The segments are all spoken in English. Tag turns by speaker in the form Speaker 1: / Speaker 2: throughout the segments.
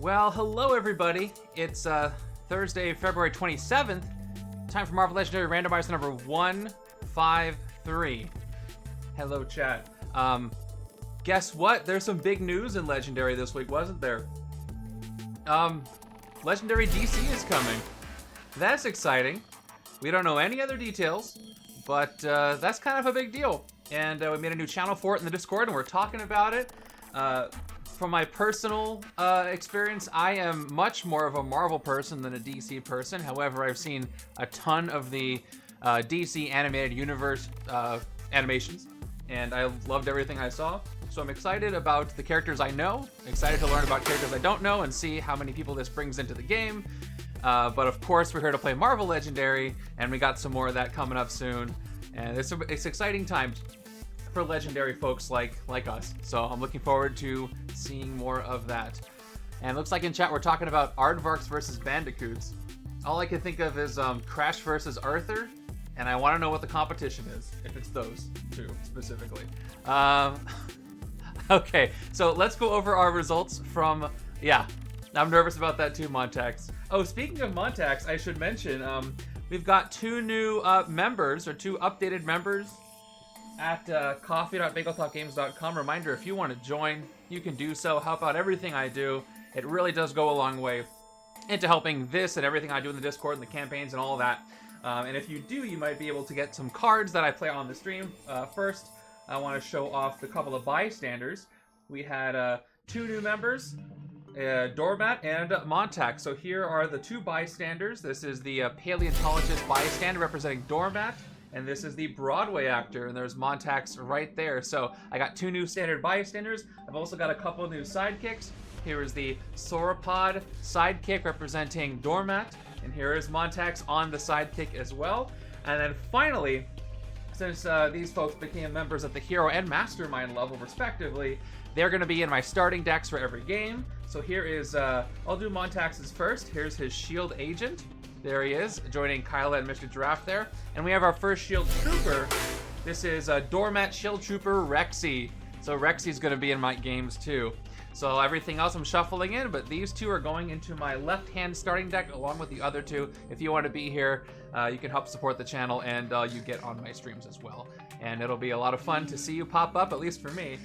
Speaker 1: Well, hello everybody. It's Thursday, February 27th. Time for Marvel Legendary Randomizer number 153. Hello, chat. Guess what? There's some big news in Legendary this week, wasn't there? Legendary DC is coming. That's exciting. We don't know any other details, but that's kind of a big deal. And we made a new channel for it in the Discord, and we're talking about it. From my personal experience, I am much more of a Marvel person than a DC person. However, I've seen a ton of the DC animated universe animations, and I loved everything I saw. So I'm excited about the characters I know, excited to learn about characters I don't know and see how many people this brings into the game. But of course, we're here to play Marvel Legendary, and we got some more of that coming up soon. And it's exciting times for Legendary folks like us. So I'm looking forward to seeing more of that. And it looks like in chat we're talking about Aardvarks versus Bandicoots. All I can think of is Crash versus Arthur, and I want to know what the competition is, if it's those two specifically. Okay, so let's go over our results from, yeah, I'm nervous about that too, Montax. Oh, speaking of Montax, I should mention, we've got two new members, or two updated members at coffee.bagletalkgames.com. Reminder, if you want to join, you can do so. Help out everything I do. It really does go a long way into helping this and everything I do in the Discord and the campaigns and all that. And if you do, you might be able to get some cards that I play on the stream. First, I want to show off a couple of bystanders. We had two new members, Doormat and Montax. So here are the two bystanders. This is the paleontologist bystander representing Doormat, and this is the Broadway actor, and there's Montax right there. So I got two new standard bystanders. I've also got a couple of new sidekicks. Here is the sauropod sidekick representing Doormat, and here is Montax on the sidekick as well. And then finally, since these folks became members at the hero and mastermind level respectively, they're going to be in my starting decks for every game. So here is, I'll do Montax's first. Here's his shield agent. There he is, joining Kyla and Mr. Giraffe there. And we have our first shield trooper. This is Doormat shield trooper Rexy. So Rexy's going to be in my games too. So everything else I'm shuffling in, but these two are going into my left-hand starting deck along with the other two. If you want to be here, you can help support the channel, and you get on my streams as well. And it'll be a lot of fun to see you pop up, at least for me.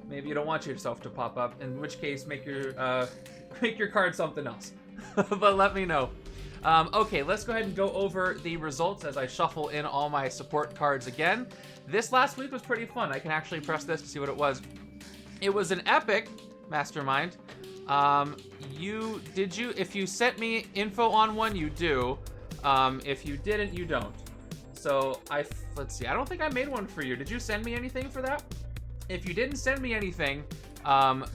Speaker 1: Maybe you don't want yourself to pop up, in which case make your card something else. But let me know. Okay, let's go ahead and go over the results as I shuffle in all my support cards again. This last week was pretty fun. I can actually press this to see what it was. It was an epic Mastermind. If you sent me info on one, you do. If you didn't, you don't. So let's see. I don't think I made one for you. Did you send me anything for that? If you didn't send me anything,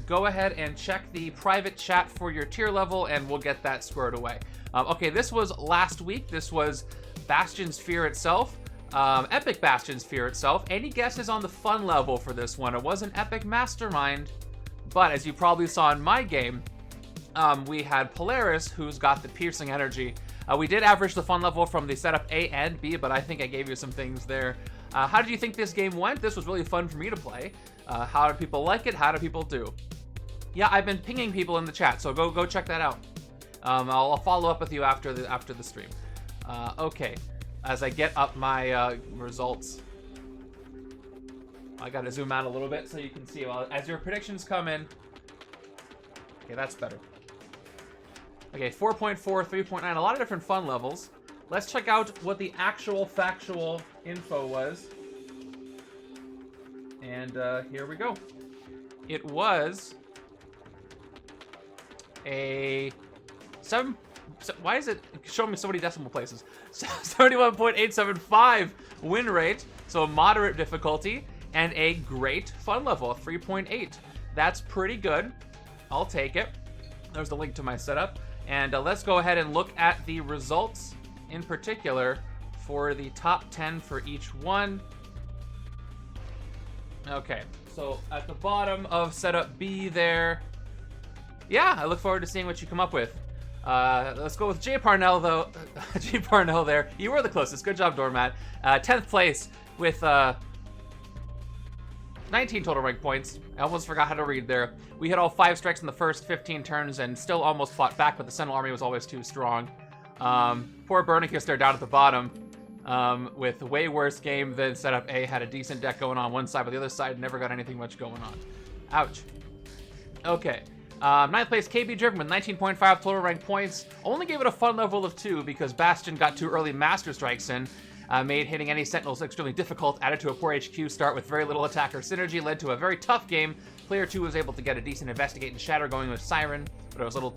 Speaker 1: go ahead and check the private chat for your tier level, and we'll get that squared away. Okay, this was last week. This was Bastion's Fear itself. Epic Bastion's Fear itself. Any guesses on the fun level for this one? It was an epic mastermind, but as you probably saw in my game, we had Polaris, who's got the piercing energy. We did average the fun level from the setup A and B, but I think I gave you some things there. How did you think this game went? This was really fun for me to play. How did people like it? How do people do? Yeah, I've been pinging people in the chat, so go check that out. I'll follow up with you after the stream. Okay, as I get up my results, I gotta zoom out a little bit so you can see as your predictions come in. Okay, that's better. Okay, 4.4, 3.9, a lot of different fun levels. Let's check out what the actual factual info was. And here we go. It was a 7. Why is it showing me so many decimal places? 71.875 win rate, so a moderate difficulty, and a great fun level of 3.8. That's pretty good. I'll take it. There's the link to my setup. And let's go ahead and look at the results in particular for the top 10 for each one. Okay, so at the bottom of setup B there. Yeah, I look forward to seeing what you come up with. Let's go with Jay Parnell, though. Jay Parnell there. You were the closest. Good job, Doormat. 10th place with 19 total rank points. I almost forgot how to read there. We hit all 5 strikes in the first 15 turns and still almost fought back, but the Sentinel army was always too strong. Poor Bernicus there down at the bottom with a way worse game than setup A. Had a decent deck going on one side, but the other side never got anything much going on. Ouch. Okay. 9th place, KB Driven with 19.5 total rank points. Only gave it a fun level of 2 because Bastion got 2 early Master Strikes in. Made hitting any Sentinels extremely difficult, added to a poor HQ start with very little attacker synergy, led to a very tough game. Player 2 was able to get a decent Investigate and Shatter going with Siren, but it was little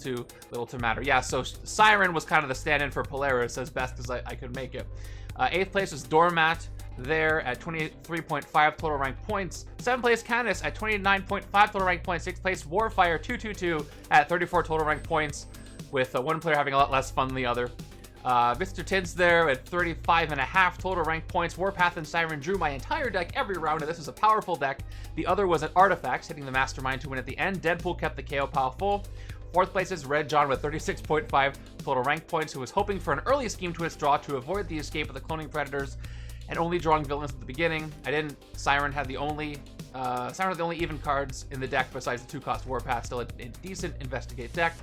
Speaker 1: to matter. Yeah, so Siren was kind of the stand-in for Polaris as best as I could make it. 8th place was Doormat there at 23.5 total rank points. 7th place Canis at 29.5 total rank points. 6th place Warfire 222 at 34 total rank points, with one player having a lot less fun than the other. Mr. Tids there at 35.5 total rank points. Warpath and Siren drew my entire deck every round, and this is a powerful deck. The other was an Artifacts, hitting the Mastermind to win at the end. Deadpool kept the KO pile full. 4th place is Red John with 36.5 total rank points, who was hoping for an early scheme twist draw to avoid the escape of the cloning predators and only drawing villains at the beginning. I didn't. Siren had the only even cards in the deck besides the 2-cost Warpath. Still a decent Investigate deck.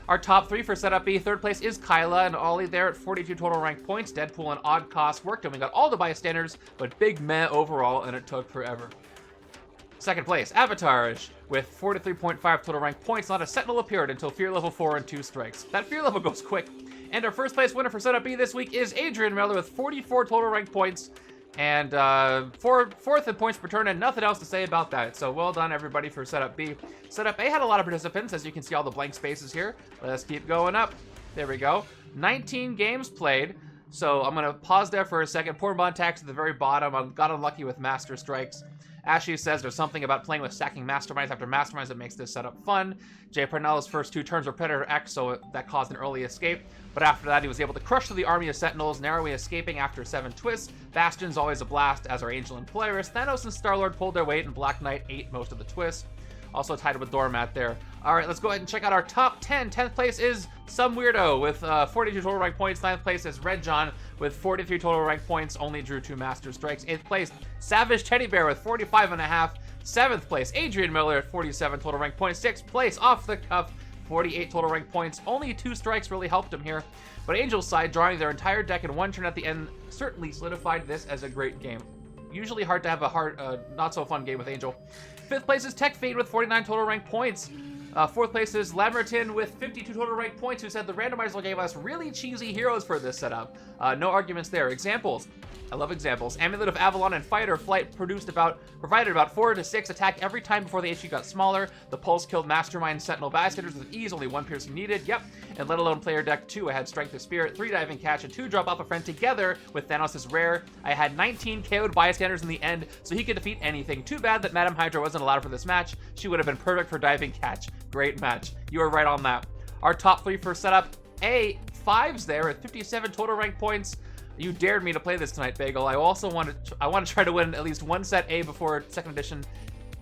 Speaker 1: Our top 3 for setup B. 3rd place is Kyla and Ollie there at 42 total rank points. Deadpool and Odd Cost worked, and we got all the bystanders, but big meh overall, and it took forever. 2nd place, Avatarish, with 43.5 total rank points. Not a Sentinel appeared until Fear level 4 and 2 strikes. That Fear level goes quick. And our 1st place winner for setup B this week is Adrian Miller with 44 total rank points. And 4th in points per turn, and nothing else to say about that. So well done, everybody, for setup B. Setup A had a lot of participants, as you can see all the blank spaces here. Let's keep going up. There we go. 19 games played. So I'm going to pause there for a second. Poor Montax at the very bottom. I got unlucky with Master Strikes. Ashley says there's something about playing with stacking Masterminds after Masterminds that makes this setup fun. Jay Parnell's first 2 turns were Predator X, so that caused an early escape. But after that, he was able to crush through the army of Sentinels, narrowly escaping after 7 twists. Bastion's always a blast, as are Angel and Polaris. Thanos and Star-Lord pulled their weight, and Black Knight ate most of the twists. Also tied with Doormat there. All right, let's go ahead and check out our top 10. 10th place is Some Weirdo with 42 total rank points. 9th place is Red John with 43 total rank points. Only drew 2 Master Strikes. 8th place, Savage Teddy Bear with 45.5. 7th place, Adrian Miller at 47 total rank points. 6th place, Off the Cuff, 48 total rank points. Only 2 strikes really helped him here. But Angel's side, drawing their entire deck in 1 turn at the end, certainly solidified this as a great game. Usually hard to have a not so fun game with Angel. 5th place is Tech Fade with 49 total rank points. 4th place is Lamerton with 52 total rank points, who said the randomizer gave us really cheesy heroes for this setup. No arguments there. Examples. I love examples. Amulet of Avalon and Fighter Flight provided about 4 to 6 attack every time before the HQ got smaller. The Pulse killed Mastermind Sentinel Bystanders with ease, only 1 piercing needed. Yep. And let alone player deck 2, I had Strength of Spirit, 3 Diving Catch, and 2 Drop Off a Friend together with Thanos' Rare. I had 19 KO'd Bystanders in the end, so he could defeat anything. Too bad that Madame Hydra wasn't allowed for this match. She would have been perfect for Diving Catch. Great match. You were right on that. Our top 3 for setup A, 5s there at 57 total rank points. You dared me to play this tonight, Bagel. I also want to try to win at least 1 set A before 2nd edition.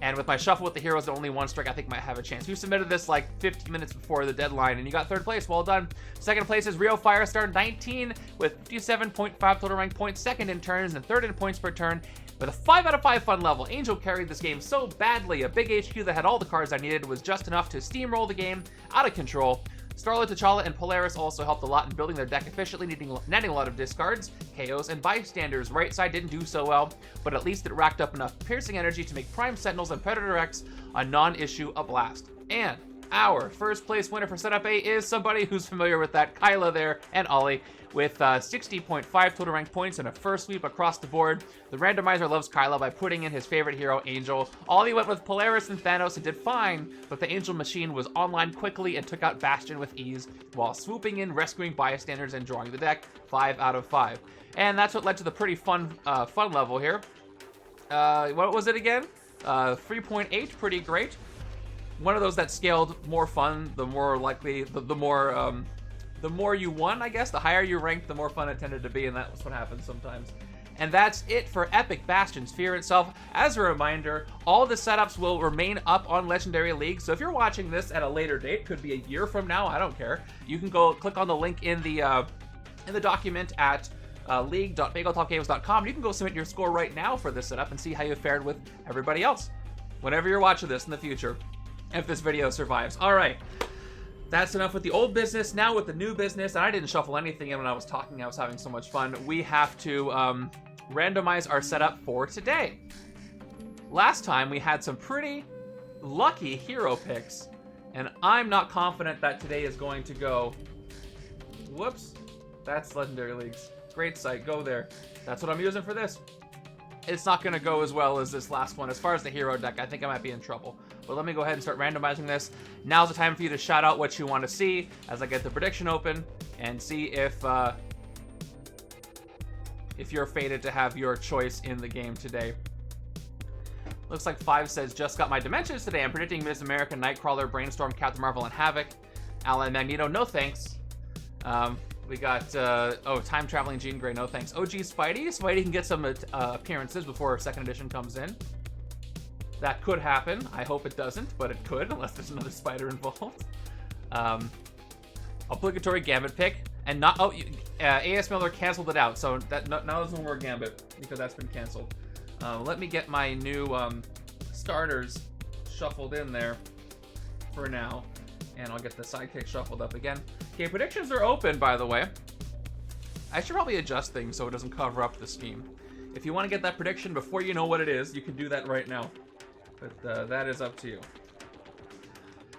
Speaker 1: And with my shuffle with the heroes, the only 1 strike, I think might have a chance. You submitted this like 15 minutes before the deadline, and you got 3rd place. Well done. 2nd place is Rio Firestar, 19 with 57.5 total rank points. 2nd in turns and 3rd in points per turn. With a 5 out of 5 fun level, Angel carried this game so badly. A big HQ that had all the cards I needed was just enough to steamroll the game out of control. Star-Lord, T'Challa, and Polaris also helped a lot in building their deck efficiently, netting a lot of discards, KOs, and bystanders. Right side didn't do so well, but at least it racked up enough piercing energy to make Prime Sentinels and Predator X a non-issue a blast. And our 1st place winner for setup A is somebody who's familiar with that, Kyla there, and Ollie, with 60.5 total rank points and a 1st sweep across the board. The randomizer loves Kyla by putting in his favorite hero, Angel. Ollie went with Polaris and Thanos and did fine, but the Angel machine was online quickly and took out Bastion with ease, while swooping in, rescuing bystanders, and drawing the deck 5 out of 5. And that's what led to the pretty fun level here. What was it again? 3.8, pretty great. One of those that scaled more fun, the more likely, the more you won, I guess. The higher you ranked, the more fun it tended to be, and that's what happens sometimes. And that's it for Epic Bastion Sphere itself. As a reminder, all the setups will remain up on Legendary League, so if you're watching this at a later date, could be a year from now, I don't care, you can go click on the link in the document at league.bageltopgames.com. You can go submit your score right now for this setup and see how you fared with everybody else whenever you're watching this in the future, if this video survives. All right, that's enough with the old business. Now with the new business, and I didn't shuffle anything in when I was talking. I was having so much fun. We have to randomize our setup for today. Last time we had some pretty lucky hero picks, and I'm not confident that today is going to go. Whoops, that's Legendary Leagues. Great site, go there. That's what I'm using for this. It's not gonna go as well as this last one. As far as the hero deck, I think I might be in trouble. But let me go ahead and start randomizing this. Now's the time for you to shout out what you want to see as I get the prediction open and see if you're fated to have your choice in the game today. Looks like 5 says, just got my dimensions today. I'm predicting Ms. America, Nightcrawler, Brainstorm, Captain Marvel, and Havoc. Allied Magneto, no thanks. We got, Time Traveling Jean Grey, no thanks. OG Spidey. Spidey can get some appearances before 2nd edition comes in. That could happen. I hope it doesn't, but it could, unless there's another spider involved. Obligatory Gambit pick. And not, A.S. Miller canceled it out, so that now there's no more Gambit, because that's been canceled. Let me get my new starters shuffled in there for now, and I'll get the sidekick shuffled up again. Okay, predictions are open, by the way. I should probably adjust things so it doesn't cover up the scheme. If you want to get that prediction before you know what it is, you can do that right now. But that is up to you.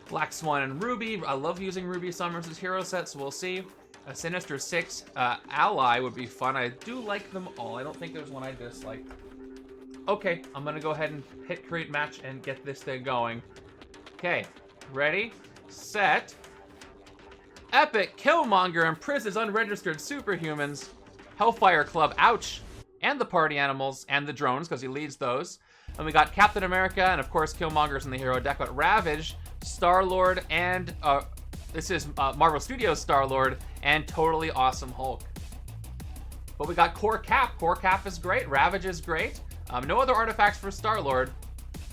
Speaker 1: Black Swan and Ruby. I love using Ruby Summers as hero sets, so we'll see. A Sinister 6 Ally would be fun. I do like them all. I don't think there's one I dislike. Okay, I'm gonna go ahead and hit create match and get this thing going. Okay, ready, set. Epic Killmonger Imprisons Unregistered Superhumans. Hellfire Club, ouch. And the party animals and the drones, because he leads those. And we got Captain America, and of course Killmonger's in the hero deck, but Ravage, Star-Lord, and this is Marvel Studios Star-Lord, and Totally Awesome Hulk. But we got Core Cap. Core Cap is great. Ravage is great. No other artifacts for Star-Lord.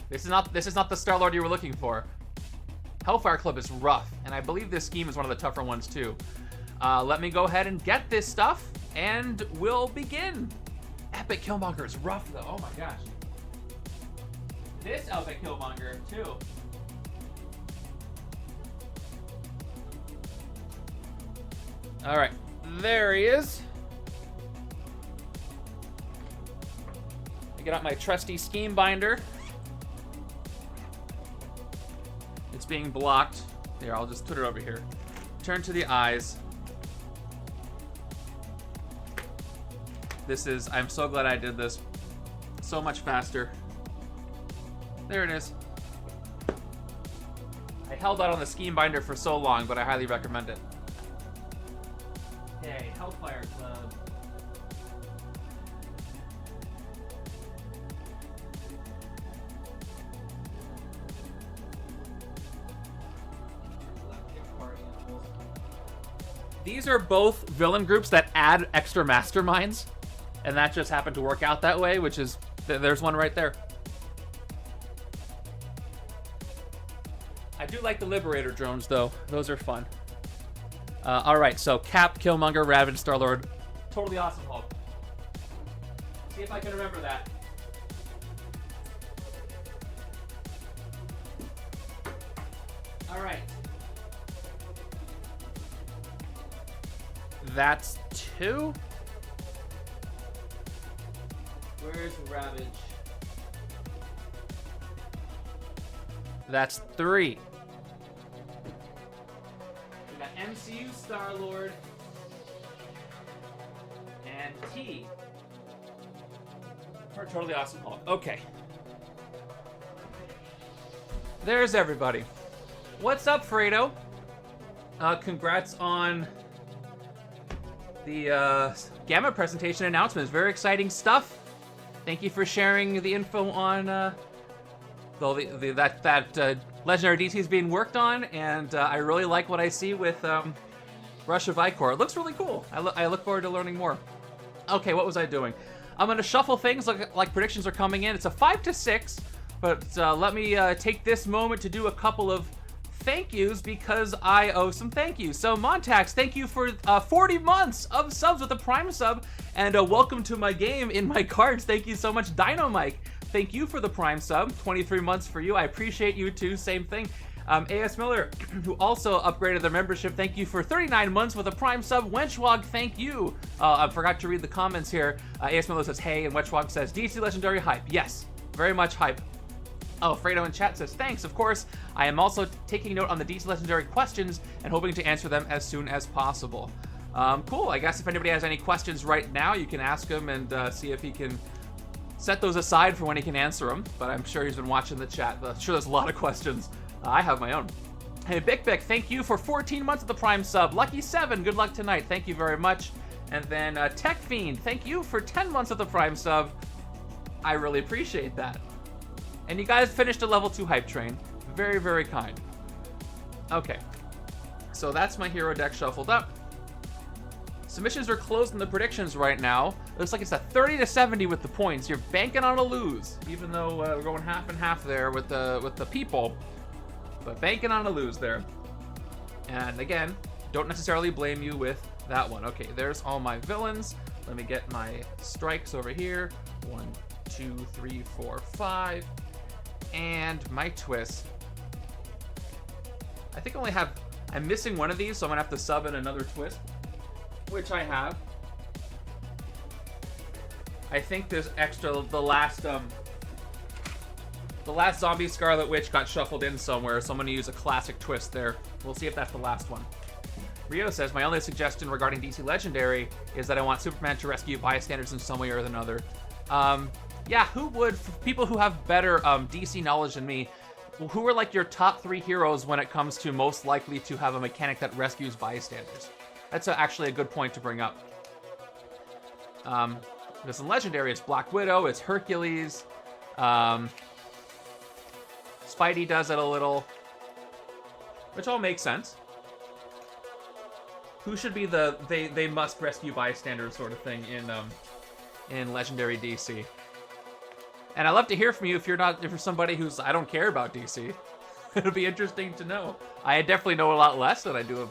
Speaker 1: This is not the Star-Lord you were looking for. Hellfire Club is rough, and I believe this scheme is one of the tougher ones too. Let me go ahead and get this stuff, and we'll begin. Epic Killmonger is rough though. Oh my gosh. This Epic Killmonger too. All right, there he is. I get out my trusty scheme binder. It's being blocked. Here, I'll just put it over here. Turn to the eyes. This is, I'm so glad I did this. So much faster. There it is. I held out on the scheme binder for so long, but I highly recommend it. Okay, Hellfire Club. These are both villain groups that add extra masterminds, and that just happened to work out that way, which is, there's one right there. I do like the Liberator drones, though. Those are fun. All right, so Cap, Killmonger, Ravage, Star-Lord. Totally Awesome Hulk. See if I can remember that. All right. That's 2. Where's Ravage? That's 3. We got MCU Star-Lord and T for Totally Awesome Hulk. Okay. There's everybody. What's up, Fredo? Congrats on the Gamma presentation announcements. Very exciting stuff. Thank you for sharing the info on that Legendary DT is being worked on, and I really like what I see with Rush of Icor. It looks really cool. I look forward to learning more. Okay, what was I doing? I'm going to shuffle things like predictions are coming in. It's a 5 to 6, but let me take this moment to do a couple of thank yous because I owe some thank yous. So Montax, thank you for 40 months of subs with a Prime sub, and welcome to my game in my cards. Thank you so much. Dino Mike, thank you for the Prime sub. 23 months for you. I appreciate you too. Same thing. A.S. Miller, who also upgraded their membership, thank you for 39 months with a Prime sub. Wenchwog, thank you. I forgot to read the comments here. A.S. Miller says, hey, and Wenchwog says, DC Legendary hype. Yes, very much hype. Oh, Fredo in chat says, thanks, of course. I am also taking note on the DC Legendary questions and hoping to answer them as soon as possible. Cool, I guess if anybody has any questions right now, you can ask him and see if he can set those aside for when he can answer them. But I'm sure he's been watching the chat. I'm sure there's a lot of questions. I have my own. Hey, Bic Bic, thank you for 14 months of the Prime sub. Lucky7, good luck tonight. Thank you very much. And then Tech Fiend, thank you for 10 months of the Prime sub. I really appreciate that. And you guys finished a level 2 hype train. Very, very kind. Okay. So that's my hero deck shuffled up. Submissions are closed in the predictions right now. Looks like it's a 30-70 with the points. You're banking on a lose, even though we're going half and half there with the people. But banking on a lose there. And again, don't necessarily blame you with that one. Okay, there's all my villains. Let me get my strikes over here. 1, 2, 3, 4, 5. And my twist. I think I only have... I'm missing one of these, so I'm going to have to sub in another twist. Which I have. I think there's extra... The last Zombie Scarlet Witch got shuffled in somewhere, so I'm going to use a classic twist there. We'll see if that's the last one. Rio says, my only suggestion regarding DC Legendary is that I want Superman to rescue bystanders in some way or another. Yeah, who would, for people who have better DC knowledge than me, who are like your top 3 heroes when it comes to most likely to have a mechanic that rescues bystanders? That's actually a good point to bring up. Because in Legendary, it's Black Widow, it's Hercules, Spidey does it a little, which all makes sense. Who should be the they must rescue bystanders sort of thing in Legendary DC? And I'd love to hear from you if you're somebody who's I don't care about DC. It'll be interesting to know. I definitely know a lot less than I do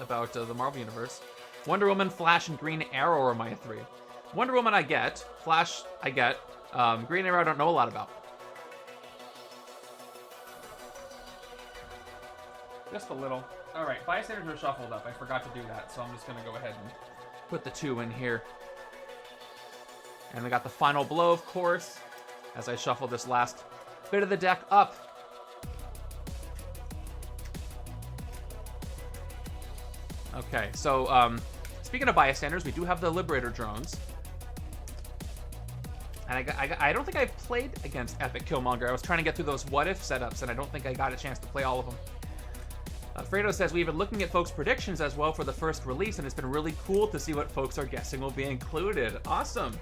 Speaker 1: about the Marvel Universe. Wonder Woman, Flash, and Green Arrow are my 3. Wonder Woman I get, Flash I get, Green Arrow I don't know a lot about. Just a little. Alright, bystanders are shuffled up. I forgot to do that, so I'm just going to go ahead and put the 2 in here. And we got the final blow, of course, as I shuffle this last bit of the deck up. Okay, so speaking of bystanders, we do have the Liberator drones. And I don't think I played against Epic Killmonger. I was trying to get through those what-if setups, and I don't think I got a chance to play all of them. Fredo says, we've been looking at folks' predictions as well for the first release, and it's been really cool to see what folks are guessing will be included. Awesome.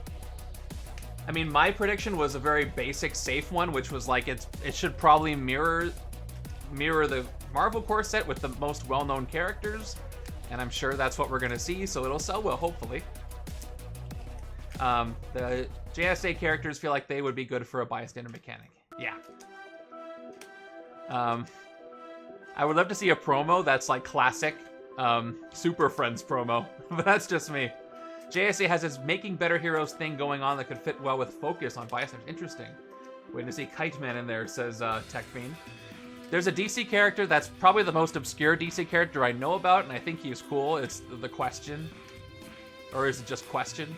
Speaker 1: I mean, my prediction was a very basic, safe one, which was like it should probably mirror the Marvel core set with the most well-known characters, and I'm sure that's what we're going to see, so it'll sell well, hopefully. The JSA characters feel like they would be good for a bystander mechanic. Yeah. I would love to see a promo that's like classic Super Friends promo, but that's just me. JSA has this making better heroes thing going on that could fit well with focus on bystanders. Interesting. Waiting to see Kite Man in there, says Tech Fiend. There's a DC character that's probably the most obscure DC character I know about, and I think he's cool. It's the Question. Or is it just Question?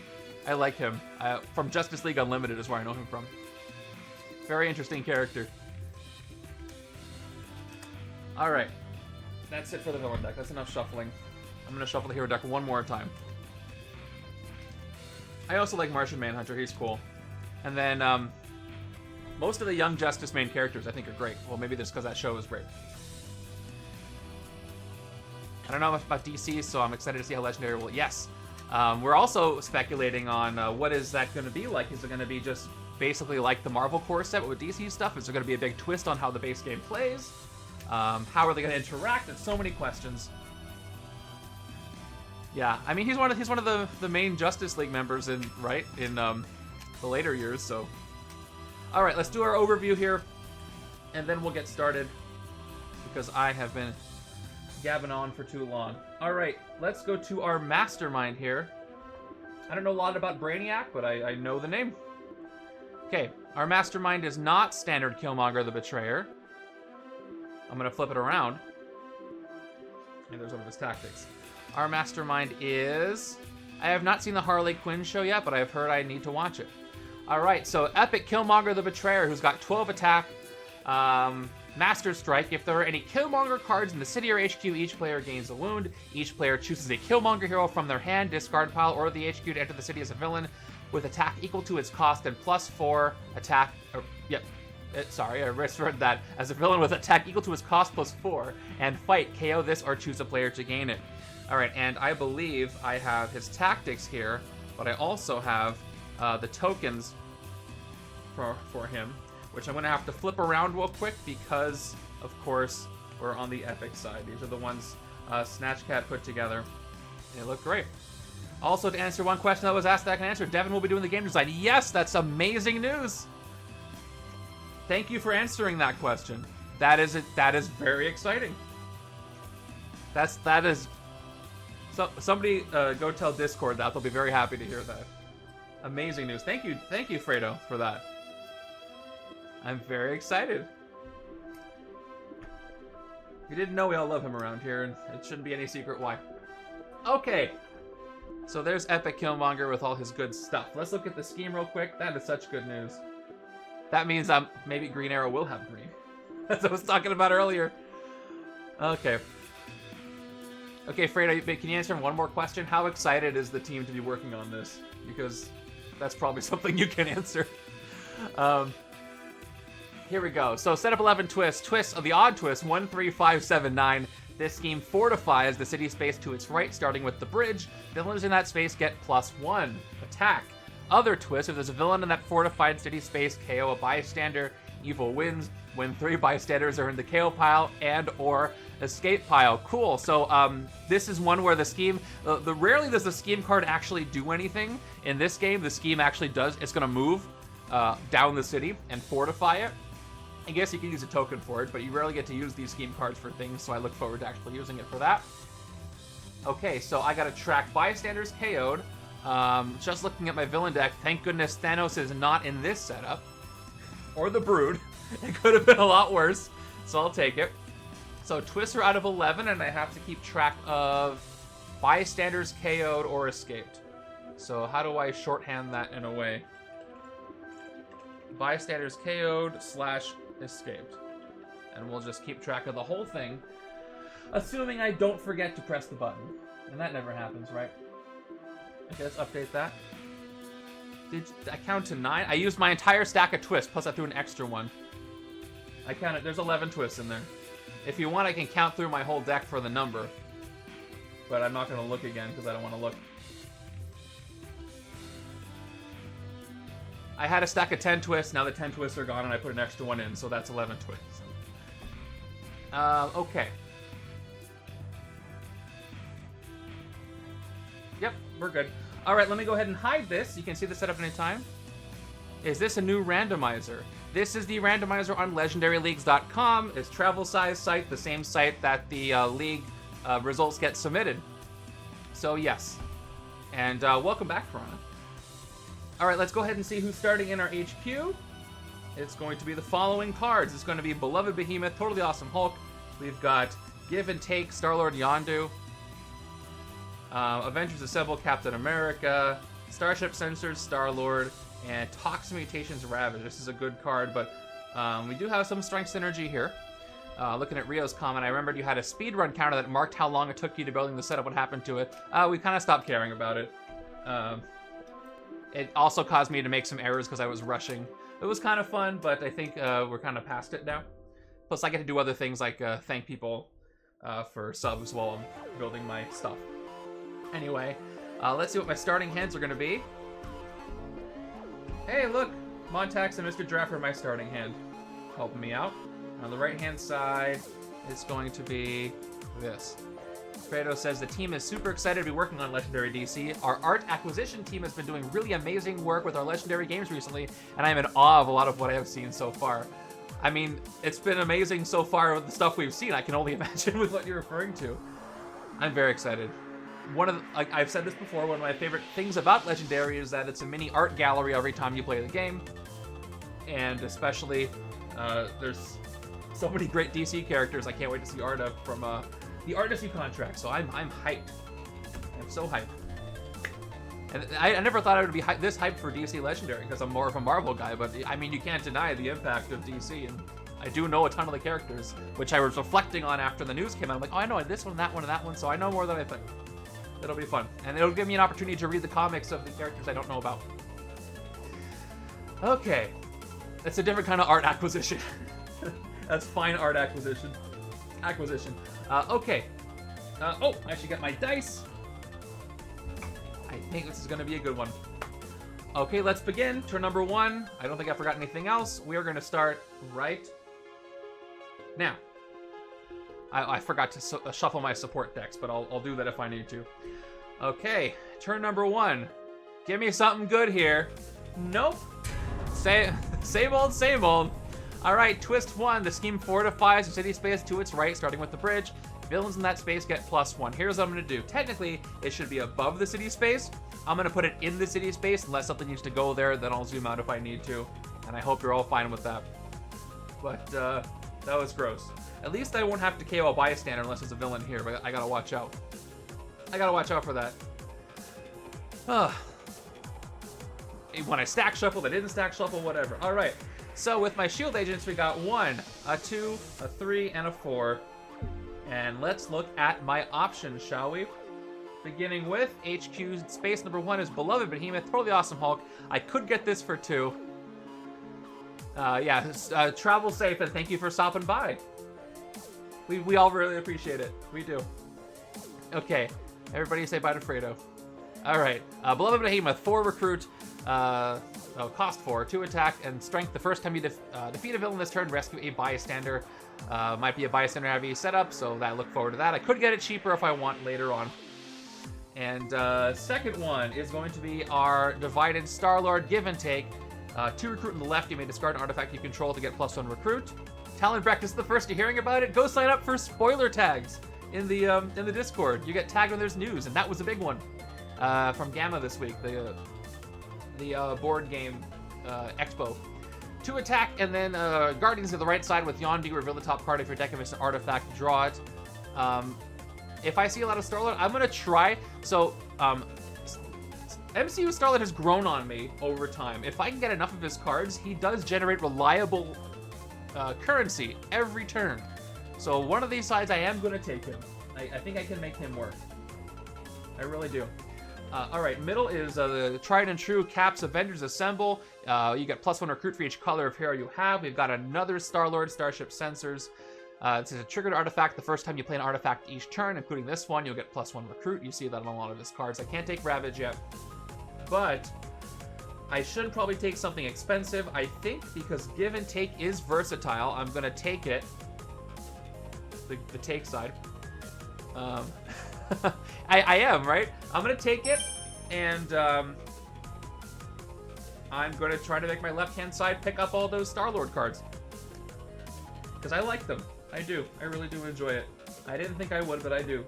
Speaker 1: I like him. From Justice League Unlimited is where I know him from. Very interesting character. Alright. That's it for the villain deck. That's enough shuffling. I'm going to shuffle the hero deck one more time. I also like Martian Manhunter. He's cool. And then, most of the Young Justice main characters I think are great. Well, maybe just because that show is great. I don't know much about DC, so I'm excited to see how Legendary will... Yes! We're also speculating on what is that going to be like. Is it going to be just basically like the Marvel core set with DC stuff? Is there going to be a big twist on how the base game plays? How are they going to interact? There's so many questions. Yeah, I mean, he's one of the main Justice League members in the later years. So, all right, let's do our overview here, and then we'll get started. because I have been gabbing on for too long. All right, let's go to our Mastermind here. I don't know a lot about Brainiac, but I know the name. Okay, our Mastermind is not standard Killmonger the Betrayer. I'm going to flip it around. And there's one of his tactics. Our Mastermind is... I have not seen the Harley Quinn show yet, but I've heard I need to watch it. All right, so Epic Killmonger the Betrayer, who's got 12 attack, Master Strike. If there are any Killmonger cards in the city or HQ, each player gains a wound. Each player chooses a Killmonger hero from their hand, discard pile, or the HQ to enter the city as a villain with attack equal to its cost and +4 attack. Sorry, I misread that. As a villain with attack equal to its cost +4, and fight, KO this, or choose a player to gain it. All right, and I believe I have his tactics here, but I also have the tokens for him, which I'm going to have to flip around real quick because, of course, we're on the Epic side. These are the ones Snatchcat put together. They look great. Also, to answer one question that was asked that I can answer, Devin will be doing the game design. Yes, that's amazing news. Thank you for answering that question. That is very exciting. That is. So somebody go tell Discord that. They'll be very happy to hear that. Amazing news. Thank you, Fredo, for that. I'm very excited. If you didn't know, we all love him around here, and it shouldn't be any secret why. Okay. So there's Epic Killmonger with all his good stuff. Let's look at the scheme real quick. That is such good news. That means maybe Green Arrow will have green. As I was talking about earlier. Okay. Okay, Fredo, can you answer one more question? How excited is the team to be working on this? Because that's probably something you can answer. Here we go. So setup 11 twist. Twist of the odd twist 1, 3, 5, 7, 9. This scheme fortifies the city space to its right, starting with the bridge. Villains in that space get +1 attack. Other twist: if there's a villain in that fortified city space, KO a bystander. Evil wins when 3 bystanders are in the KO pile and or escape pile. Cool. So this is one where the scheme, rarely does the scheme card actually do anything. In this game, the scheme actually does. It's going to move down the city and fortify it. I guess you can use a token for it, but you rarely get to use these scheme cards for things, so I look forward to actually using it for that. Okay, so I got to track bystanders KO'd. Just looking at my villain deck, thank goodness Thanos is not in this setup. Or the Brood. It could have been a lot worse, so I'll take it. So twists are out of 11, and I have to keep track of bystanders KO'd or escaped. So how do I shorthand that in a way? Bystanders KO'd / escaped. And we'll just keep track of the whole thing, assuming I don't forget to press the button. And that never happens, right? Okay, let's update that. Did I count to 9? I used my entire stack of twists, plus I threw an extra one. I counted, there's 11 twists in there. If you want, I can count through my whole deck for the number. But I'm not going to look again, because I don't want to look. I had a stack of 10 twists, now the 10 twists are gone, and I put an extra one in, so that's 11 twists. Okay. Yep, we're good. Alright, let me go ahead and hide this. You can see the setup anytime. Is this a new randomizer? This is the randomizer on LegendaryLeagues.com. It's travel size site, the same site that the league results get submitted. So yes. And welcome back, Piranha. Alright, let's go ahead and see who's starting in our HQ. It's going to be the following cards. It's going to be Beloved Behemoth, Totally Awesome Hulk. We've got Give and Take, Star-Lord Yondu. Avengers Assemble, Captain America. Starship Sensors, Star-Lord. And Toxin Mutations, Ravage. This is a good card, but we do have some strength synergy here. Looking at Rio's comment, I remembered you had a speedrun counter that marked how long it took you to building the setup. What happened to it? We kind of stopped caring about it. It also caused me to make some errors because I was rushing. It was kind of fun, but I think we're kind of past it now. Plus, I get to do other things like thank people for subs while I'm building my stuff. Anyway, let's see what my starting hands are going to be. Hey, look! Montax and Mr. Giraffe are my starting hand, helping me out. On the right-hand side, it's going to be this. Fredo says the team is super excited to be working on Legendary DC. Our art acquisition team has been doing really amazing work with our Legendary games recently, and I'm in awe of a lot of what I have seen so far. I mean, it's been amazing so far with the stuff we've seen. I can only imagine with what you're referring to. I'm very excited. Like I've said this before, one of my favorite things about Legendary is that it's a mini art gallery every time you play the game. And especially, there's so many great DC characters I can't wait to see art of from the Artistry contract. So I'm hyped. I'm so hyped. And I never thought I would be this hyped for DC Legendary because I'm more of a Marvel guy, but I mean, you can't deny the impact of DC, and I do know a ton of the characters, which I was reflecting on after the news came out. I'm like, oh, I know this one, that one, and that one, so I know more than I think. It'll be fun, and it'll give me an opportunity to read the comics of the characters I don't know about. Okay, it's a different kind of art acquisition. That's fine art acquisition. Okay. Oh, I should get my dice. I think this is going to be a good one. Okay, let's begin. Turn number 1. I don't think I forgot anything else. We are going to start right now. I forgot to shuffle my support decks, but I'll do that if I need to. Okay, turn number 1. Give me something good here. Nope. Same old, same old. All right, twist 1. The scheme fortifies the city space to its right, starting with the bridge. Villains in that space get +1. Here's what I'm going to do. Technically, it should be above the city space. I'm going to put it in the city space unless something needs to go there. Then I'll zoom out if I need to. And I hope you're all fine with that. But that was gross. At least I won't have to KO a bystander unless there's a villain here. But I got to watch out. I got to watch out for that. When I stack shuffle, I didn't stack shuffle, whatever. All right. So with my shield agents, we got 1, a 2, a 3, and a 4. And let's look at my options, shall we? Beginning with HQ space number 1 is Beloved Behemoth, totally awesome Hulk. I could get this for 2. Travel safe and thank you for stopping by. We all really appreciate it. We do. Okay, everybody say bye to Fredo. All right, Beloved Behemoth, 4 recruit, cost 4, 2 attack, and strength. The first time you defeat a villain this turn, rescue a bystander. Might be a bystander heavy setup, so I look forward to that. I could get it cheaper if I want later on. And second one is going to be our Divided Star-Lord Give and Take. 2 recruit on the left, you may discard an artifact you control to get +1 recruit. Talonbrecht is the first you're hearing about it. Go sign up for spoiler tags in the Discord. You get tagged when there's news, and that was a big one from Gamma this week, the board game expo. 2 attack, and then Guardians to the right side with Yondu, reveal the top card of your deck. If it's an artifact, draw it. If I see a lot of Star-Lord, I'm going to try. So, MCU Star-Lord has grown on me over time. If I can get enough of his cards, he does generate reliable currency every turn. So one of these sides, I am going to take him. I think I can make him work. I really do. All right, middle is the Tried and True Caps Avengers Assemble. You get +1 recruit for each color of hero you have. We've got another Star-Lord Starship Sensors. This is a triggered artifact. The first time you play an artifact each turn, including this one, you'll get +1 recruit. You see that on a lot of his cards. I can't take Ravage yet, but I should probably take something expensive. I think because Give and Take is versatile, I'm going to take it. The take side. I am, right? I'm going to take it, and I'm going to try to make my left-hand side pick up all those Star-Lord cards. Because I like them. I do. I really do enjoy it. I didn't think I would, but I do.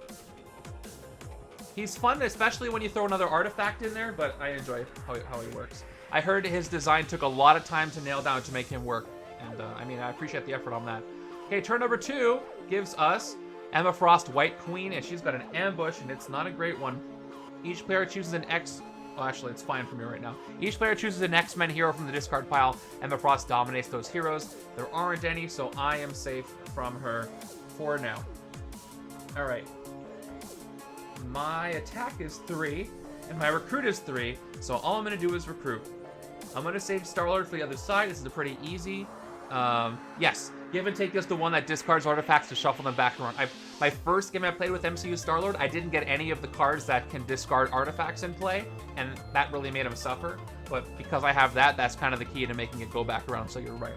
Speaker 1: He's fun, especially when you throw another artifact in there, but I enjoy how he works. I heard his design took a lot of time to nail down to make him work, and I appreciate the effort on that. Okay, turn number 2 gives us Emma Frost, White Queen, and she's got an ambush, and it's not a great one. Each player chooses an Oh, actually, it's fine for me right now. Each player chooses an X-Men hero from the discard pile. Emma Frost dominates those heroes. There aren't any, so I am safe from her for now. All right. My attack is 3, and my recruit is 3, so all I'm going to do is recruit. I'm going to save Star-Lord for the other side. This is a pretty easy. Yes, Give and Take is the one that discards artifacts to shuffle them back around. My first game I played with MCU Star-Lord, I didn't get any of the cards that can discard artifacts in play, and that really made him suffer. But because I have that, that's kind of the key to making it go back around, so you're right.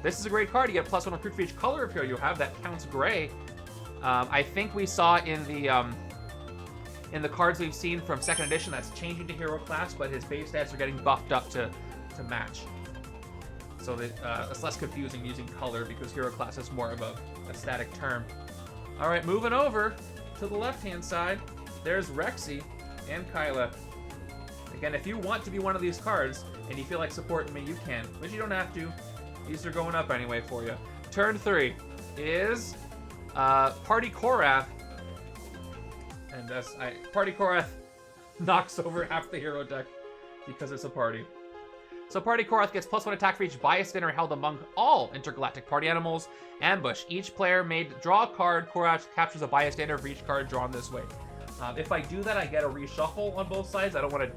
Speaker 1: This is a great card. You get +1 recruit for each color of hero you have. That counts gray. I think we saw in the cards we've seen from 2nd edition that's changing to hero class, but his base stats are getting buffed up to match. So that it's less confusing using color because hero class is more of a static term. All right, moving over to the left-hand side, there's Rexy and Kyla. Again, if you want to be one of these cards and you feel like supporting me, you can, but you don't have to. These are going up anyway for you. Turn 3 is Party Korath. And Party Korath knocks over half the hero deck because it's a party. So Party Korath gets +1 attack for each bystander held among all intergalactic party animals. Ambush. Each player may draw a card. Korath captures a bystander for each card drawn this way. If I do that, I get a reshuffle on both sides. I don't want to...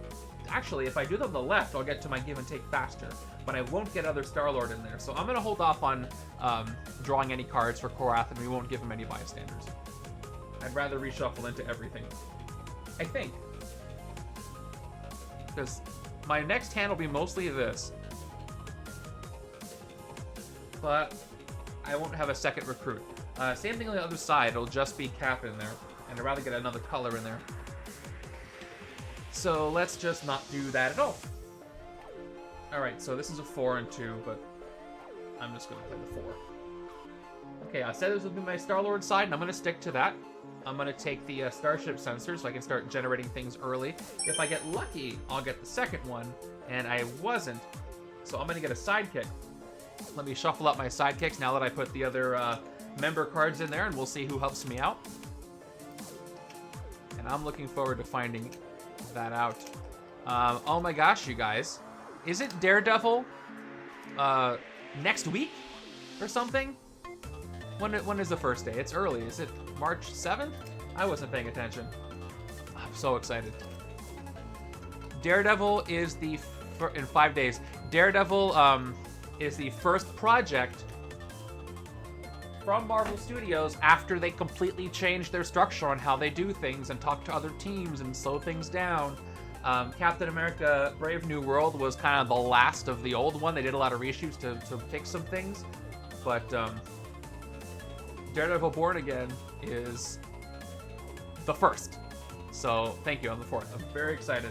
Speaker 1: Actually, if I do them on the left, I'll get to my give and take faster. But I won't get other Star-Lord in there. So I'm going to hold off on drawing any cards for Korath, and we won't give him any bystanders. I'd rather reshuffle into everything. I think. Because my next hand will be mostly this. But I won't have a second recruit. Same thing on the other side. It'll just be Cap in there. And I'd rather get another color in there. So let's just not do that at all. Alright, so this is a 4 and 2, but I'm just going to play the 4. Okay, I said this would be my Star-Lord side, and I'm going to stick to that. I'm going to take the Starship sensor so I can start generating things early. If I get lucky, I'll get the second one, and I wasn't. So I'm going to get a sidekick. Let me shuffle up my sidekicks now that I put the other member cards in there, and we'll see who helps me out. And I'm looking forward to finding that out. Oh my gosh, you guys. Is it Daredevil next week or something? When is the first day? It's early. Is it March 7th? I wasn't paying attention. I'm so excited. Daredevil is in 5 days. Daredevil is the first project from Marvel Studios after they completely changed their structure on how they do things and talk to other teams and slow things down. Captain America Brave New World was kind of the last of the old one. They did a lot of reshoots to fix some things. But Daredevil Born Again is the first. So thank you on the 4th. I'm very excited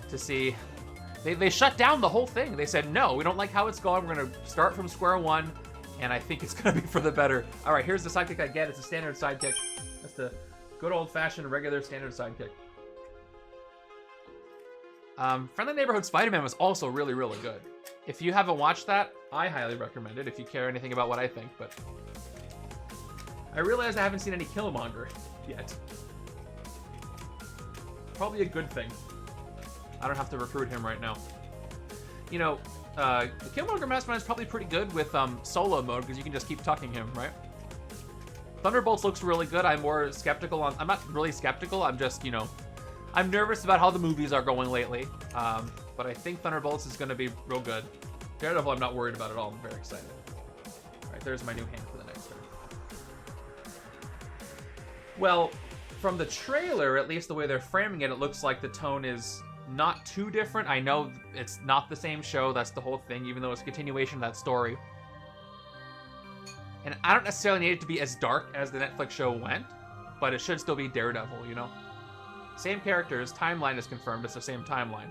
Speaker 1: to see. They shut down the whole thing. They said, no, we don't like how it's going. We're going to start from square one. And I think it's going to be for the better. All right, here's the sidekick I get. It's a standard sidekick. That's the good old-fashioned regular standard sidekick. Friendly Neighborhood Spider-Man was also really, really good. If you haven't watched that, I highly recommend it if you care anything about what I think. But I realize I haven't seen any Killmonger yet. Probably a good thing. I don't have to recruit him right now. You know, the Killmonger Mastermind is probably pretty good with solo mode because you can just keep tucking him, right? Thunderbolts looks really good. I'm more skeptical on... I'm not really skeptical. I'm just, you know... I'm nervous about how the movies are going lately. But I think Thunderbolts is going to be real good. Daredevil, I'm not worried about at all. I'm very excited. All right, there's my new hand for the next turn. Well, from the trailer, at least the way they're framing it, it looks like the tone is not too different. I know it's not the same show. That's the whole thing, even though it's a continuation of that story. And I don't necessarily need it to be as dark as the Netflix show went, but it should still be Daredevil, you know? Same characters, timeline is confirmed, it's the same timeline.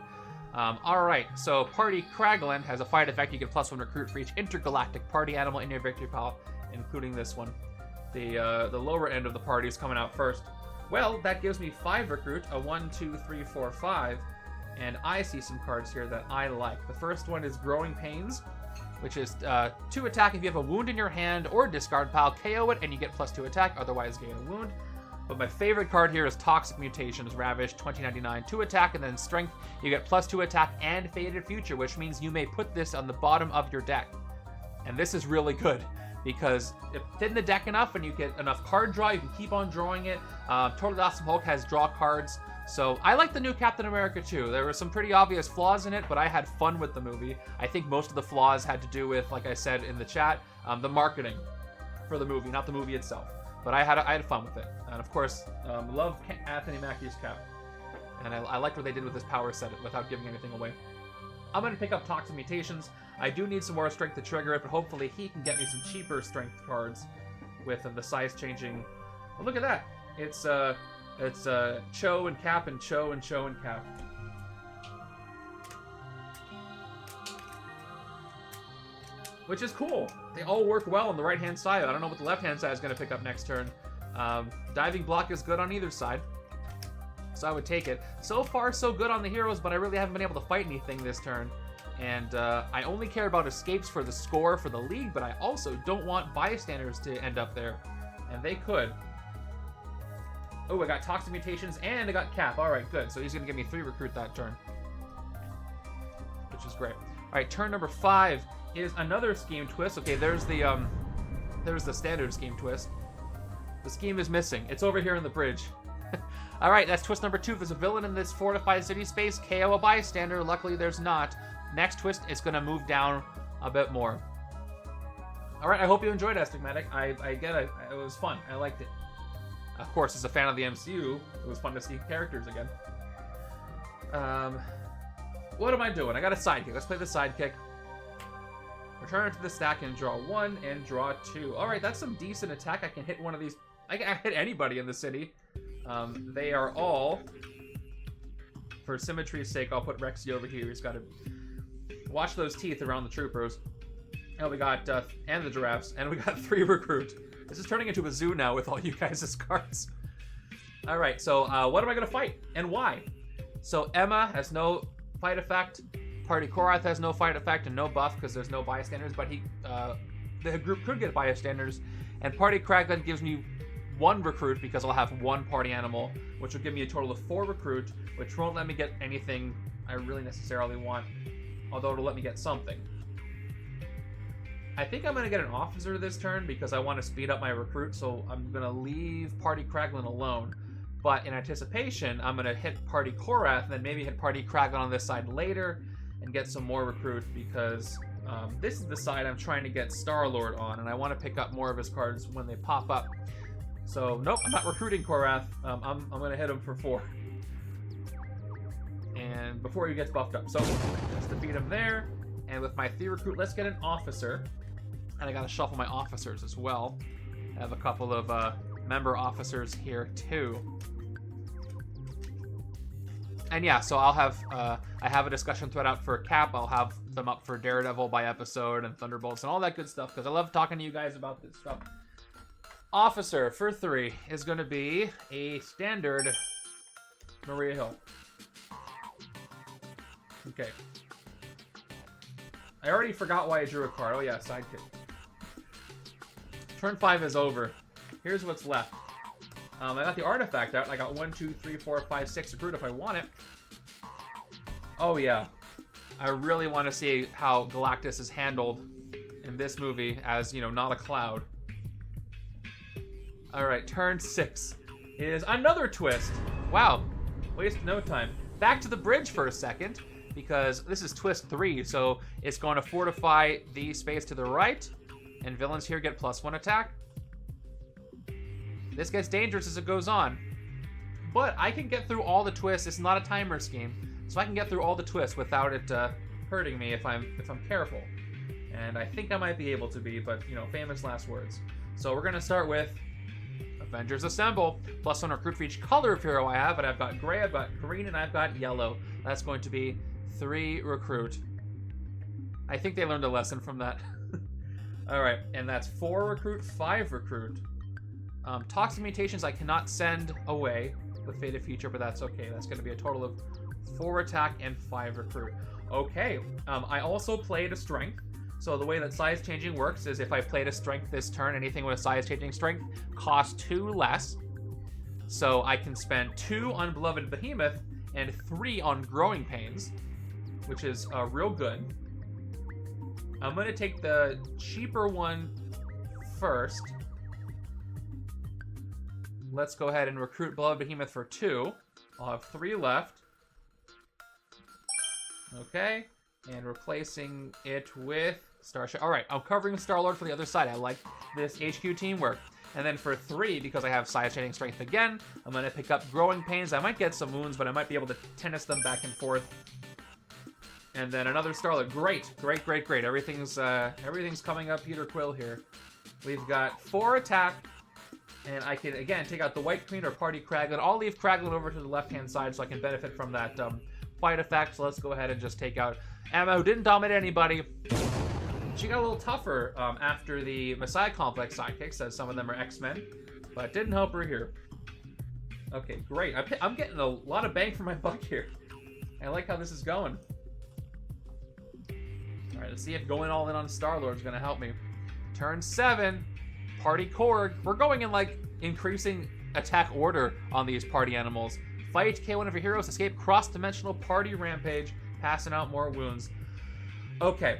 Speaker 1: Alright, so Party Kraglin has a fight effect. You get +1 recruit for each intergalactic party animal in your victory pile, including this one. The lower end of the party is coming out first. Well, that gives me 5 recruit, a 1, 2, 3, 4, 5, and I see some cards here that I like. The first one is Growing Pains, which is 2 attack if you have a wound in your hand or discard pile, KO it, and you get +2 attack, otherwise gain a wound. But my favorite card here is Toxic Mutations, Ravage, 2099, 2 attack, and then strength, you get +2 attack and Faded Future, which means you may put this on the bottom of your deck. And this is really good, because if thin the deck enough and you get enough card draw, you can keep on drawing it. Totally Awesome Hulk has draw cards. So I like the new Captain America too. There were some pretty obvious flaws in it, but I had fun with the movie. I think most of the flaws had to do with, like I said in the chat, the marketing for the movie, not the movie itself. But I had fun with it. And of course, love Anthony Mackie's Cap. And I liked what they did with this power set without giving anything away. I'm going to pick up Toxic Mutations. I do need some more strength to trigger it, but hopefully he can get me some cheaper strength cards with the size changing. Oh, look at that. It's Cho and Cap and Cho and Cho and Cap. which is cool. They all work well on the right-hand side. I don't know what the left-hand side is going to pick up next turn. Diving block is good on either side, so I would take it. So far, so good on the heroes, but I really haven't been able to fight anything this turn. And I only care about escapes for the score for the league, but I also don't want bystanders to end up there. And they could. Oh, I got Toxic Mutations and I got Cap. All right, good. So he's going to give me 3 recruit that turn, which is great. All right, turn number 5 is another scheme twist. Okay, there's the standard scheme twist. The scheme is missing. It's over here in the bridge. All right, that's twist number 2. If there's a villain in this fortified city space, KO a bystander. Luckily, there's not. Next twist, it's going to move down a bit more. All right, I hope you enjoyed Astigmatic. I get it. It was fun. I liked it. Of course, as a fan of the MCU, it was fun to see characters again. What am I doing? I got a sidekick. Let's play the sidekick. Return it to the stack and draw 1 and draw 2. All right, that's some decent attack. I can hit one of these. I can hit anybody in the city. They are all, for symmetry's sake, I'll put Rexy over here. He's got to watch those teeth around the troopers. And we got, and the giraffes, and we got 3 recruit. This is turning into a zoo now with all you guys' cards. All right, so what am I going to fight and why? So Emma has no fight effect. Party Korath has no fight effect and no buff because there's no bystanders, but the group could get bystanders. And Party Kraglen gives me 1 recruit because I'll have 1 party animal, which will give me a total of 4 recruit, which won't let me get anything I really necessarily want, although it'll let me get something. I think I'm going to get an officer this turn because I want to speed up my recruit, so I'm going to leave Party Kraglen alone. But in anticipation, I'm going to hit Party Korath and then maybe hit Party Kraglen on this side later and get some more recruit because this is the side I'm trying to get Star-Lord on, and I want to pick up more of his cards when they pop up. So, nope, I'm not recruiting Korath. I'm going to hit him for 4. And before he gets buffed up. So, let's defeat him there. And with my 3 recruit, let's get an officer. And I got to shuffle my officers as well. I have a couple of member officers here too. And yeah, so I'll have I have a discussion thread out for Cap. I'll have them up for Daredevil by episode and Thunderbolts and all that good stuff because I love talking to you guys about this stuff. Officer for 3 is going to be a standard Maria Hill. Okay. I already forgot why I drew a card. Oh yeah, sidekick. Turn 5 is over. Here's what's left. I got the artifact out. I got 1, 2, 3, 4, 5, 6 recruit if I want it. Oh yeah. I really want to see how Galactus is handled in this movie as, you know, not a cloud. Alright, turn 6 is another twist. Wow. Waste no time. Back to the bridge for a second, because this is twist 3, so it's going to fortify the space to the right, and villains here get +1 attack. This gets dangerous as it goes on, but I can get through all the twists. It's not a timer scheme, so I can get through all the twists without it hurting me if I'm careful. And I think I might be able to be, but you know, famous last words. So we're gonna start with Avengers Assemble. +1 recruit for each color of hero I have, but I've got gray, I've got green, and I've got yellow. That's going to be 3 recruit. I think they learned a lesson from that. All right, and that's 4 recruit, 5 recruit. Toxic Mutations I cannot send away with Faded Future, but that's okay. That's going to be a total of 4 attack and 5 recruit. Okay, I also played a strength. So the way that size changing works is if I played a strength this turn, anything with a size changing strength costs 2 less. So I can spend 2 on Beloved Behemoth and 3 on Growing Pains, which is real good. I'm going to take the cheaper one first. Let's go ahead and recruit Beloved Behemoth for 2. I'll have 3 left. Okay, and replacing it with Starship. All right, I'm covering Star-Lord for the other side. I like this HQ teamwork. And then for 3, because I have size changing strength again, I'm going to pick up Growing Pains. I might get some wounds, but I might be able to tennis them back and forth. And then another Star-Lord. Great, great, great, great. Everything's coming up Peter Quill here. We've got 4 attack, and I can, again, take out the White Queen or Party Kraglen. I'll leave Kraglen over to the left-hand side so I can benefit from that fight effect. So let's go ahead and just take out Emma, who didn't dominate anybody. She got a little tougher after the Messiah Complex sidekicks, as some of them are X-Men, but it didn't help her here. Okay, great. I'm getting a lot of bang for my buck here. I like how this is going. All right, let's see if going all in on Star-Lord is going to help me. Turn 7, Party Korg. We're going in, like, increasing attack order on these party animals. Fight, K1 of your heroes, escape cross-dimensional party rampage, passing out more wounds. Okay,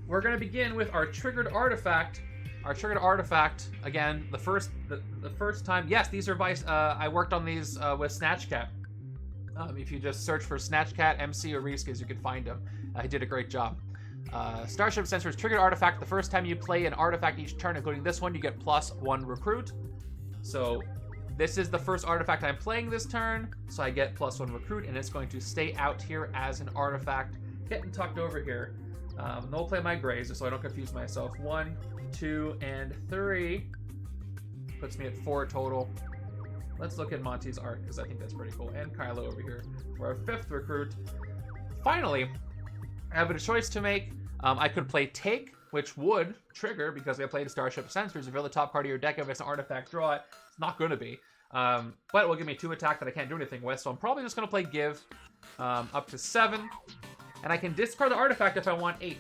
Speaker 1: we're going to begin with our triggered artifact. Our triggered artifact, again, the first time. Yes, these are by, I worked on these with Snatchcat. If you just search for Snatchcat, MC, or Reeskis, you can find him. He did a great job. Starship Sensors triggered artifact. The first time you play an artifact each turn, including this one, you get +1 recruit. So this is the first artifact I'm playing this turn, so I get +1 recruit, and it's going to stay out here as an artifact. Getting tucked over here. No play my grays, just so I don't confuse myself. 1, 2, and 3. Puts me at 4 total. Let's look at Monty's art, because I think that's pretty cool. And Kylo over here for our 5th recruit. Finally, I have a choice to make. I could play Take, which would trigger, because I played Starship Sensors. If you're the top card of your deck, if it's an artifact, draw it. It's not going to be. But it will give me 2 attack that I can't do anything with, so I'm probably just going to play Give up to 7. And I can discard the artifact if I want 8.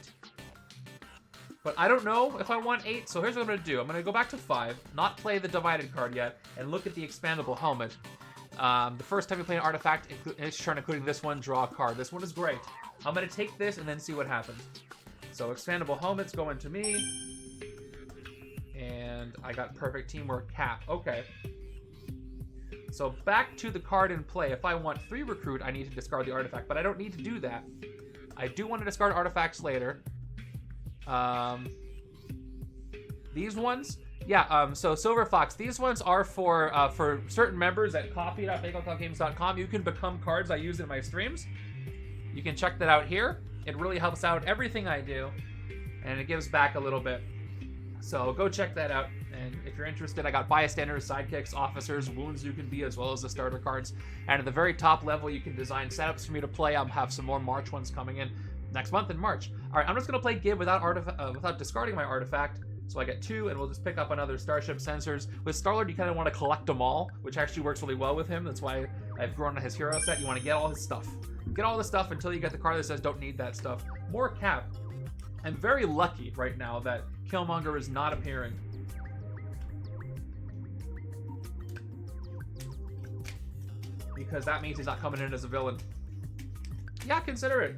Speaker 1: But I don't know if I want 8, so here's what I'm going to do. I'm going to go back to 5, not play the Divided card yet, and look at the Expandable Helmet. The first time you play an artifact, each turn, including this one, draw a card. This one is great. I'm going to take this and then see what happens. So Expandable Helmet's going to me. And I got Perfect Teamwork Cap. Okay. So back to the card in play. If I want 3 recruit, I need to discard the artifact, but I don't need to do that. I do want to discard artifacts later. These ones, yeah, so Silver Fox, these ones are for certain members at coffee.bagelclubgames.com. You can become cards I use in my streams. You can check that out here. It really helps out everything I do, and it gives back a little bit. So go check that out. And if you're interested, I got bystanders, sidekicks, officers, wounds you can be, as well as the starter cards. And at the very top level, you can design setups for me to play. I'll have some more March ones coming in next month in March. All right, I'm just going to play Give without discarding my artifact. So I get 2, and we'll just pick up another Starship Sensors. With Star-Lord, you kind of want to collect them all, which actually works really well with him. That's why I've grown on his hero set. You want to get all his stuff. Get all the stuff until you get the card that says don't need that stuff. More Cap. I'm very lucky right now that Killmonger is not appearing. Because that means he's not coming in as a villain. Yeah, consider it.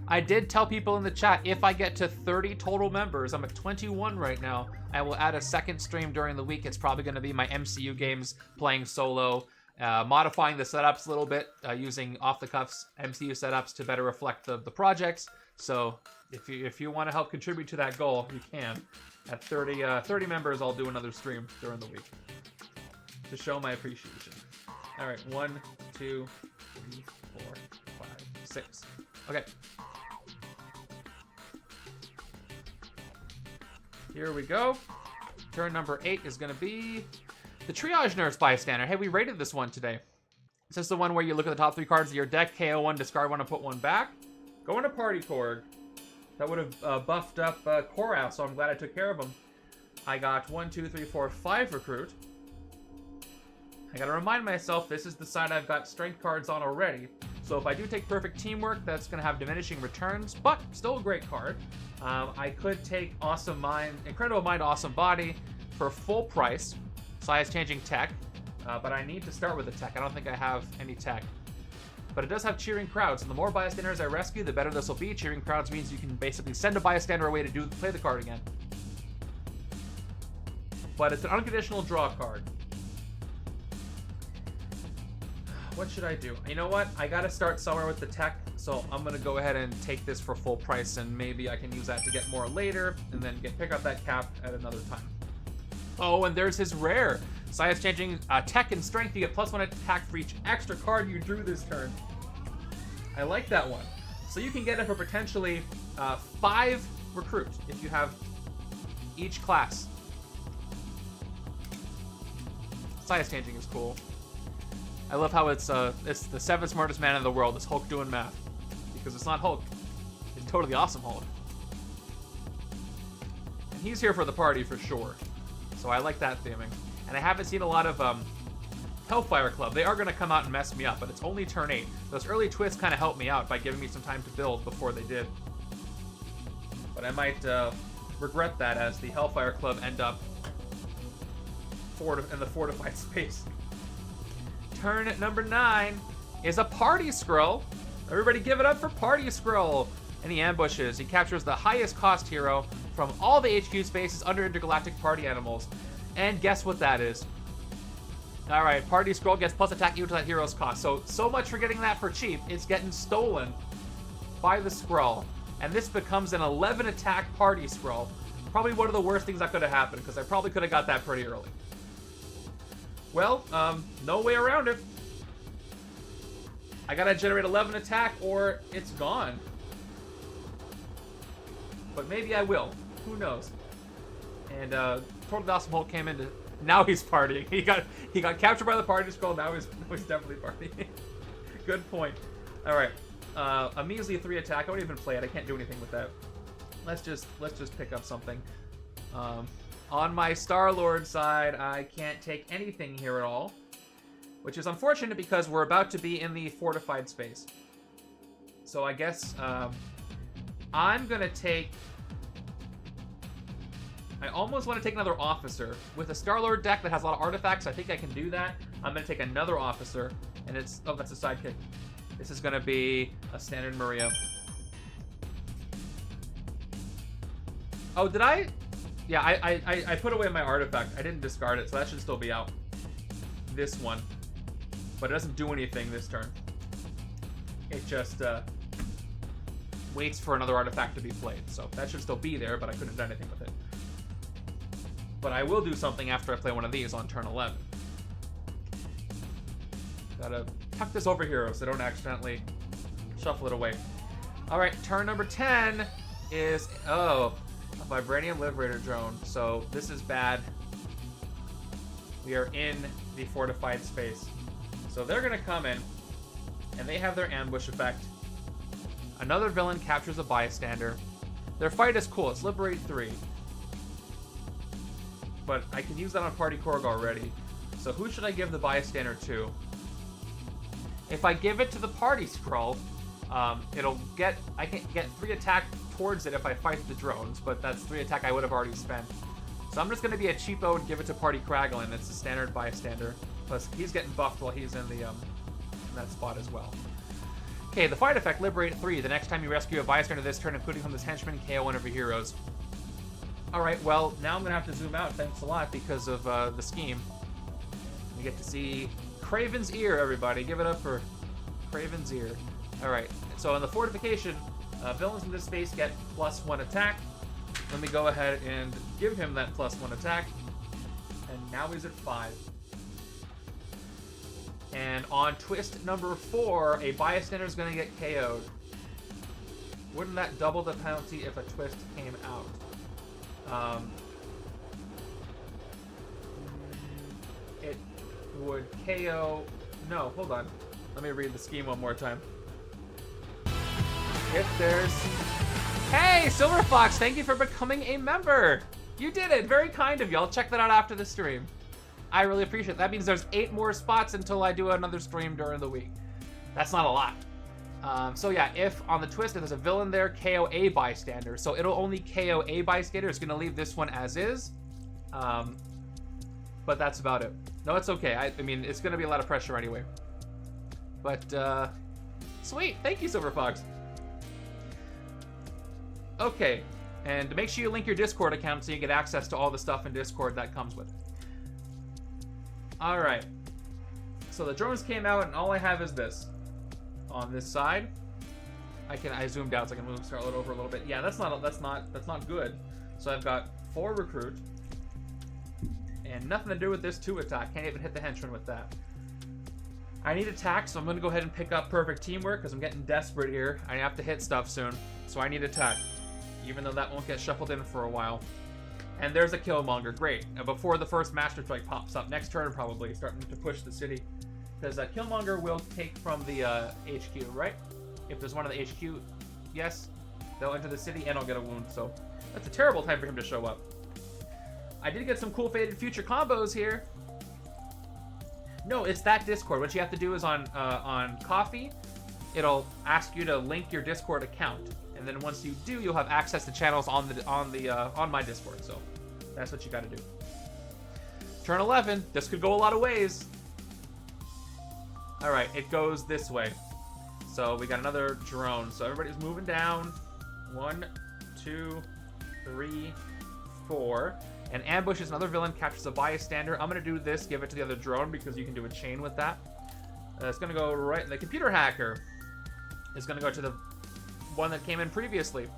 Speaker 1: I did tell people in the chat, if I get to 30 total members, I'm at 21 right now, I will add a second stream during the week. It's probably going to be my MCU games playing solo, modifying the setups a little bit, using off-the-cuffs MCU setups to better reflect the projects. So if you want to help contribute to that goal, you can. At 30 members, I'll do another stream during the week to show my appreciation. All right, 1, 2, 3, 4, 5, 6. Okay. Here we go. Turn number 8 is going to be the Triage Nurse Bystander. Hey, we rated this one today. This is the one where you look at the top 3 cards of your deck, KO 1, discard 1, and put 1 back. Go into Party Korg. That would have buffed up Korath, so I'm glad I took care of him. I got 1, 2, 3, 4, 5 recruit. I gotta remind myself this is the side I've got strength cards on already. So if I do take Perfect Teamwork, that's gonna have diminishing returns, but still a great card. I could take Awesome Mind, Incredible Mind, Awesome Body for full price. Size changing tech, but I need to start with a tech. I don't think I have any tech. But it does have Cheering Crowds, and the more bystanders I rescue, the better this will be. Cheering Crowds means you can basically send a bystander away to play the card again. But it's an unconditional draw card. What should I do? You know what? I gotta start somewhere with the tech, so I'm gonna go ahead and take this for full price, and maybe I can use that to get more later, and then pick up that cap at another time. Oh, and there's his rare. Size changing tech and strength. You get +1 attack for each extra card you drew this turn. I like that one. So you can get it for potentially 5 recruits if you have each class. Size changing is cool. I love how it's the 7th smartest man in the world. It's Hulk doing math. Because it's not Hulk. His Totally Awesome Hulk. And he's here for the party for sure. So I like that theming. And I haven't seen a lot of Hellfire Club. They are going to come out and mess me up, but it's only turn 8. Those early twists kind of helped me out by giving me some time to build before they did. But I might regret that as the Hellfire Club end up in the fortified space. Turn number 9 is a Party Scroll. Everybody give it up for Party Scroll. And he ambushes. He captures the highest cost hero from all the HQ spaces under Intergalactic Party Animals. And guess what that is? Alright, Party Scroll gets plus attack equal to that hero's cost. So much for getting that for cheap. It's getting stolen by the Skrull. And this becomes an 11 attack Party Scroll. Probably one of the worst things that could have happened, because I probably could have got that pretty early. Well, no way around it. I gotta generate 11 attack or it's gone. But maybe I will. Who knows? And Totally Awesome Hulk came into. Now he's partying. He got captured by the Party Scroll. Now he's definitely partying. Good point. All right. A measly 3 attack. I won't even play it. I can't do anything with that. Let's just pick up something. On my Star-Lord side, I can't take anything here at all, which is unfortunate because we're about to be in the fortified space. So I guess I'm gonna take. I almost want to take another officer. With a Star-Lord deck that has a lot of artifacts, I think I can do that. I'm going to take another officer, and it's... Oh, that's a sidekick. This is going to be a standard Maria. Oh, did I? Yeah, I put away my artifact. I didn't discard it, so that should still be out. This one. But it doesn't do anything this turn. It just waits for another artifact to be played. So that should still be there, but I couldn't have done anything with it. But I will do something after I play one of these on turn 11. Gotta tuck this over here so I don't accidentally shuffle it away. Alright, turn number 10 is, a Vibranium Liberator drone. So this is bad. We are in the fortified space. So they're gonna come in, and they have their ambush effect. Another villain captures a bystander. Their fight is cool, it's Liberate 3. But I can use that on Party Korg already. So who should I give the bystander to? If I give it to the Party Scroll, I can get 3 attack towards it if I fight the drones, but that's 3 attack I would have already spent. So I'm just going to be a cheapo and give it to Party Kraglin. It's a standard bystander. Plus, he's getting buffed while he's in that spot as well. Okay, the fight effect, Liberate 3. The next time you rescue a bystander this turn, including from this henchman, KO one of your heroes. Alright, well, now I'm going to have to zoom out, thanks a lot, because of the scheme. We get to see Craven's Ear, everybody. Give it up for Craven's Ear. Alright, so in the fortification, villains in this space get +1 attack. Let me go ahead and give him that +1 attack. And now he's at 5. And on twist number 4, a bystander is going to get KO'd. Wouldn't that double the penalty if a twist came out? It would KO... No, hold on. Let me read the scheme one more time. If there's... Hey, Silver Fox, thank you for becoming a member! You did it! Very kind of you. I'll check that out after the stream. I really appreciate it. That means there's 8 more spots until I do another stream during the week. That's not a lot. So yeah, if on the twist, if there's a villain there, KO a bystander. So it'll only KO a bystander. It's going to leave this one as is. But that's about it. No, it's okay. I mean, it's going to be a lot of pressure anyway. But, sweet. Thank you, Silver Fox. Okay. And make sure you link your Discord account so you get access to all the stuff in Discord that comes with it. Alright. So the drones came out, and all I have is this. On this side, I zoomed out so I can move Scarlet over a little bit. Yeah, that's not good. So I've got 4 recruit, and nothing to do with this 2 attack. Can't even hit the henchman with that. I need attack, so I'm gonna go ahead and pick up perfect teamwork because I'm getting desperate here. I have to hit stuff soon, so I need attack, even though that won't get shuffled in for a while. And there's a Killmonger. Great. Now, before the first Master Strike pops up next turn, probably starting to push the city. Because Killmonger will take from the HQ, right? If there's one of the HQ, yes. they'll enter the city and I'll get a wound. So that's a terrible time for him to show up. I did get some cool Faded Future combos here. No, it's that Discord. What you have to do is on Coffee, it'll ask you to link your Discord account, and then once you do, you'll have access to channels on my Discord. So that's what you got to do. Turn 11. This could go a lot of ways. All right, it goes this way. So we got another drone. So everybody's moving down. 1, 2, 3, 4. And Ambush is another villain, captures a bystander. I'm going to do this, give it to the other drone, because you can do a chain with that. It's going to go right... The computer hacker is going to go to the one that came in previously.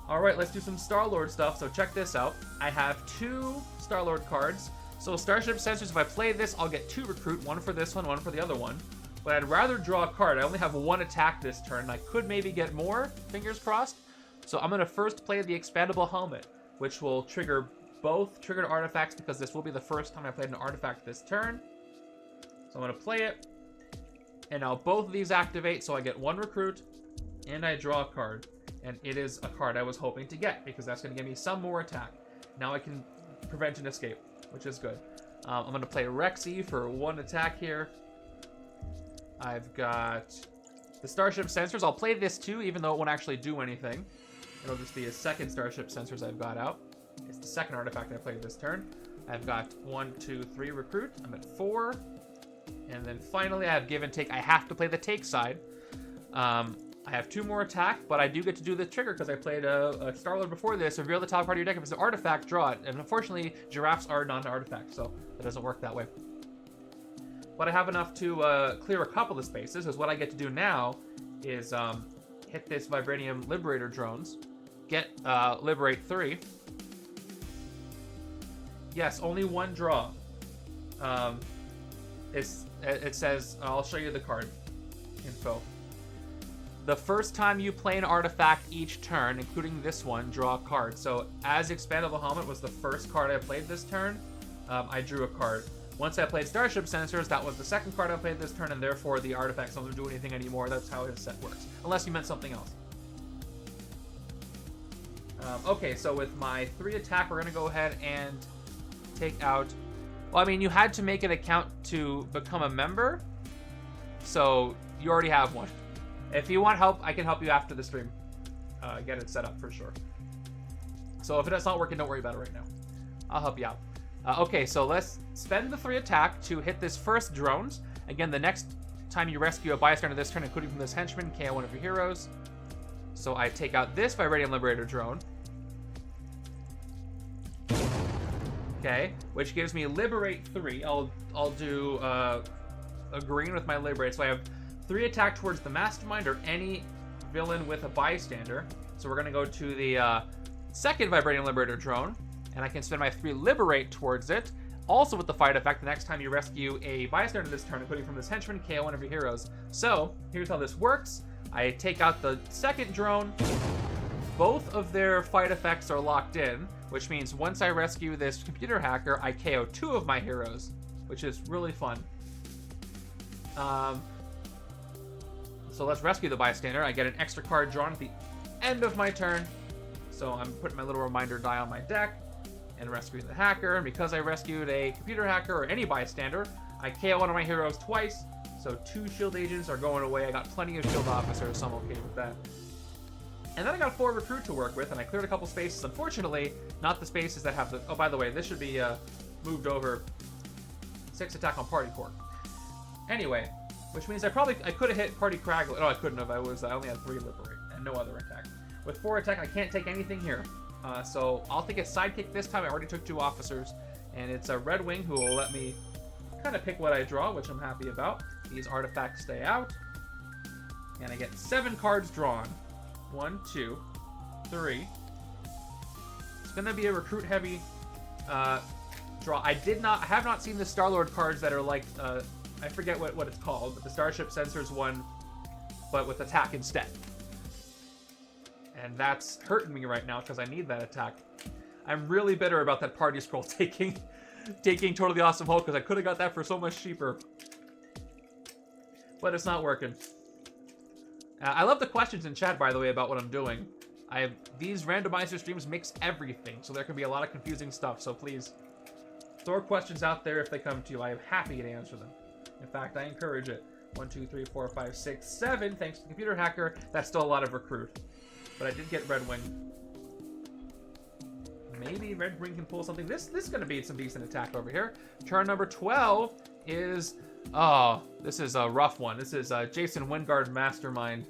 Speaker 1: Alright, let's do some Star-Lord stuff. So check this out. I have 2 Star-Lord cards. So Starship Sensors, if I play this, I'll get 2 recruit. 1 for this one for the other one. But I'd rather draw a card. I only have 1 attack this turn. I could maybe get more, fingers crossed. So I'm going to first play the Expandable Helmet, which will trigger both triggered artifacts, because this will be the first time I played an artifact this turn. So I'm going to play it, and now both of these activate, so I get 1 recruit, and I draw a card. And it is a card I was hoping to get, because that's going to give me some more attack. Now I can prevent an escape, which is good. I'm going to play Rexy for 1 attack here. I've got the Starship Sensors. I'll play this too, even though it won't actually do anything. It'll just be a second Starship Sensors I've got out. It's the second artifact I played this turn. I've got 1, 2, 3 recruit. I'm at 4. And then finally I have give and take. I have to play the take side. I have 2 more attack, but I do get to do the trigger because I played a Star-Lord before this. Reveal the top part of your deck. If it's an artifact, draw it. And unfortunately, giraffes are not an artifact, so it doesn't work that way. But I have enough to clear a couple of spaces, because what I get to do now is hit this Vibranium Liberator drones, get Liberate 3. Yes, only 1 draw. It says, I'll show you the card info. The first time you play an artifact each turn, including this one, draw a card. So as Expandable Helmet was the first card I played this turn, I drew a card. Once I played Starship Sensors, that was the second card I played this turn, and therefore the artifacts don't do anything anymore. That's how his set works, unless you meant something else. Okay, so with my 3 attack, we're going to go ahead and take out... Well, I mean, you had to make an account to become a member, so you already have one. If you want help, I can help you after the stream. Get it set up for sure. So if it's not working, don't worry about it right now. I'll help you out. Okay, so let's spend the 3 attack to hit this first drones. Again, the next time you rescue a bystander this turn, including from this henchman, KO one of your heroes. So I take out this Vibranium Liberator drone. Okay, which gives me Liberate 3. I'll do a green with my Liberate. So I have 3 attack towards the Mastermind or any villain with a bystander. So we're going to go to the second Vibranium Liberator drone, and I can spend my 3 Liberate towards it. Also with the fight effect, the next time you rescue a bystander this turn, including from this henchman, KO one of your heroes. So here's how this works. I take out the second drone. Both of their fight effects are locked in, which means once I rescue this computer hacker, I KO 2 of my heroes, which is really fun. So let's rescue the bystander. I get an extra card drawn at the end of my turn. So I'm putting my little reminder die on my deck and rescue the hacker. And because I rescued a computer hacker or any bystander, I KO one of my heroes twice. So 2 shield agents are going away. I got plenty of shield officers, so I'm okay with that. And then I got 4 recruit to work with, and I cleared a couple spaces. Unfortunately, not the spaces that have the... Oh, by the way, this should be moved over. 6 attack on Party Core. Anyway, which means I could have hit Party Crag. No, I couldn't have. I only had 3 Liberate and no other attack. With 4 attack, I can't take anything here. So I'll take a sidekick this time. I already took 2 officers, and it's a Red Wing who will let me kind of pick what I draw, which I'm happy about. These artifacts stay out, and I get 7 cards drawn. 1, 2, 3. It's gonna be a recruit heavy draw. I have not seen the Star-Lord cards that are like I forget what it's called, but the Starship Sensors one, but with attack instead. And that's hurting me right now because I need that attack. I'm really bitter about that party scroll taking Totally Awesome Hulk, because I could have got that for so much cheaper. But it's not working. I love the questions in chat, by the way, about what I'm doing. These randomizer streams mix everything, so there can be a lot of confusing stuff. So please throw questions out there if they come to you. I am happy to answer them. In fact, I encourage it. 1, 2, 3, 4, 5, 6, 7. Thanks to the computer hacker. That's still a lot of recruit. But I did get Red Wing. Maybe Red Wing can pull something. This is going to be some decent attack over here. Turn number 12 is... Oh, this is a rough one. This is Jason Wingard Mastermind.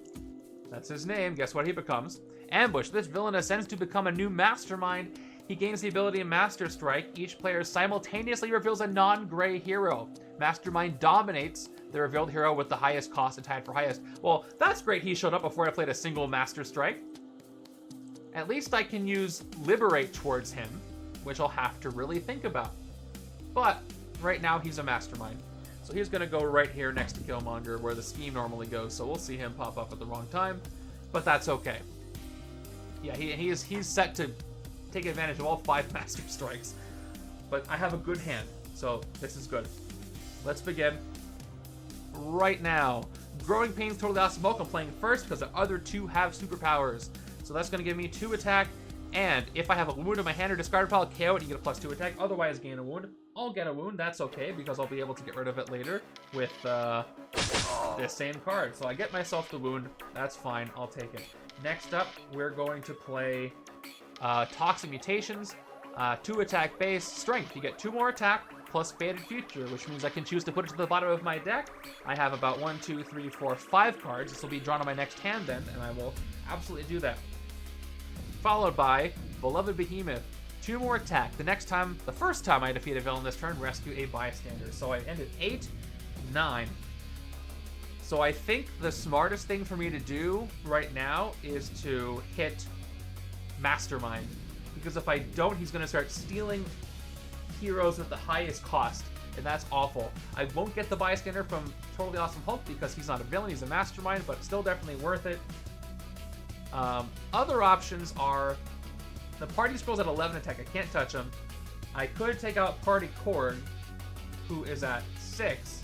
Speaker 1: That's his name. Guess what he becomes? Ambush. This villain ascends to become a new Mastermind. He gains the ability Master Strike. Each player simultaneously reveals a non-gray hero. Mastermind dominates the revealed hero with the highest cost and tied for highest. Well, that's great he showed up before I played a single Master Strike. At least I can use Liberate towards him, which I'll have to really think about. But right now he's a Mastermind. So he's going to go right here next to Killmonger where the scheme normally goes. So we'll see him pop up at the wrong time. But that's okay. Yeah, he's set to take advantage of all 5 Master Strikes. But I have a good hand, so this is good. Let's begin. Right now. Growing Pains, Totally Awesome Hulk. I'm playing first because the other 2 have superpowers. So that's going to give me 2 attack. And if I have a wound in my hand or discard pile, KO it, you get a +2 attack. Otherwise, gain a wound. I'll get a wound. That's okay because I'll be able to get rid of it later with this same card. So I get myself the wound. That's fine. I'll take it. Next up, we're going to play Toxic Mutations. 2 attack base. Strength. You get 2 more attack plus Faded Future, which means I can choose to put it to the bottom of my deck. I have about 1, 2, 3, 4, 5 cards. This will be drawn on my next hand then, and I will absolutely do that. Followed by Beloved Behemoth. 2 more attack. The first time I defeat a villain this turn, rescue a bystander. So I ended 8, 9. So I think the smartest thing for me to do right now is to hit Mastermind. Because if I don't, he's going to start stealing heroes at the highest cost. And that's awful. I won't get the bystander from Totally Awesome Hulk because he's not a villain, he's a Mastermind, but still definitely worth it. Other options are the Party Scroll's at 11 attack. I can't touch him. I could take out Party Cord, who is at 6,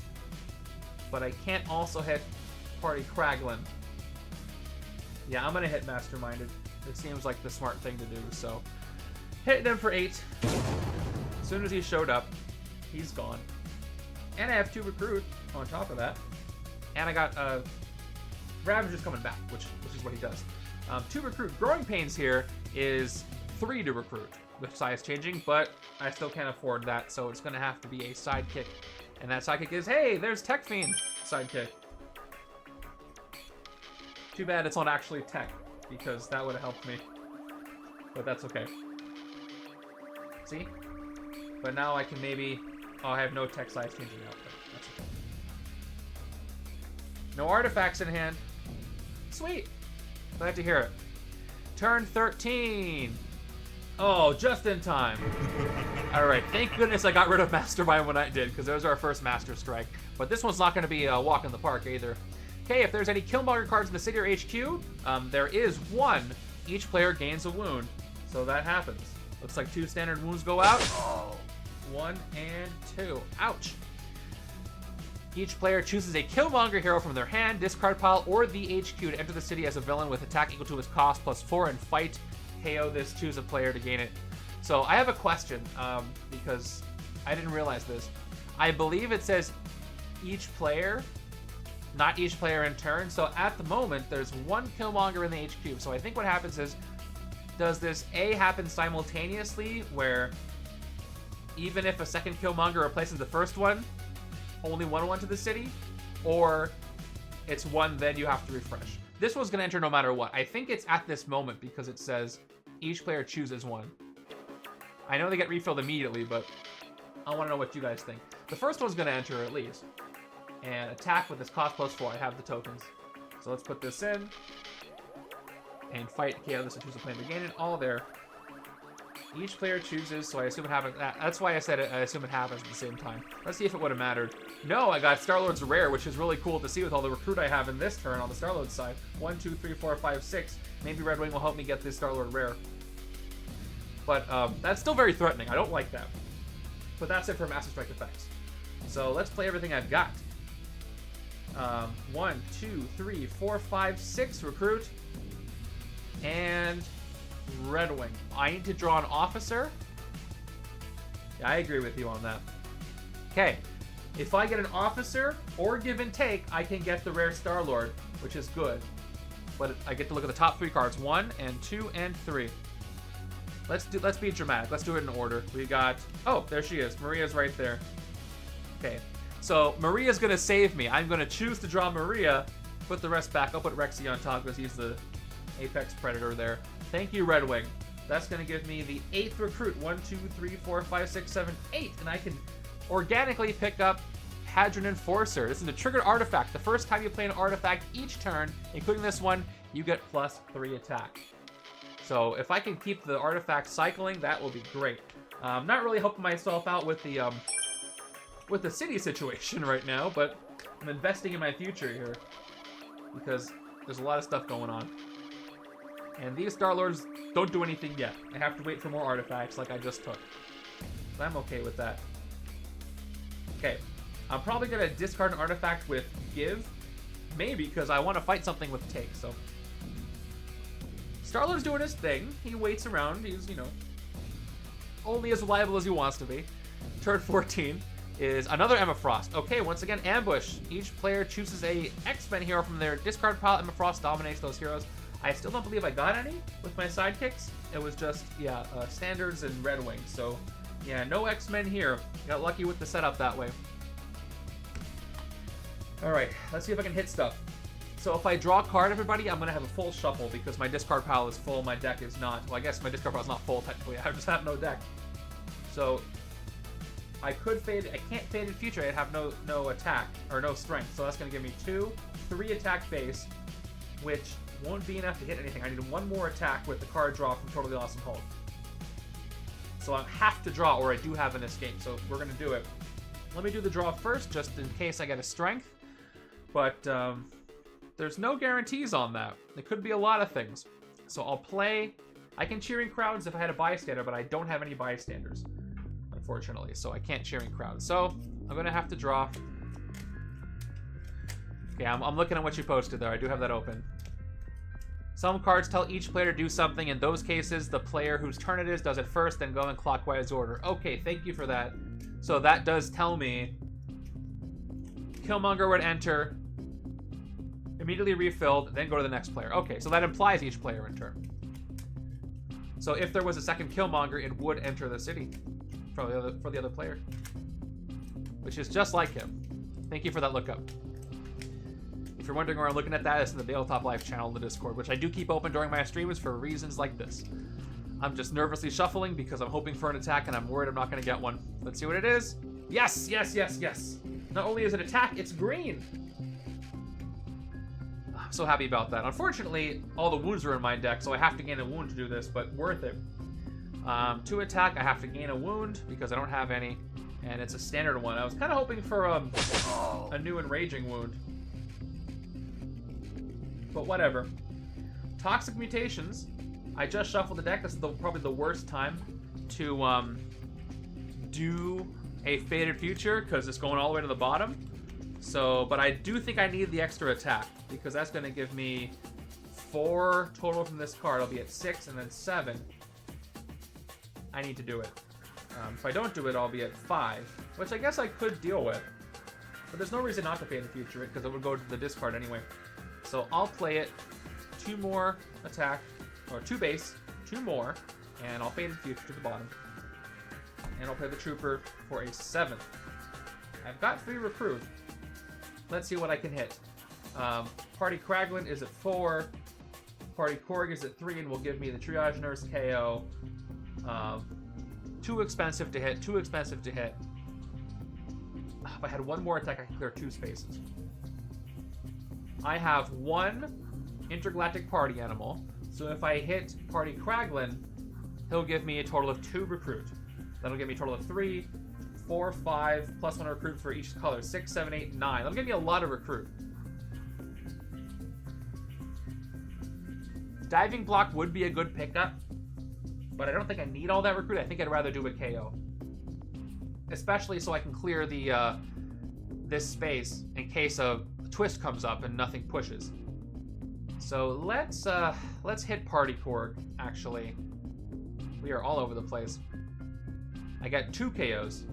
Speaker 1: but I can't also hit Party Kraglin. Yeah, I'm going to hit Masterminded. It seems like the smart thing to do, so hitting him for 8. As soon as he showed up, he's gone. And I have 2 recruit on top of that. And I got Ravage is coming back, which is what he does. 2 recruit. Growing Pains here is 3 to recruit with size changing, but I still can't afford that, so it's going to have to be a sidekick. And that sidekick is, hey, there's Tech Fiend sidekick. Too bad it's not actually Tech, because that would have helped me. But that's okay. See? But now I can maybe... Oh, I have no Tech size changing outfit. That's okay. No artifacts in hand. Sweet. Glad to hear it. Turn 13. Oh, just in time. All right, thank goodness I got rid of Mastermind when I did, because that was our first Master Strike. But this one's not going to be a walk in the park either. Okay, if there's any Killmonger cards in the city or HQ, there is 1. Each player gains a wound, so that happens. Looks like 2 standard wounds go out. Oh, 1 and 2. Ouch. Each player chooses a Killmonger hero from their hand, discard pile, or the HQ to enter the city as a villain with attack equal to his cost +4 and fight. KO this, choose a player to gain it. So I have a question, because I didn't realize this. I believe it says each player, not each player in turn. So at the moment, there's 1 Killmonger in the HQ. So I think what happens is, does this A happen simultaneously, where even if a second Killmonger replaces the first one, only 1 went to the city, or it's 1 then you have to refresh? This one's going to enter no matter what. I think it's at this moment because it says each player chooses 1. I know they get refilled immediately, but I want to know what you guys think. The first one's going to enter at least. And attack with this cost +4. I have the tokens. So let's put this in. And fight KO this and choose a plan to gain it. All there. Each player chooses, so I assume it happens. That's why I said it. I assume it happens at the same time. Let's see if it would have mattered. No, I got Star-Lord's rare, which is really cool to see with all the recruit I have in this turn on the Star-Lord side. 1, 2, 3, 4, 5, 6. Maybe Red Wing will help me get this Star-Lord rare. But that's still very threatening. I don't like that. But that's it for Master Strike effects. So let's play everything I've got. 1, 2, 3, 4, 5, 6 recruit. And Red Wing. I need to draw an officer. Yeah, I agree with you on that. Okay. If I get an officer or give and take, I can get the rare Star-Lord, which is good. But I get to look at the top 3 cards. 1 and 2 and 3. Let's be dramatic. Let's do it in order. We got... Oh, there she is. Maria's right there. Okay. So Maria's going to save me. I'm going to choose to draw Maria. Put the rest back. I'll put Rexy on top because he's the Apex Predator there. Thank you, Red Wing. That's going to give me the 8th recruit. 1, 2, 3, 4, 5, 6, 7, 8. And I can organically pick up Hadron Enforcer. This is a triggered artifact. The first time you play an artifact each turn, including this one, you get +3 attack. So if I can keep the artifact cycling, that will be great. I'm not really helping myself out with the city situation right now, but I'm investing in my future here because there's a lot of stuff going on. And these Star-Lords don't do anything yet. I have to wait for more artifacts like I just took. But I'm okay with that. Okay. I'm probably going to discard an artifact with Give. Maybe, because I want to fight something with Take, so... Star-Lord's doing his thing. He waits around. He's, you know, only as reliable as he wants to be. Turn 14 is another Emma Frost. Okay, once again, ambush. Each player chooses a X-Men hero from their discard pile. Emma Frost dominates those heroes. I still don't believe I got any with my sidekicks. It was just, yeah, Standards and Red Wing. So, yeah, no X-Men here. Got lucky with the setup that way. Alright, let's see if I can hit stuff. So if I draw a card, everybody, I'm going to have a full shuffle because my discard pile is full, my deck is not. Well, I guess my discard pile is not full, technically. I just have no deck. So, I could fade... I can't fade in future. I have no attack, or no strength. So that's going to give me 3 attack base, which won't be enough to hit anything. I need 1 more attack with the card draw from Totally Awesome Hulk. So I have to draw, or I do have an escape. So we're going to do it. Let me do the draw first, just in case I get a strength. But there's no guarantees on that. It could be a lot of things. So I'll play... I can cheering crowds if I had a bystander, but I don't have any bystanders, unfortunately. So I can't cheering crowds. So I'm going to have to draw. Okay, I'm looking at what you posted there. I do have that open. Some cards tell each player to do something. In those cases, the player whose turn it is does it first, then go in clockwise order. Okay, thank you for that. So that does tell me Killmonger would enter, immediately refilled, then go to the next player. Okay, so that implies each player in turn. So if there was a second Killmonger, it would enter the city for the other player, which is just like him. Thank you for that lookup. If you're wondering where I'm looking at that, it's in the Daletop Life channel in the Discord, which I do keep open during my streams for reasons like this. I'm just nervously shuffling because I'm hoping for an attack and I'm worried I'm not going to get one. Let's see what it is. Yes, yes, yes, yes. Not only is it attack, it's green. I'm so happy about that. Unfortunately, all the wounds are in my deck, so I have to gain a wound to do this, but worth it. To attack, I have to gain a wound because I don't have any, and it's a standard one. I was kind of hoping for a new enraging wound. But whatever. Toxic Mutations. I just shuffled the deck. This is probably the worst time to do a Faded Future because it's going all the way to the bottom. So, but I do think I need the extra attack because that's going to give me 4 total from this card. I'll be at 6 and then 7. I need to do it. If I don't do it, I'll be at 5, which I guess I could deal with. But there's no reason not to Faded Future it because it would go to the discard anyway. So I'll play it, 2 more attack, or 2 base, 2 more, and I'll Faded Future to the bottom. And I'll play the Trooper for a 7th. I've got 3 recruit. Let's see what I can hit. Party Kraglin is at 4. Party Korg is at 3 and will give me the Triage Nurse KO. Too expensive to hit, too expensive to hit. If I had 1 more attack, I could clear 2 spaces. I have 1 Intergalactic Party Animal, so if I hit Party Kraglin, he'll give me a total of 2 recruit. That'll give me a total of 3, 4, 5, plus 1 recruit for each color. 6, 7, 8, 9. That'll give me a lot of recruit. Diving Block would be a good pickup, but I don't think I need all that recruit. I think I'd rather do a KO. Especially so I can clear the this space in case a twist comes up and nothing pushes. So let's hit Party Korg, actually. We are all over the place. I got 2 KOs.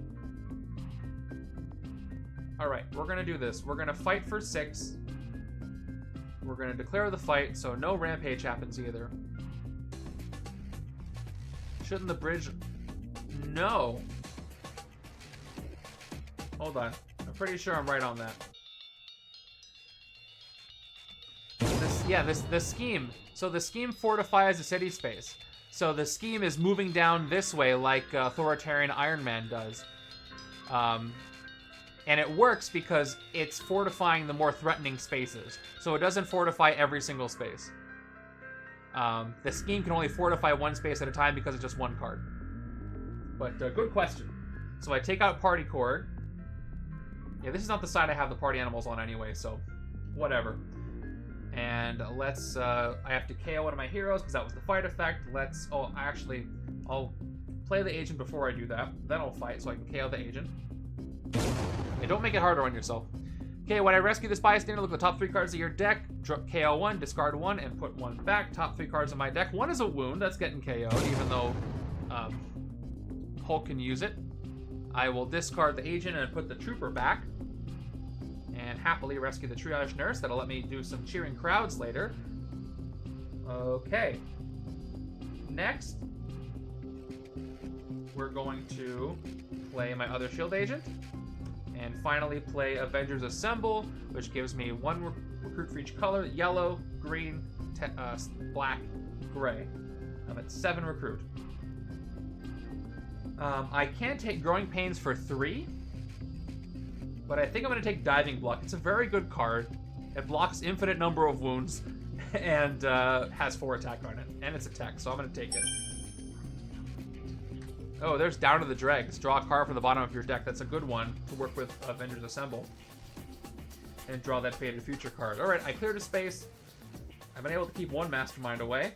Speaker 1: Alright, we're gonna do this. We're gonna fight for 6. We're gonna declare the fight, so no rampage happens either. Shouldn't the bridge... No. Hold on. I'm pretty sure I'm right on that. This scheme. So the scheme fortifies the city space. So the scheme is moving down this way like authoritarian Iron Man does. And it works because it's fortifying the more threatening spaces. So it doesn't fortify every single space. The scheme can only fortify one space at a time because it's just one card. But good question. So I take out Party Korg. Yeah, this is not the side I have the party animals on anyway, so whatever. And let's, I have to KO one of my heroes because that was the fight effect. I'll play the agent before I do that. Then I'll fight so I can KO the agent. And don't make it harder on yourself. Okay, when I rescue this bystander, look at the top 3 cards of your deck. KO 1, discard 1, and put 1 back. Top 3 cards of my deck. 1 is a wound, that's getting KO'd, even though Hulk can use it. I will discard the agent and put the trooper back. And happily rescue the triage nurse. That'll let me do some cheering crowds later. Okay. Next, we're going to play my other shield agent. And finally play Avengers Assemble, which gives me 1 recruit for each color. Yellow, green, black, gray. I'm at 7 recruit. I can take Growing Pains for 3. But I think I'm going to take Diving Block. It's a very good card. It blocks infinite number of wounds and has 4 attack on it. And it's attack, so I'm going to take it. Oh, there's Down to the Dregs. Draw a card from the bottom of your deck. That's a good one to work with Avengers Assemble. And draw that Faded Future card. Alright, I cleared a space. I've been able to keep 1 Mastermind away.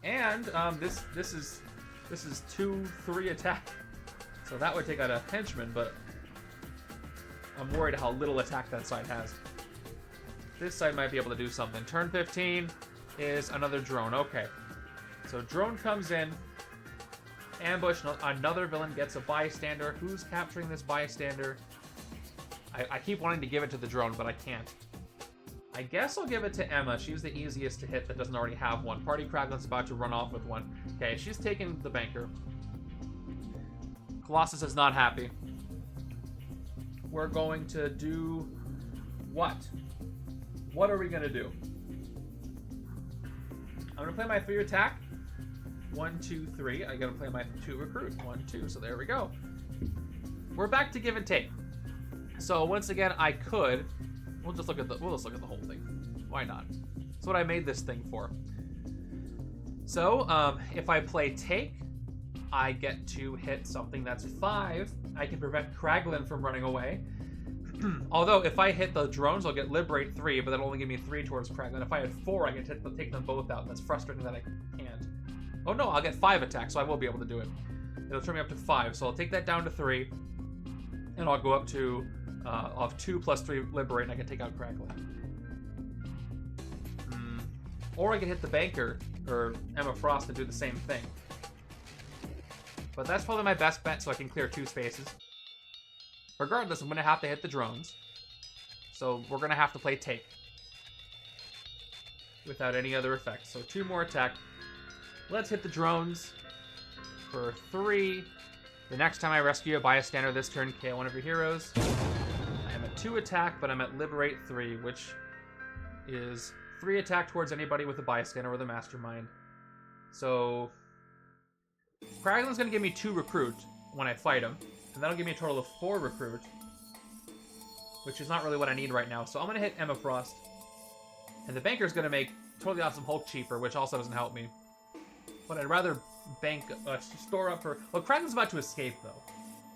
Speaker 1: And this is 2-3 attack. So that would take out a Henchman, but I'm worried how little attack that side has. This side might be able to do something. Turn 15 is another drone. Okay. So drone comes in. Ambush. Another villain gets a bystander. Who's capturing this bystander? I keep wanting to give it to the drone, but I can't. I guess I'll give it to Emma. She's the easiest to hit that doesn't already have one. Party Kraglin's about to run off with one. Okay, she's taking the banker. Colossus is not happy. We're going to do what? What are we going to do? I'm going to play my 3 attack. 1, 2, 3. I got to play my 2 recruit. 1, 2. So there we go. We're back to give and take. So once again, I could. We'll just look at the whole thing. Why not? That's what I made this thing for. So if I play take, I get to hit something that's 5. I can prevent Kraglin from running away. Although, if I hit the drones, I'll get Liberate 3, but that'll only give me 3 towards Kraglin. If I had 4, I can take them both out, and that's frustrating that I can't. Oh no, I'll get 5 attacks, so I will be able to do it. It'll turn me up to 5, so I'll take that down to 3, and I'll go up to, I'll have 2 plus 3 Liberate, and I can take out Kraglin. Or I can hit the banker, or Emma Frost, and do the same thing. But that's probably my best bet, so I can clear 2 spaces. Regardless, I'm going to have to hit the drones. So we're going to have to play take. Without any other effects. So 2 more attack. Let's hit the drones for 3. The next time I rescue a bystander this turn, KO one of your heroes. I am at 2 attack, but I'm at Liberate 3, which is 3 attack towards anybody with a bystander or the Mastermind. So Kraglin's going to give me 2 recruit when I fight him. And that'll give me a total of 4 recruit. Which is not really what I need right now. So I'm going to hit Emma Frost. And the banker's going to make Totally Awesome Hulk cheaper, which also doesn't help me. But I'd rather store up for... Well, Kraglin's about to escape, though.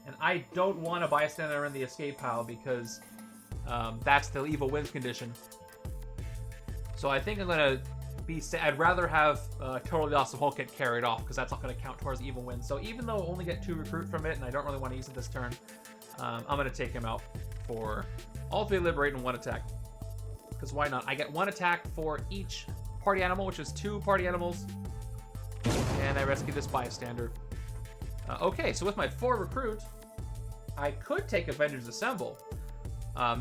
Speaker 1: And I don't want a bystander in the escape pile because that's the evil wins condition. So I think I'm going to be... I'd rather have Totally Awesome Hulk get carried off because that's not going to count towards evil wins. So even though I only get 2 recruit from it and I don't really want to use it this turn, I'm going to take him out for all 3 Liberate and 1 attack. because why not? I get 1 attack for each party animal, which is 2 party animals. And I rescue this bystander. Okay, so with my 4 recruit, I could take Avengers Assemble.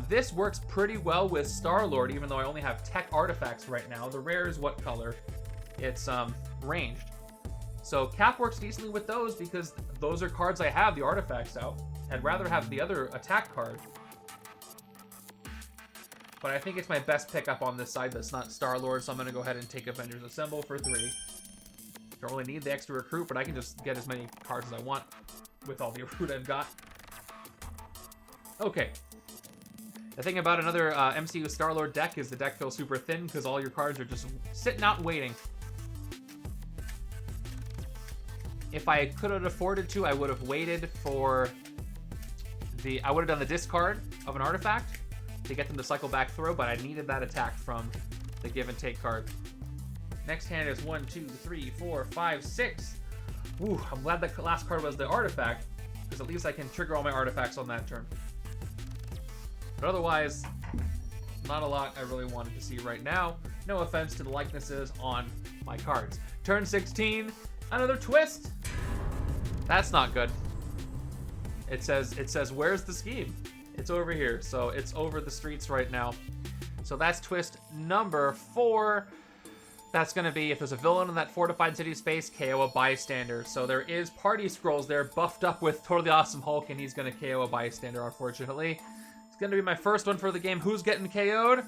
Speaker 1: This works pretty well with Star-Lord, even though I only have tech artifacts right now. The rare is what color? It's ranged. So Cap works decently with those because those are cards I have the artifacts out. I'd rather have the other attack card. But I think it's my best pickup on this side that's not Star-Lord, so I'm going to go ahead and take Avengers Assemble for 3. Don't really need the extra recruit, but I can just get as many cards as I want with all the recruit I've got. Okay. The thing about another MCU Star-Lord deck is the deck feels super thin because all your cards are just sitting out waiting. If I could have afforded to, I would have waited for the... I would have done the discard of an artifact to get them to cycle back through, but I needed that attack from the give and take card. Next hand is 1, 2, 3, 4, 5, 6. Woo, I'm glad that last card was the artifact, because at least I can trigger all my artifacts on that turn. But otherwise, not a lot I really wanted to see right now. No offense to the likenesses on my cards. Turn 16, another twist. That's not good. It says, where's the scheme? It's over here, so it's over the streets right now. So that's twist number 4. That's going to be, if there's a villain in that fortified city space, KO a bystander. So there is party scrolls there buffed up with Totally Awesome Hulk, and he's going to KO a bystander, unfortunately. It's going to be my first one for the game. Who's getting KO'd?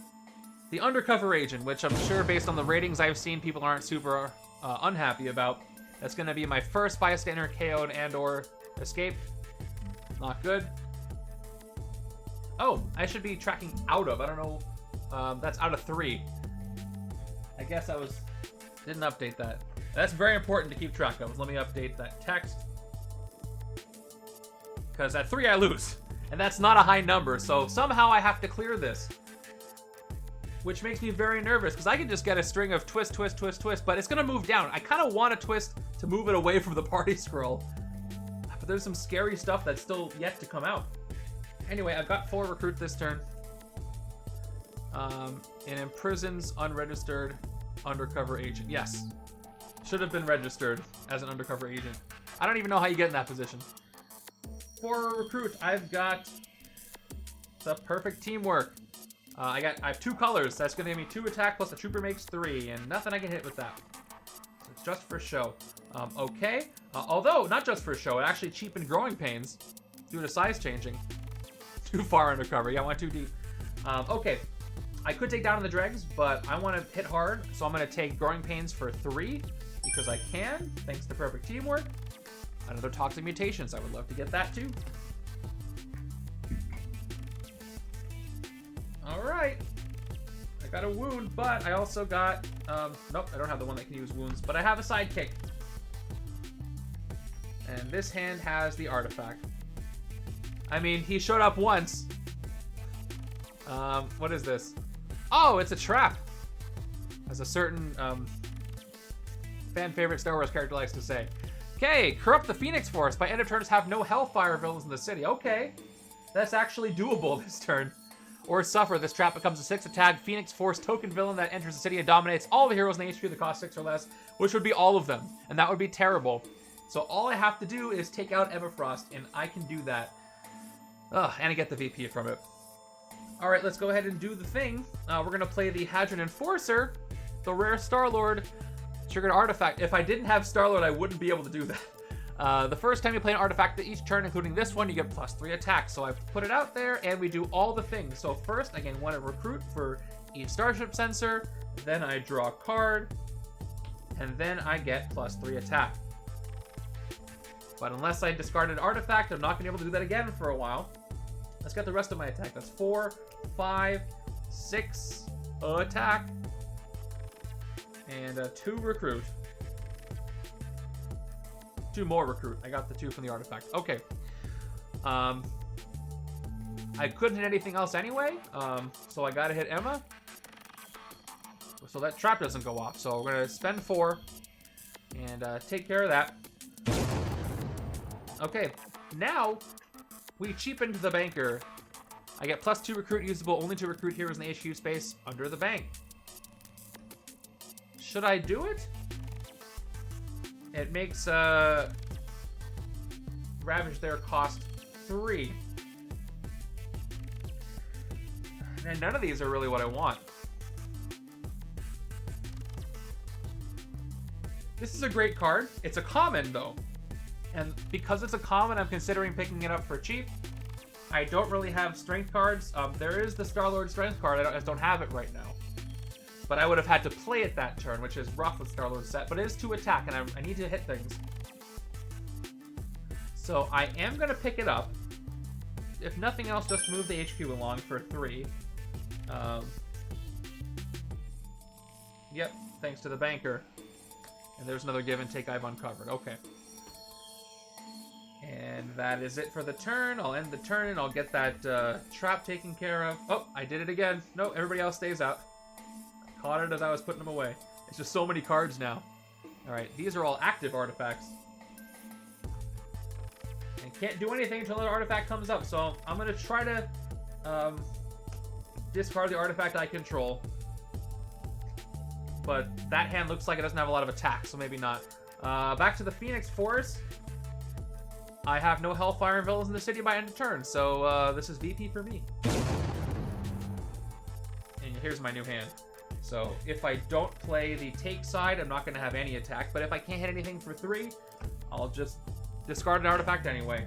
Speaker 1: The Undercover Agent, which I'm sure based on the ratings I've seen, people aren't super unhappy about. That's going to be my first bystander KO'd and or escaped. Not good. Oh, I should be tracking out of. I don't know. That's out of 3. I guess didn't update that. That's very important to keep track of. Let me update that text. Because at 3 I lose. And that's not a high number, so somehow I have to clear this. Which makes me very nervous, because I can just get a string of twist, twist, twist, twist, but it's going to move down. I kind of want a twist to move it away from the party scroll. But there's some scary stuff that's still yet to come out. Anyway, I've got 4 recruit this turn. In Imprisons, Unregistered Undercover Agent. Yes. Should have been registered as an undercover agent. I don't even know how you get in that position. For recruit, I've got the perfect teamwork. I have 2 colors. That's going to give me 2 attack plus the trooper makes 3, and nothing I can hit with that. So it's just for show. Okay. Although, not just for show, it actually cheapened Growing Pains due to size changing. Too far undercover. Yeah, I went too deep. Okay. I could take down the dregs, but I want to hit hard, so I'm going to take Growing Pains for 3 because I can, thanks to perfect teamwork. Another Toxic Mutations. I would love to get that too. All right. I got a wound, but I also got... nope, I don't have the one that can use wounds, but I have a sidekick. And this hand has the artifact. I mean, he showed up once. What is this? Oh, it's a trap. As a certain fan favorite Star Wars character likes to say. Okay, corrupt the Phoenix Force. By end of turns, have no Hellfire villains in the city. Okay, that's actually doable this turn. Or suffer. This trap becomes a 6 attack Phoenix Force token villain that enters the city and dominates all the heroes in the HP that cost 6 or less, which would be all of them. And that would be terrible. So all I have to do is take out Emma Frost, and I can do that. Ugh, and I get the VP from it. All right, let's go ahead and do the thing. We're going to play the Hadron Enforcer, the rare Star-Lord triggered artifact. If I didn't have Star-Lord, I wouldn't be able to do that. The first time you play an artifact each turn, including this one, you get +3 attacks. So I've put it out there, and we do all the things. So first, I want to recruit for each starship sensor. Then I draw a card, and then I get +3 attack. But unless I discard an artifact, I'm not going to be able to do that again for a while. Let's get the rest of my attack. That's 4, 5, 6 attack, and 2 recruit. 2 more recruit. I got the 2 from the artifact. Okay. I couldn't hit anything else anyway, so I gotta hit Emma. So that trap doesn't go off. So we're gonna spend 4 and take care of that. Okay, now we cheapened the banker I get +2 recruit usable only to recruit heroes in the HQ space under the bank. Should I do it? It makes Ravage there cost 3. And none of these are really what I want. This is a great card. It's a common, though. And because it's a common, I'm considering picking it up for cheap. I don't really have strength cards. There is the Star-Lord strength card. I just don't have it right now. But I would have had to play it that turn, which is rough with Star-Lord's set. But it is to attack, and I need to hit things. So I am going to pick it up. If nothing else, just move the HQ along for 3. Yep, thanks to the banker. And there's another give and take I've uncovered. Okay. And that is it for the turn. I'll end the turn and I'll get that trap taken care of. Oh, I did it again. No, everybody else stays out. Caught it as I was putting them away. It's just so many cards now. Alright, these are all active artifacts. And can't do anything until another artifact comes up. So I'm going to try to discard the artifact I control. But that hand looks like it doesn't have a lot of attack, so maybe not. Back to the Phoenix Force. I have no Hellfire and Villains in the city by end of turn, so this is VP for me. And here's my new hand. So if I don't play the take side, I'm not going to have any attack. But if I can't hit anything for 3, I'll just discard an artifact anyway.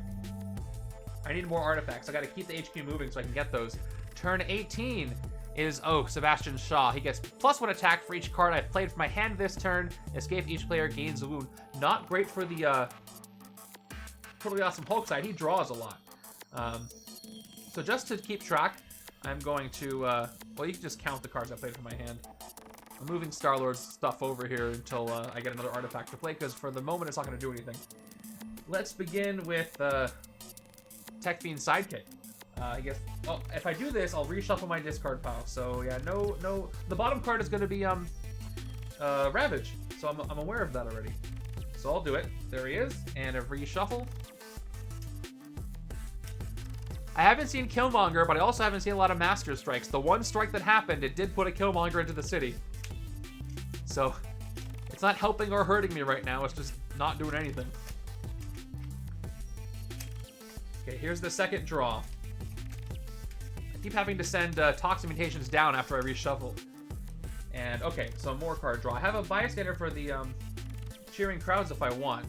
Speaker 1: I need more artifacts. I got to keep the HQ moving so I can get those. Turn 18 is, Sebastian Shaw. He gets +1 attack for each card I've played from my hand this turn. Escape each player gains a wound. Not great for the Totally Awesome Hulk side. He draws a lot. So just to keep track, I'm going to, well, you can just count the cards I played from my hand. I'm moving Star-Lord's stuff over here until I get another artifact to play, because for the moment it's not going to do anything. Let's begin with Tech Fiend's Sidekick. I guess, oh, if I do this, I'll reshuffle my discard pile. So yeah, no, the bottom card is going to be Ravage. So I'm aware of that already. So I'll do it. There he is, and a reshuffle. I haven't seen Killmonger, but I also haven't seen a lot of Master Strikes. The one strike that happened, it did put a Killmonger into the city. So it's not helping or hurting me right now. It's just not doing anything. Okay, here's the second draw. I keep having to send Toxic Mutations down after I reshuffle. And, okay, so more card draw. I have a bystander for the cheering crowds if I want.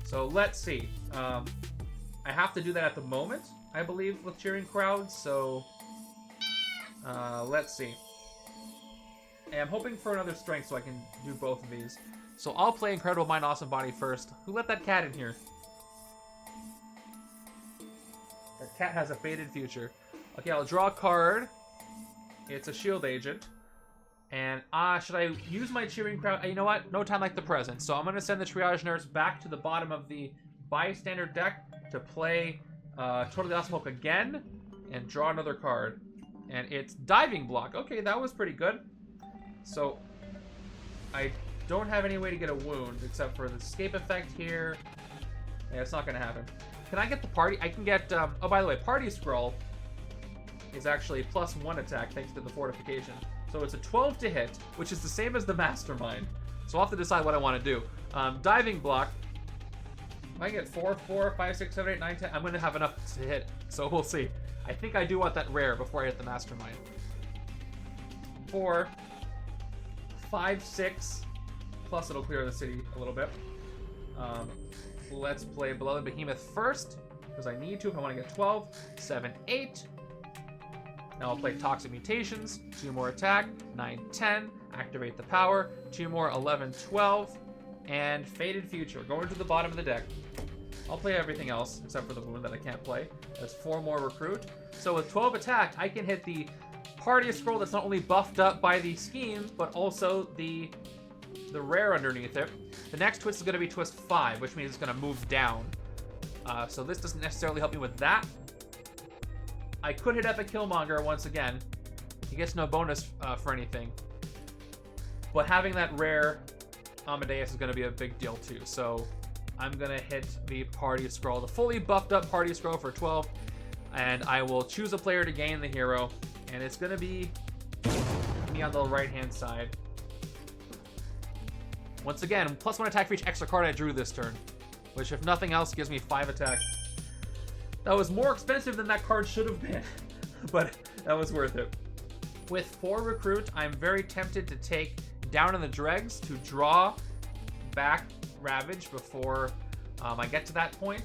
Speaker 1: So let's see. I have to do that at the moment, I believe, with cheering crowds. So let's see. And I'm hoping for another strength so I can do both of these. So I'll play Incredible Mind, Awesome Body first. Who let that cat in here? That cat has a faded future. Okay, I'll draw a card. It's a shield agent. And, should I use my cheering crowd? You know what? No time like the present. So I'm going to send the triage nurse back to the bottom of the bystander deck to play Totally Awesome Hulk again and draw another card. And it's Diving Block. Okay, that was pretty good. So I don't have any way to get a wound except for the escape effect here. Yeah, it's not going to happen. Can I get the party? I can get, oh, by the way, Party Scroll is actually +1 attack thanks to the fortification. So it's a 12 to hit, which is the same as the Mastermind. So I'll have to decide what I want to do. Diving Block. If I get 4, 5, 6, 7, 8, 9, 10, I'm going to have enough to hit. So we'll see. I think I do want that rare before I hit the Mastermind. 4, 5, 6, plus it'll clear the city a little bit. Let's play Beloved Behemoth first, because I need to if I want to get 12, 7, 8. Now I'll play Toxic Mutations, 2 more attack, 9, 10, activate the power, 2 more, 11, 12, and Faded Future. Going to the bottom of the deck. I'll play everything else, except for the wound that I can't play. That's 4 more recruit. So with 12 attack, I can hit the Party Scroll that's not only buffed up by the schemes, but also the rare underneath it. The next twist is going to be twist 5, which means it's going to move down. So this doesn't necessarily help me with that. I could hit Epic Killmonger once again. He gets no bonus for anything. But having that rare Amadeus is going to be a big deal too. So I'm going to hit the Party Scroll, the fully buffed up Party Scroll for 12. And I will choose a player to gain the hero, and it's going to be me on the right-hand side. Once again, +1 attack for each extra card I drew this turn, which, if nothing else, gives me 5 attack. That was more expensive than that card should have been, but that was worth it. With 4 recruit, I'm very tempted to take Down in the Dregs to draw back Ravage before I get to that point.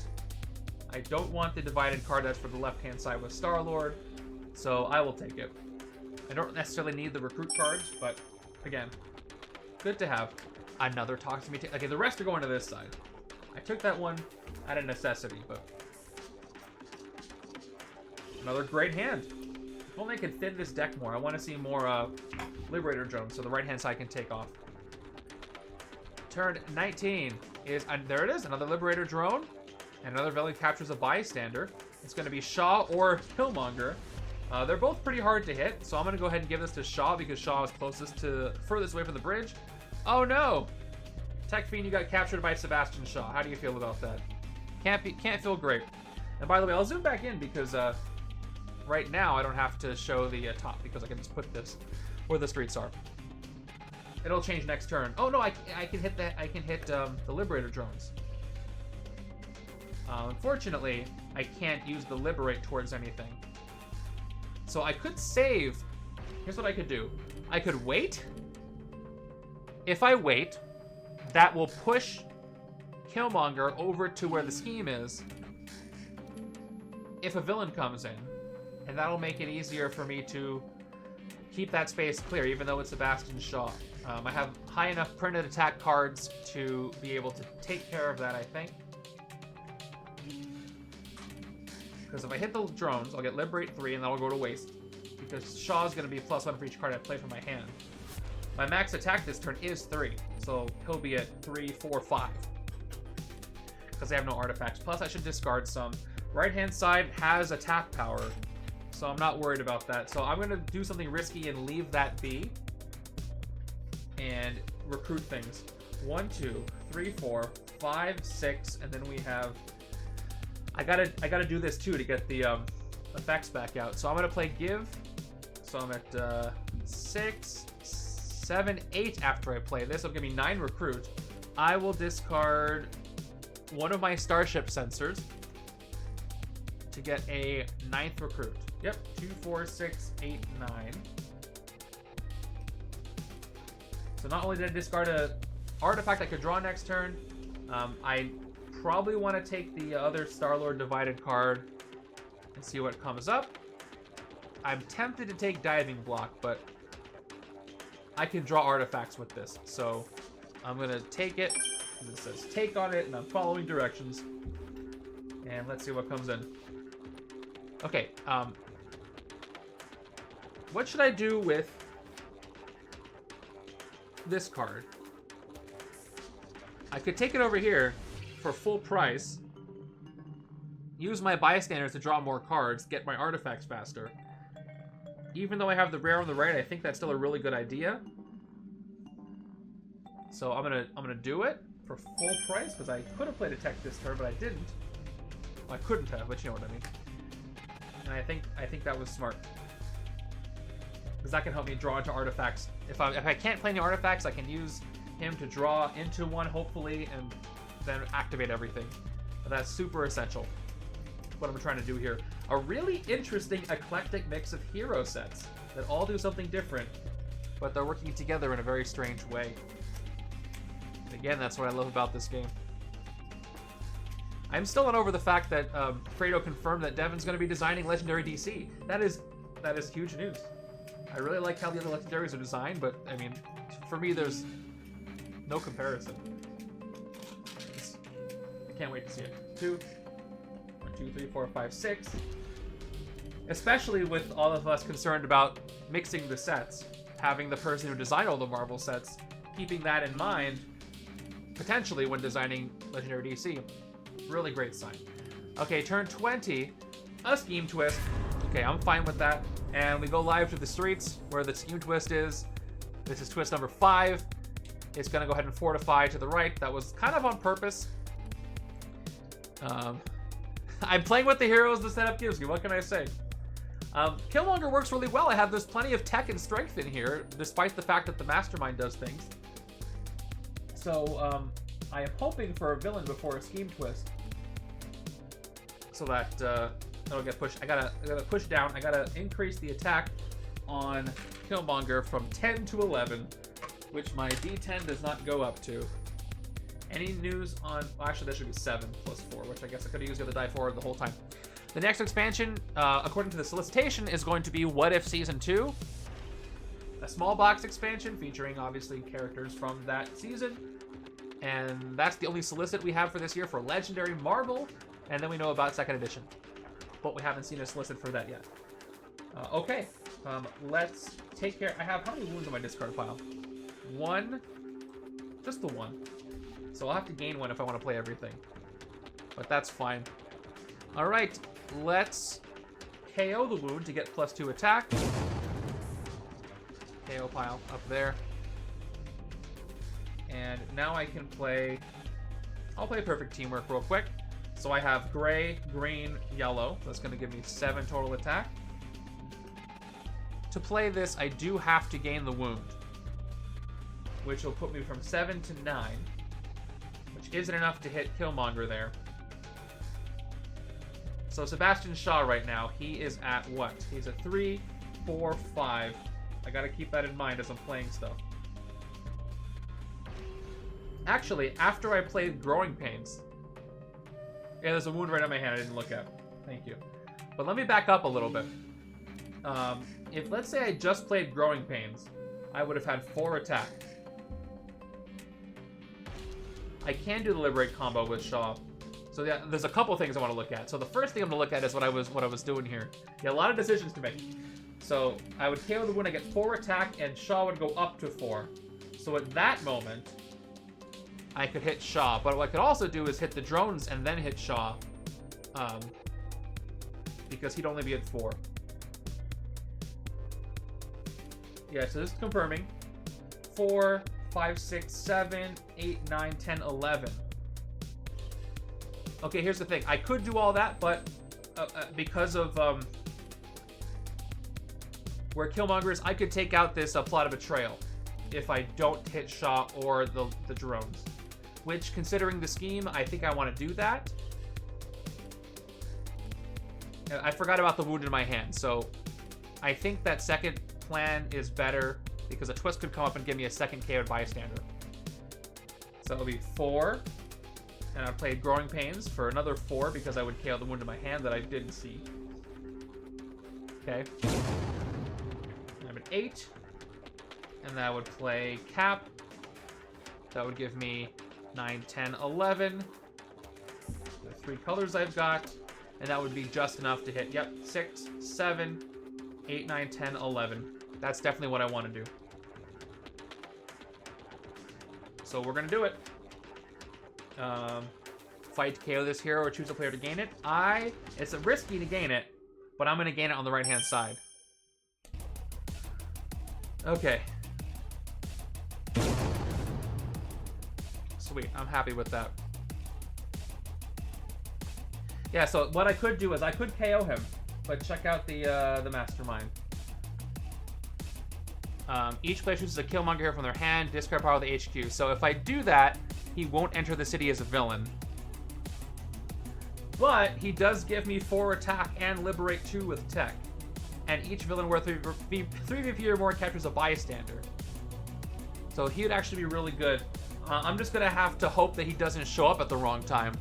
Speaker 1: I don't want the divided card that's for the left-hand side with Star-Lord, so I will take it. I don't necessarily need the recruit cards, but again, good to have. Another Talk to Me. Okay, the rest are going to this side. I took that one out of necessity, but another great hand. If only I could thin this deck more. I want to see more Liberator drones, so the right-hand side can take off. Turn 19 is, there it is, another Liberator drone, and another villain captures a bystander. It's going to be Shaw or Killmonger. They're both pretty hard to hit, so I'm going to go ahead and give this to Shaw because Shaw is furthest away from the bridge. Oh no! Tech Fiend, you got captured by Sebastian Shaw. How do you feel about that? Can't feel great. And by the way, I'll zoom back in because right now I don't have to show the top because I can just put this where the streets are. It'll change next turn. Oh no, I can hit that. I can hit the Liberator drones. Unfortunately, I can't use the Liberate towards anything. So I could save. Here's what I could do. I could wait. If I wait, that will push Killmonger over to where the scheme is if a villain comes in. And that'll make it easier for me to keep that space clear, even though it's Sebastian Shaw. I have high enough printed attack cards to be able to take care of that, I think. Because if I hit the drones, I'll get Liberate 3, and that'll go to waste. Because Shaw's going to be +1 for each card I play from my hand. My max attack this turn is 3, so he'll be at 3, 4, 5. Because I have no artifacts. Plus, I should discard some. Right-hand side has attack power, so I'm not worried about that. So I'm going to do something risky and leave that be. And recruit things. 1, 2, 3, 4, 5, 6, and then we have... I gotta do this too to get the effects back out. So I'm gonna play Give. So I'm at 6, 7, 8 after I play this. It'll give me 9 recruit. I will discard one of my Starship sensors to get a 9th recruit. Yep, 2, 4, 6, 8, 9. So not only did I discard a artifact I could draw next turn, I probably want to take the other Star-Lord divided card and see what comes up. I'm tempted to take Diving Block, but I can draw artifacts with this. So I'm going to take it, because it says take on it, and I'm following directions. And let's see what comes in. Okay, what should I do with this card? I could take it over here for full price, use my bystanders to draw more cards, get my artifacts faster. Even though I have the rare on the right, I think that's still a really good idea. So I'm gonna do it for full price because I could have played a tech this turn, but I didn't. Well, I couldn't have, but you know what I mean. And I think that was smart because that can help me draw into artifacts. If I can't play any artifacts, I can use him to draw into one, hopefully, and then activate everything. But that's super essential. What I'm trying to do here. A really interesting eclectic mix of hero sets that all do something different, but they're working together in a very strange way. And again, that's what I love about this game. I'm still not over the fact that Fredo confirmed that Devin's going to be designing Legendary DC. That is huge news. I really like how the other Legendaries are designed, but I mean, for me, there's no comparison. I can't wait to see it. 2, 1, 2, 3, 4, 5, 6. Especially with all of us concerned about mixing the sets, having the person who designed all the Marvel sets, keeping that in mind, potentially when designing Legendary DC. Really great sign. Okay, turn 20, a Scheme Twist. Okay, I'm fine with that. And we go live to the streets where the Scheme Twist is. This is twist number 5. It's gonna go ahead and fortify to the right. That was kind of on purpose. I'm playing with the heroes the setup gives me. What can I say? Killmonger works really well. There's plenty of tech and strength in here, despite the fact that the Mastermind does things. So, I am hoping for a villain before a scheme twist. So that, that'll get pushed. I gotta push down. I gotta increase the attack on Killmonger from 10 to 11, which my D10 does not go up to. Any news on... Well, actually, that should be 7 plus 4, which I guess I could have used the other die forward the whole time. The next expansion, according to the solicitation, is going to be What If Season 2. A small box expansion featuring, obviously, characters from that season. And that's the only solicit we have for this year for Legendary Marvel. And then we know about 2nd edition. But we haven't seen a solicit for that yet. Okay. Let's take care... I have... How many wounds on my discard pile? 1. Just the 1. So I'll have to gain 1 if I want to play everything. But that's fine. Alright. Let's KO the wound to get +2 attack. KO pile up there. And now I can play... I'll play Perfect Teamwork real quick. So I have gray, green, yellow. That's going to give me 7 total attack. To play this, I do have to gain the wound, which will put me from 7 to 9, which isn't enough to hit Killmonger there. So Sebastian Shaw right now, he is at what? He's at 3, 4, 5. I gotta keep that in mind as I'm playing stuff. Actually, after I played Growing Pains... Yeah, there's a wound right on my hand I didn't look at. Thank you. But let me back up a little bit. If, let's say, I just played Growing Pains, I would have had 4 attack. I can do the Liberate combo with Shaw. So yeah, there's a couple things I want to look at. So the first thing I'm going to look at is what I was doing here. Yeah, a lot of decisions to make. So I would KO the wound, I get 4 attack, and Shaw would go up to 4. So at that moment, I could hit Shaw. But what I could also do is hit the drones and then hit Shaw. Because he'd only be at 4. Yeah, so this is confirming. 4, 5, 6, 7, 8, 9, 10, 11. Okay, here's the thing. I could do all that, but because of where Killmonger is, I could take out this plot of betrayal if I don't hit Shaw or the drones. Which, considering the scheme, I think I want to do that. I forgot about the wound in my hand, so I think that second plan is better because a twist could come up and give me a second KO'd bystander. So it'll be 4, and I played Growing Pains for another 4 because I would KO the wound in my hand that I didn't see. Okay. And I'm at 8, and then I would play Cap. That would give me 9, 10, 11. The 3 colors I've got, and that would be just enough to hit, yep, 6, 7, 8, 9, 10, 11. That's definitely what I want to do. So we're going to do it. Fight to KO this hero or choose a player to gain it. It's risky to gain it, but I'm going to gain it on the right-hand side. Okay. Sweet, I'm happy with that. Yeah, so what I could do is I could KO him, but check out the Mastermind. Each player chooses a Killmonger hero from their hand, discard power of the HQ. So if I do that, he won't enter the city as a villain. But he does give me 4 attack and Liberate 2 with tech. And each villain worth 3 VP or more captures a bystander. So he would actually be really good. I'm just going to have to hope that he doesn't show up at the wrong time.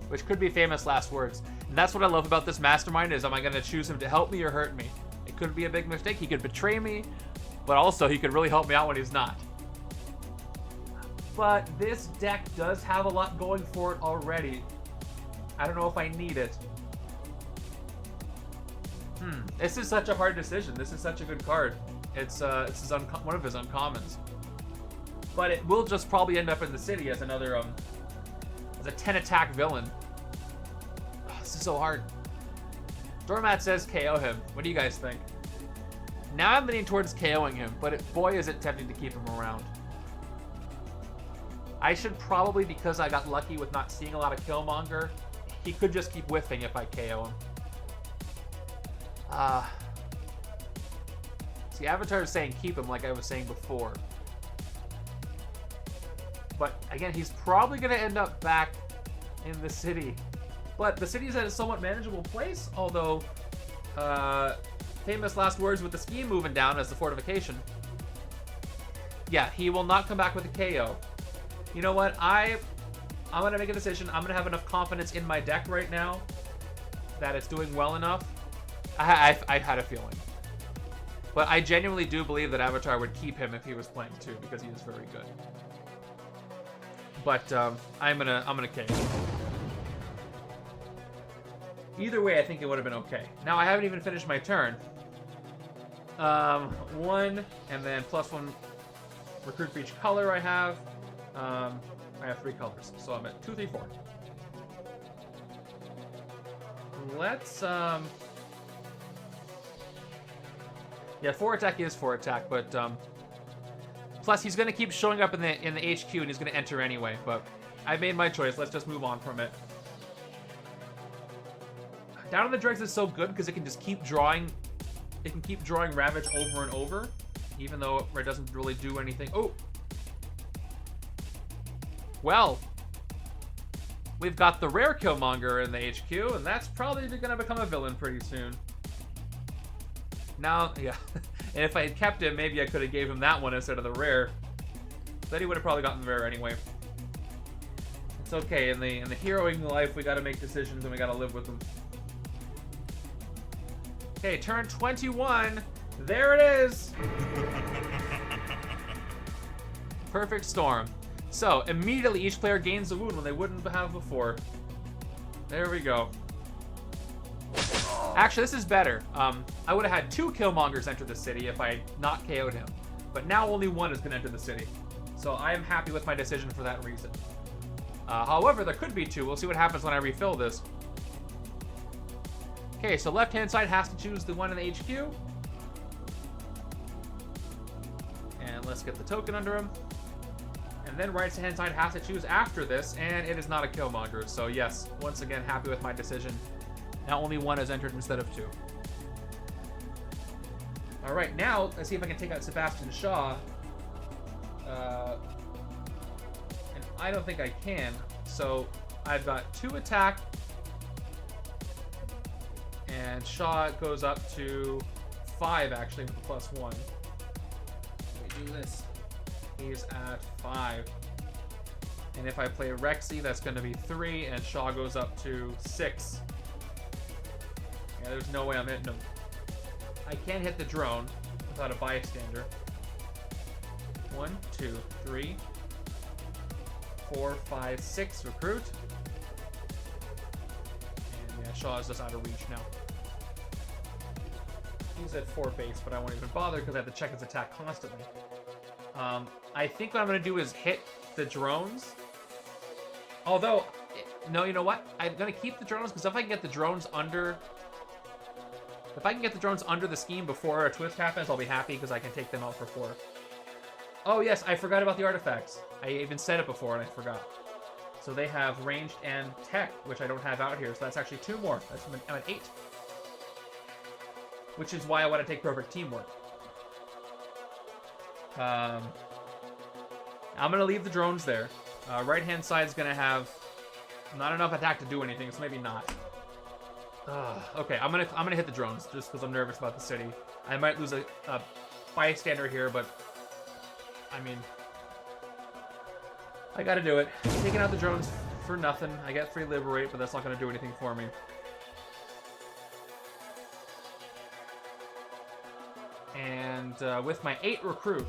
Speaker 1: Which could be famous last words. And that's what I love about this Mastermind is, am I going to choose him to help me or hurt me? It could be a big mistake. He could betray me, but also he could really help me out when he's not. But this deck does have a lot going for it already. I don't know if I need it. This is such a hard decision. This is such a good card. It's one of his uncommons. But it will just probably end up in the city as another as a 10 attack villain. Oh, this is so hard. Doormat says KO him. What do you guys think? Now I'm leaning towards KOing him, but boy is it tempting to keep him around. I should probably, because I got lucky with not seeing a lot of Killmonger, he could just keep whiffing if I KO him. See, Avatar is saying keep him like I was saying before. But again, he's probably going to end up back in the city. But the city is at a somewhat manageable place, although famous last words with the ski moving down as the fortification. Yeah, he will not come back with a KO. You know what? I'm going to make a decision. I'm going to have enough confidence in my deck right now that it's doing well enough. I had a feeling. But I genuinely do believe that Avatar would keep him if he was playing too, because he is very good. But I'm gonna KO. Either way, I think it would have been okay. Now I haven't even finished my turn. 1 and then +1 recruit for each color I have. I have 3 colors, so I'm at 2, 3, 4. Let's yeah, 4 attack is 4 attack, but plus he's gonna keep showing up in the HQ and he's gonna enter anyway. But I made my choice. Let's just move on from it. Down in the Dregs is so good because it can just keep drawing. It can keep drawing Ravage over and over, even though it doesn't really do anything. Oh, well, we've got the rare Killmonger in the HQ, and that's probably gonna become a villain pretty soon. Now, yeah, and if I had kept him, maybe I could have gave him that one instead of the rare. Then he would have probably gotten the rare anyway. It's okay. In the heroing life, we got to make decisions and we got to live with them. Okay, turn 21. There it is. Perfect storm. So immediately, each player gains a wound when they wouldn't have before. There we go. Actually, this is better. I would have had 2 Killmongers enter the city if I had not KO'd him. But now only 1 is going to enter the city. So I am happy with my decision for that reason. However, there could be 2. We'll see what happens when I refill this. Okay, so left-hand side has to choose the one in the HQ. And let's get the token under him. And then right-hand side has to choose after this, and it is not a Killmonger. So yes, once again, happy with my decision. Now only 1 is entered instead of 2. Alright, now let's see if I can take out Sebastian Shaw. And I don't think I can. So I've got 2 attack. And Shaw goes up to 5 actually with the +1. Let me do this. He's at 5. And if I play Rexy, that's going to be 3, and Shaw goes up to 6. Yeah, there's no way I'm hitting him. I can't hit the drone without a bystander. 1, 2, 3, 4, 5, 6 recruit. And yeah, Shaw is just out of reach now. He's at 4 base, but I won't even bother because I have to check his attack constantly. I think what I'm going to do is hit the drones. Although, no, you know what? I'm going to keep the drones because if I can get the drones under... If I can get the drones under the scheme before a twist happens, I'll be happy because I can take them out for 4. Oh yes, I forgot about the artifacts. I even said it before and I forgot. So they have ranged and tech, which I don't have out here. So that's actually 2 more. I'm at 8. Which is why I want to take perfect teamwork. I'm going to leave the drones there. Right-hand side is going to have not enough attack to do anything, so maybe not. Okay, I'm gonna hit the drones just because I'm nervous about the city. I might lose a bystander here, but I mean, I gotta do it. Taking out the drones for nothing. I get 3 liberate, but that's not gonna do anything for me. And with my 8 recruit,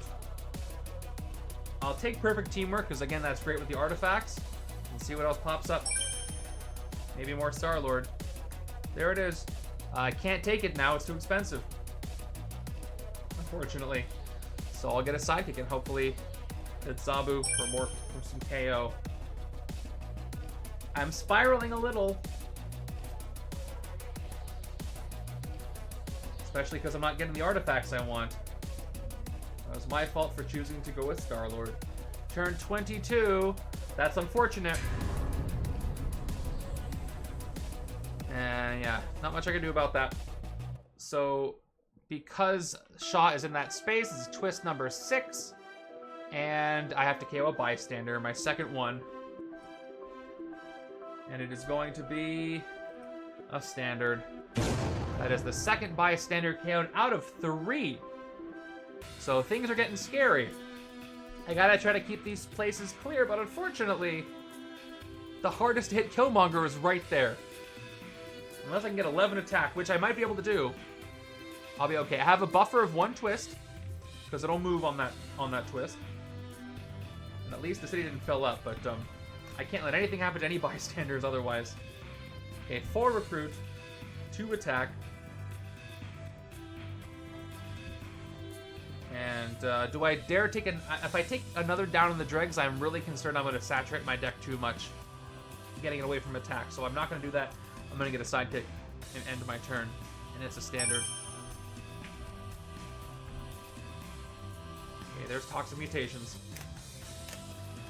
Speaker 1: I'll take perfect teamwork because again, that's great with the artifacts. And see what else pops up. Maybe more Star-Lord. There it is. I can't take it now. It's too expensive. Unfortunately. So I'll get a sidekick and hopefully hit Zabu for some KO. I'm spiraling a little. Especially because I'm not getting the artifacts I want. That was my fault for choosing to go with Star-Lord. Turn 22. That's unfortunate. And yeah, not much I can do about that. So because Shaw is in that space, this is twist number 6. And I have to KO a bystander, my second one. And it is going to be a standard. That is the second bystander KO'd out of 3. So things are getting scary. I gotta try to keep these places clear, but unfortunately, the hardest to hit Killmonger is right there. Unless I can get 11 attack, which I might be able to do, I'll be okay. I have a buffer of 1 twist, because it'll move on that twist. And at least the city didn't fill up, but I can't let anything happen to any bystanders otherwise. Okay, 4 recruit, 2 attack. And do I dare take if I take another down in the dregs, I'm really concerned I'm going to saturate my deck too much, getting it away from attack. So I'm not going to do that. I'm going to get a sidekick and end my turn. And it's a standard. Okay, there's Toxic Mutations.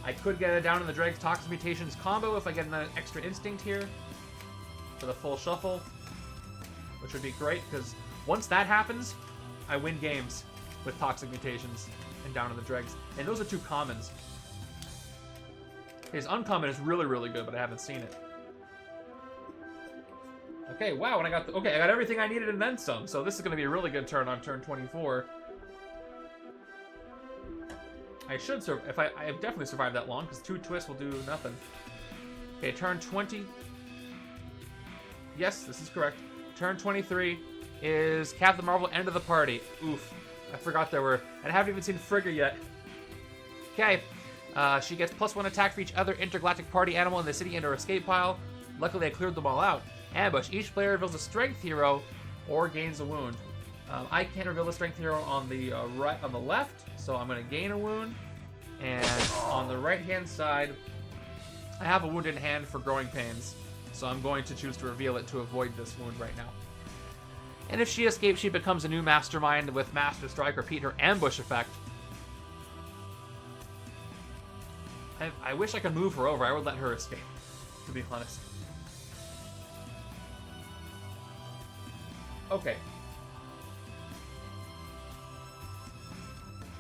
Speaker 1: I could get a down in the dregs Toxic Mutations combo if I get an extra instinct here for the full shuffle, which would be great, because once that happens, I win games with Toxic Mutations and down in the dregs. And those are 2 commons. His uncommon is really, really good, but I haven't seen it. Okay, wow, and I got I got everything I needed and then some. So this is going to be a really good turn on turn 24. I should survive. I have definitely survived that long, because 2 twists will do nothing. Okay, turn 20. Yes, this is correct. Turn 23 is Captain Marvel, end of the party. Oof. I forgot there were... And I haven't even seen Frigga yet. Okay. She gets +1 attack for each other intergalactic party animal in the city and her escape pile. Luckily, I cleared them all out. Ambush. Each player reveals a strength hero or gains a wound. I can't reveal a strength hero on the on the left, so I'm going to gain a wound. And on the right-hand side, I have a wound in hand for growing pains, so I'm going to choose to reveal it to avoid this wound right now. And if she escapes, she becomes a new Mastermind with Master Strike, repeat her ambush effect. I wish I could move her over. I would let her escape, to be honest. Okay.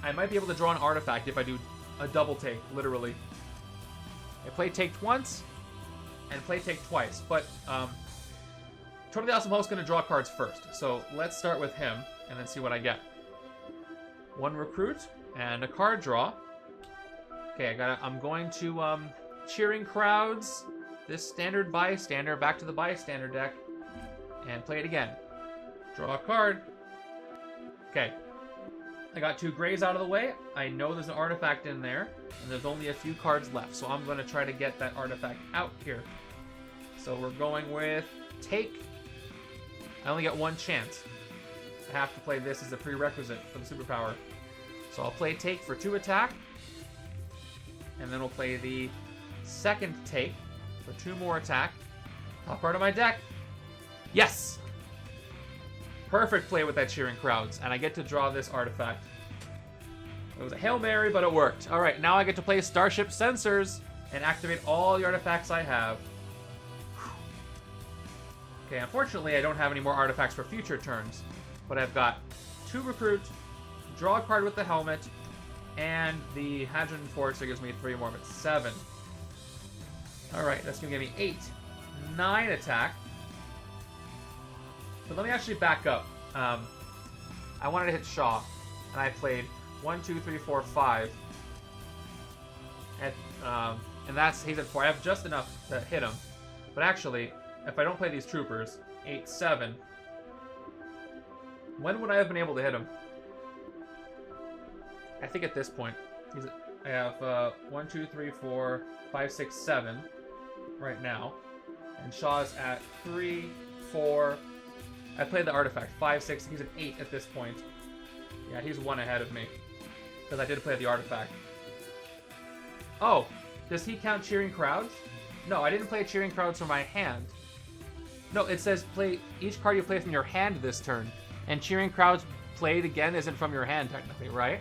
Speaker 1: I might be able to draw an artifact if I do a double take, literally. I play take once, and play take twice, but Totally Awesome Host is going to draw cards first, so let's start with him, and then see what I get. 1 recruit, and a card draw. Okay, I'm going to Cheering Crowds, this standard bystander, back to the bystander deck, and play it again. Draw a card. Okay. I got 2 grays out of the way. I know there's an artifact in there, and there's only a few cards left, so I'm going to try to get that artifact out here. So we're going with Take. I only get 1 chance. I have to play this as a prerequisite for the superpower. So I'll play Take for 2 attack, and then we'll play the second Take for 2 more attack. Top part of my deck. Yes! Perfect play with that Cheering Crowds, and I get to draw this artifact. It was a Hail Mary, but it worked. Alright, now I get to play Starship Sensors and activate all the artifacts I have. Okay, unfortunately I don't have any more artifacts for future turns, but I've got 2 recruit, draw a card with the helmet, and the Hadron Forcer gives me 3 more, but 7. Alright, that's going to give me 8. 9 attack. But let me actually back up. I wanted to hit Shaw, and I played 1, 2, 3, 4, 5. And that's, he's at 4. I have just enough to hit him. But actually, if I don't play these troopers, 8, 7, when would I have been able to hit him? I think at this point. I have 1, 2, 3, 4, 5, 6, 7 right now. And Shaw's at 3, 4. I played the artifact. 5, 6. He's at 8 at this point. Yeah, he's 1 ahead of me. Because I did play the artifact. Oh, does he count Cheering Crowds? No, I didn't play Cheering Crowds from my hand. No, it says play each card you play from your hand this turn. And Cheering Crowds played again isn't from your hand, technically, right?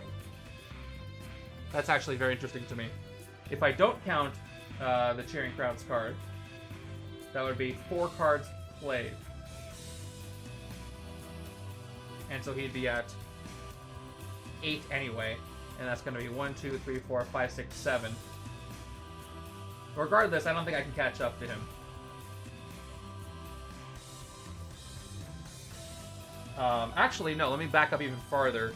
Speaker 1: That's actually very interesting to me. If I don't count the Cheering Crowds card, that would be 4 cards played. And so he'd be at 8 anyway. And that's going to be 1, 2, 3, 4, 5, 6, 7. Regardless, I don't think I can catch up to him. Actually, no, let me back up even farther.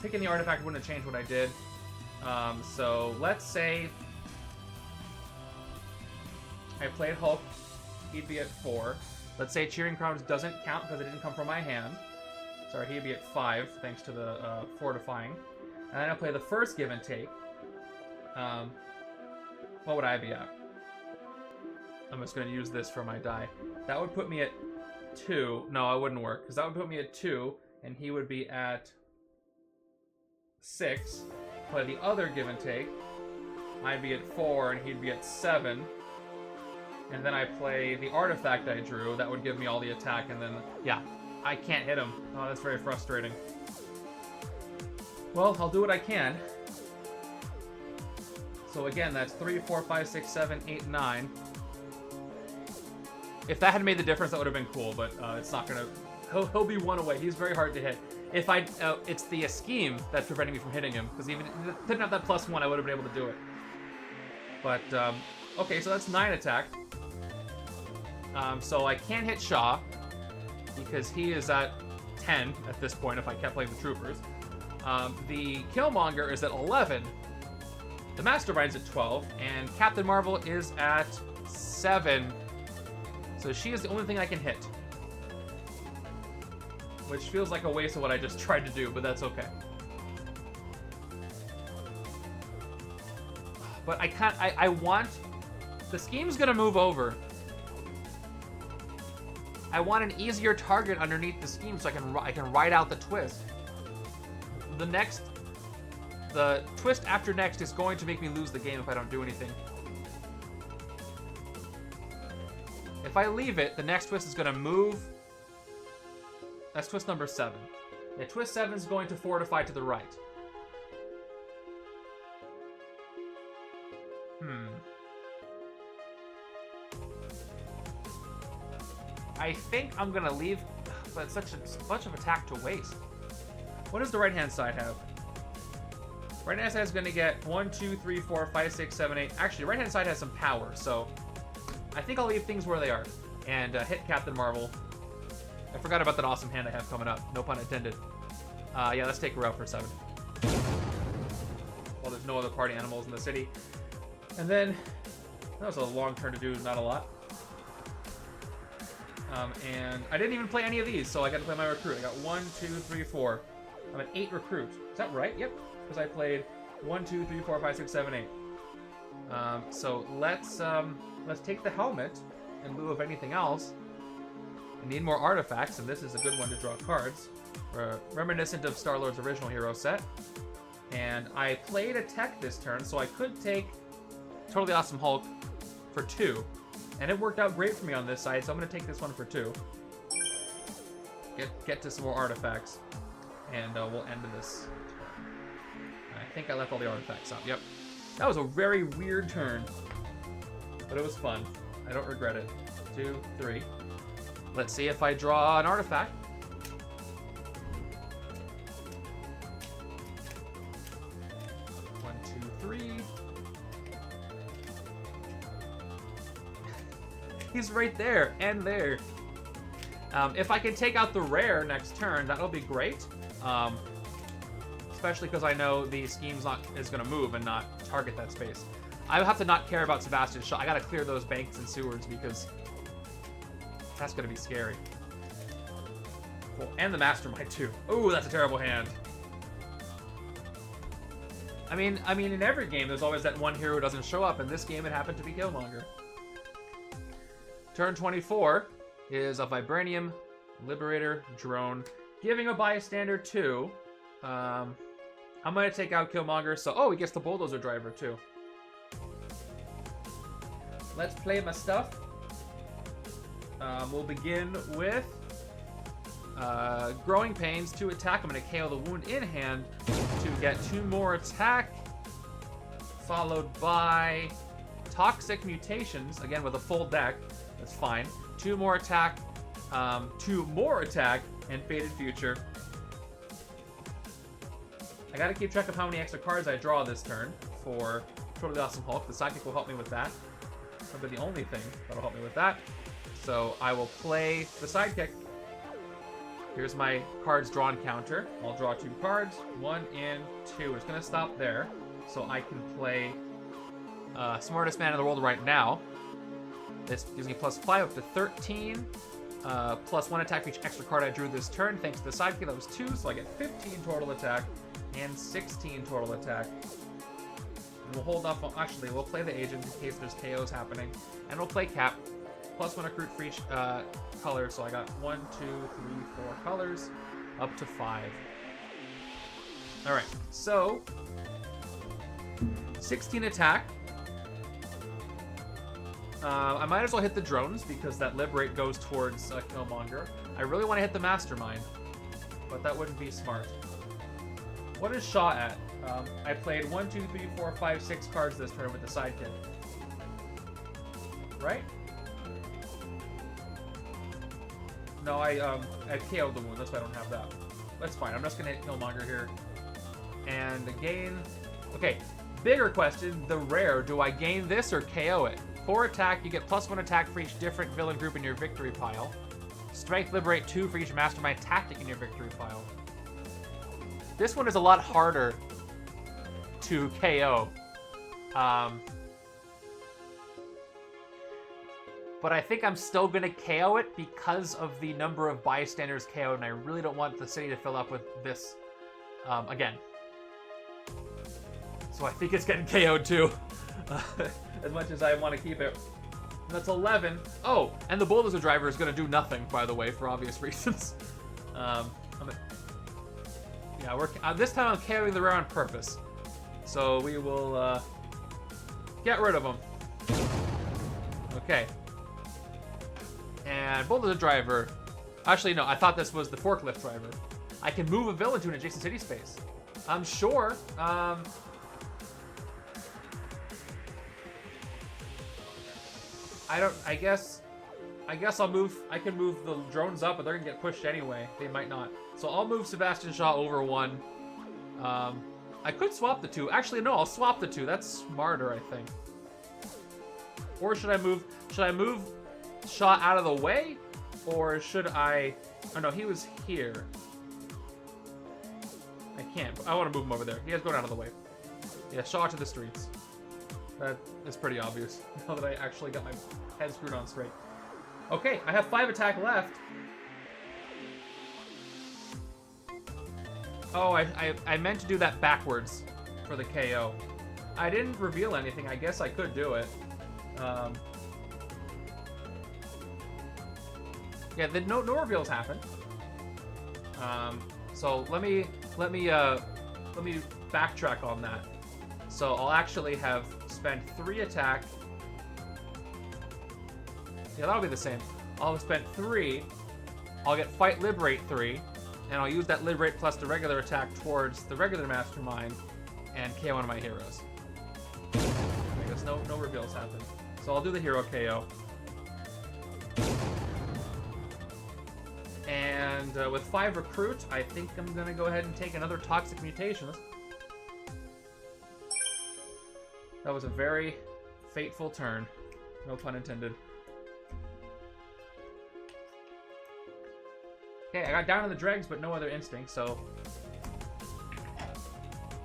Speaker 1: Picking the artifact wouldn't have changed what I did. So let's say I played Hulk, he'd be at 4. Let's say Cheering Crowns doesn't count because it didn't come from my hand. Sorry, he'd be at 5, thanks to the fortifying. And then I play the first Give and Take. What would I be at? I'm just going to use this for my die. That would put me at 2. No, it wouldn't work, because that would put me at 2, and he would be at 6. Play the other Give and Take. I'd be at 4, and he'd be at 7. And then I play the artifact I drew. That would give me all the attack, and then, yeah, I can't hit him. Oh, that's very frustrating. Well, I'll do what I can. So again, that's 3, 4, 5, 6, 7, 8, 9. If that had made the difference, that would have been cool, but it's not gonna... He'll be 1 away. He's very hard to hit. If I... it's the scheme that's preventing me from hitting him, because even if it didn't have that +1, I would have been able to do it. But, okay, so that's 9 attack. So I can't hit Shaw, because he is at 10 at this point if I kept playing the Troopers. The Killmonger is at 11. The Mastermind's at 12, and Captain Marvel is at 7. So she is the only thing I can hit. Which feels like a waste of what I just tried to do, but that's okay. But I can't, I want, the scheme's gonna move over. I want an easier target underneath the scheme so I can ride out the twist. The twist after next is going to make me lose the game if I don't do anything. If I leave it, the next twist is going to move. That's twist number 7. Yeah, twist 7 is going to fortify to the right. I think I'm going to leave, but it's such a bunch of attack to waste. What does the right-hand side have? Right-hand side is going to get 1, 2, 3, 4, 5, 6, 7, 8. Actually, right-hand side has some power, so I think I'll leave things where they are and hit Captain Marvel. I forgot about that awesome hand I have coming up. No pun intended. Yeah, let's take her out for 7. Well, there's no other party animals in the city. And then, that was a long turn to do, not a lot. And I didn't even play any of these, so I got to play my recruit. I got 1, 2, 3, 4. I'm an 8 recruit. Is that right? Yep. Because I played 1, 2, 3, 4, 5, 6, 7, 8. So let's take the helmet in lieu of anything else. I need more artifacts, and this is a good one to draw cards. Reminiscent of Star-Lord's original hero set. And I played a tech this turn, so I could take Totally Awesome Hulk for 2. And it worked out great for me on this side, so I'm going to take this one for 2. Get to some more artifacts, and we'll end this turn. I think I left all the artifacts out. Yep. That was a very weird turn, but it was fun. I don't regret it. 2, 3. Let's see if I draw an artifact. One, 2, 3. He's right there, and there. If I can take out the rare next turn, that'll be great. Especially because I know the scheme's is going to move and not target that space. I have to not care about Sebastian's shot. I got to clear those banks and sewers because that's going to be scary. Cool. And the Mastermind too. Ooh, that's a terrible hand. I mean, in every game, there's always that one hero who doesn't show up. In this game, it happened to be Killmonger. Turn 24 is a Vibranium, Liberator, Drone, giving a bystander 2. I'm going to take out Killmonger, so... Oh, he gets the Bulldozer Driver, too. Let's play my stuff. We'll begin with Growing Pains to attack. I'm going to KO the wound in hand to get 2 more attack, followed by Toxic Mutations, again with a full deck. That's fine. 2 more attack, and Faded Future. I gotta keep track of how many extra cards I draw this turn for Totally Awesome Hulk. The sidekick will help me with that. That'll be the only thing that'll help me with that. So I will play the sidekick. Here's my cards drawn counter. I'll draw 2 cards, 1 and 2. It's gonna stop there, so I can play Smartest Man in the World right now. This gives me +5 up to 13, +1 attack for each extra card I drew this turn. Thanks to the sidekick, that was 2, so I get 15 total attack and 16 total attack. And we'll hold off on, actually, we'll play the agent in case there's KOs happening, and we'll play Cap. +1 accrued for each color, so I got 1, 2, 3, 4 colors, up to 5. Alright, so 16 attack. I might as well hit the drones because that Liberate goes towards Killmonger. I really want to hit the Mastermind, but that wouldn't be smart. What is Shaw at? I played 1, 2, 3, 4, 5, 6 cards this turn with the sidekick. Right? No, I KO'd the wound, that's why I don't have that. That's fine, I'm just gonna hit Killmonger here. And gain... Okay, bigger question, the rare, do I gain this or KO it? 4 attack, you get +1 attack for each different villain group in your victory pile. Strength Liberate 2 for each Mastermind tactic in your victory pile. This one is a lot harder to KO. But I think I'm still going to KO it because of the number of bystanders KO'd, and I really don't want the city to fill up with this again. So I think it's getting KO'd too, as much as I want to keep it. And that's 11. Oh, and the Bulldozer Driver is going to do nothing, by the way, for obvious reasons. Yeah, this time I'm KOing the rare on purpose. So we will get rid of him. Okay. And Bulldozer Driver. Actually, no, I thought this was the Forklift Driver. I can move a villain to an adjacent city space. I'm sure. I guess I'll move. I can move the drones up, but they're gonna get pushed anyway. They might not. So I'll move Sebastian Shaw over 1. I could swap the 2. Actually, no, I'll swap the 2. That's smarter, I think. Or should I move Shaw out of the way? Or should I... Oh, no, he was here. I can't. I want to move him over there. He has to go out of the way. Yeah, Shaw to the streets. That is pretty obvious, now that I actually got my head screwed on straight. Okay, I have 5 attack left. Oh, I meant to do that backwards for the KO. I didn't reveal anything. I guess I could do it. Yeah, no reveals happen. So let me backtrack on that. So I'll actually have spent 3 attack. Yeah, that'll be the same. I'll have spent 3. I'll get Fight Liberate 3. And I'll use that Liberate plus the regular attack towards the regular Mastermind and KO one of my heroes. I guess no reveals happen. So I'll do the hero KO. And with 5 recruit, I think I'm going to go ahead and take another Toxic Mutation. That was a very fateful turn. No pun intended. Okay, I got down on the dregs, but no other instinct, so...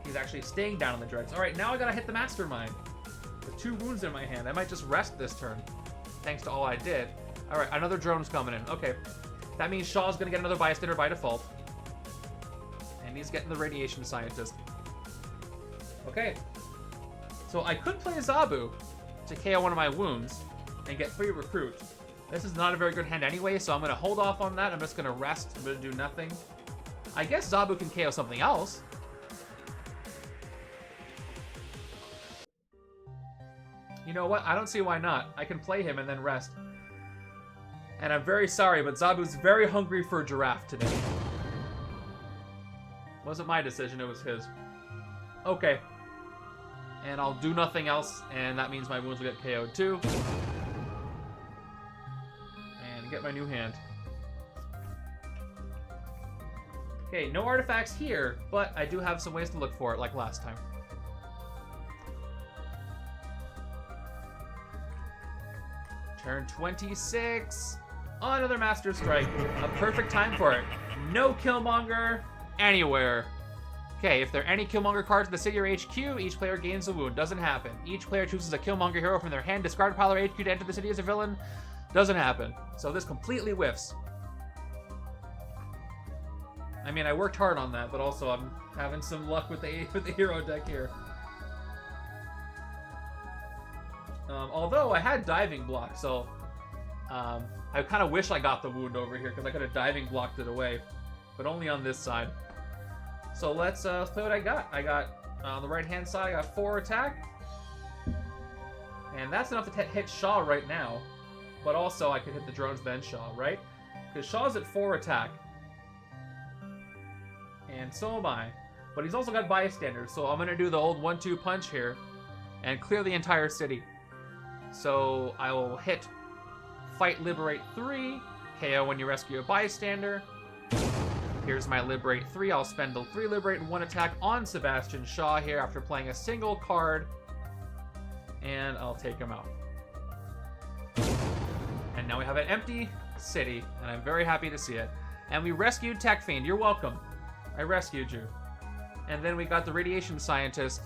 Speaker 1: He's actually staying down on the dregs. Alright, now I gotta hit the Mastermind. With 2 wounds in my hand. I might just rest this turn, thanks to all I did. Alright, another drone's coming in. Okay. That means Shaw's gonna get another bystander by default. And he's getting the Radiation Scientist. Okay. So I could play Zabu to KO one of my wounds and get 3 recruit. This is not a very good hand anyway, so I'm going to hold off on that. I'm just going to rest. I'm going to do nothing. I guess Zabu can KO something else. You know what? I don't see why not. I can play him and then rest. And I'm very sorry, but Zabu's very hungry for a giraffe today. Wasn't my decision, it was his. Okay. and I'll do nothing else, and that means my wounds will get KO'd too. And get my new hand. Okay, no artifacts here, but I do have some ways to look for it, like last time. Turn 26. Another Master Strike. A perfect time for it. No Killmonger anywhere. Okay, if there are any Killmonger cards in the city or HQ, each player gains a wound. Doesn't happen. Each player chooses a Killmonger hero from their hand, discard pile or HQ to enter the city as a villain. Doesn't happen. So this completely whiffs. I mean, I worked hard on that, but also I'm having some luck with the hero deck here. Although I had diving block, so I kind of wish I got the wound over here because I could have diving blocked it away, but only on this side. So let's play what I got. I got on the right-hand side, I got 4 attack, and that's enough to hit Shaw right now. But also I could hit the drones then Shaw, right? Because Shaw's at 4 attack. And so am I. But he's also got bystanders, so I'm going to do the old 1-2 punch here and clear the entire city. So I will hit Fight Liberate 3, KO when you rescue a bystander. Here's my Liberate 3. I'll spend the 3 Liberate and 1 attack on Sebastian Shaw here after playing a single card. And I'll take him out. And now we have an empty city, and I'm very happy to see it. And we rescued Tech Fiend. You're welcome. I rescued you. And then we got the Radiation Scientist.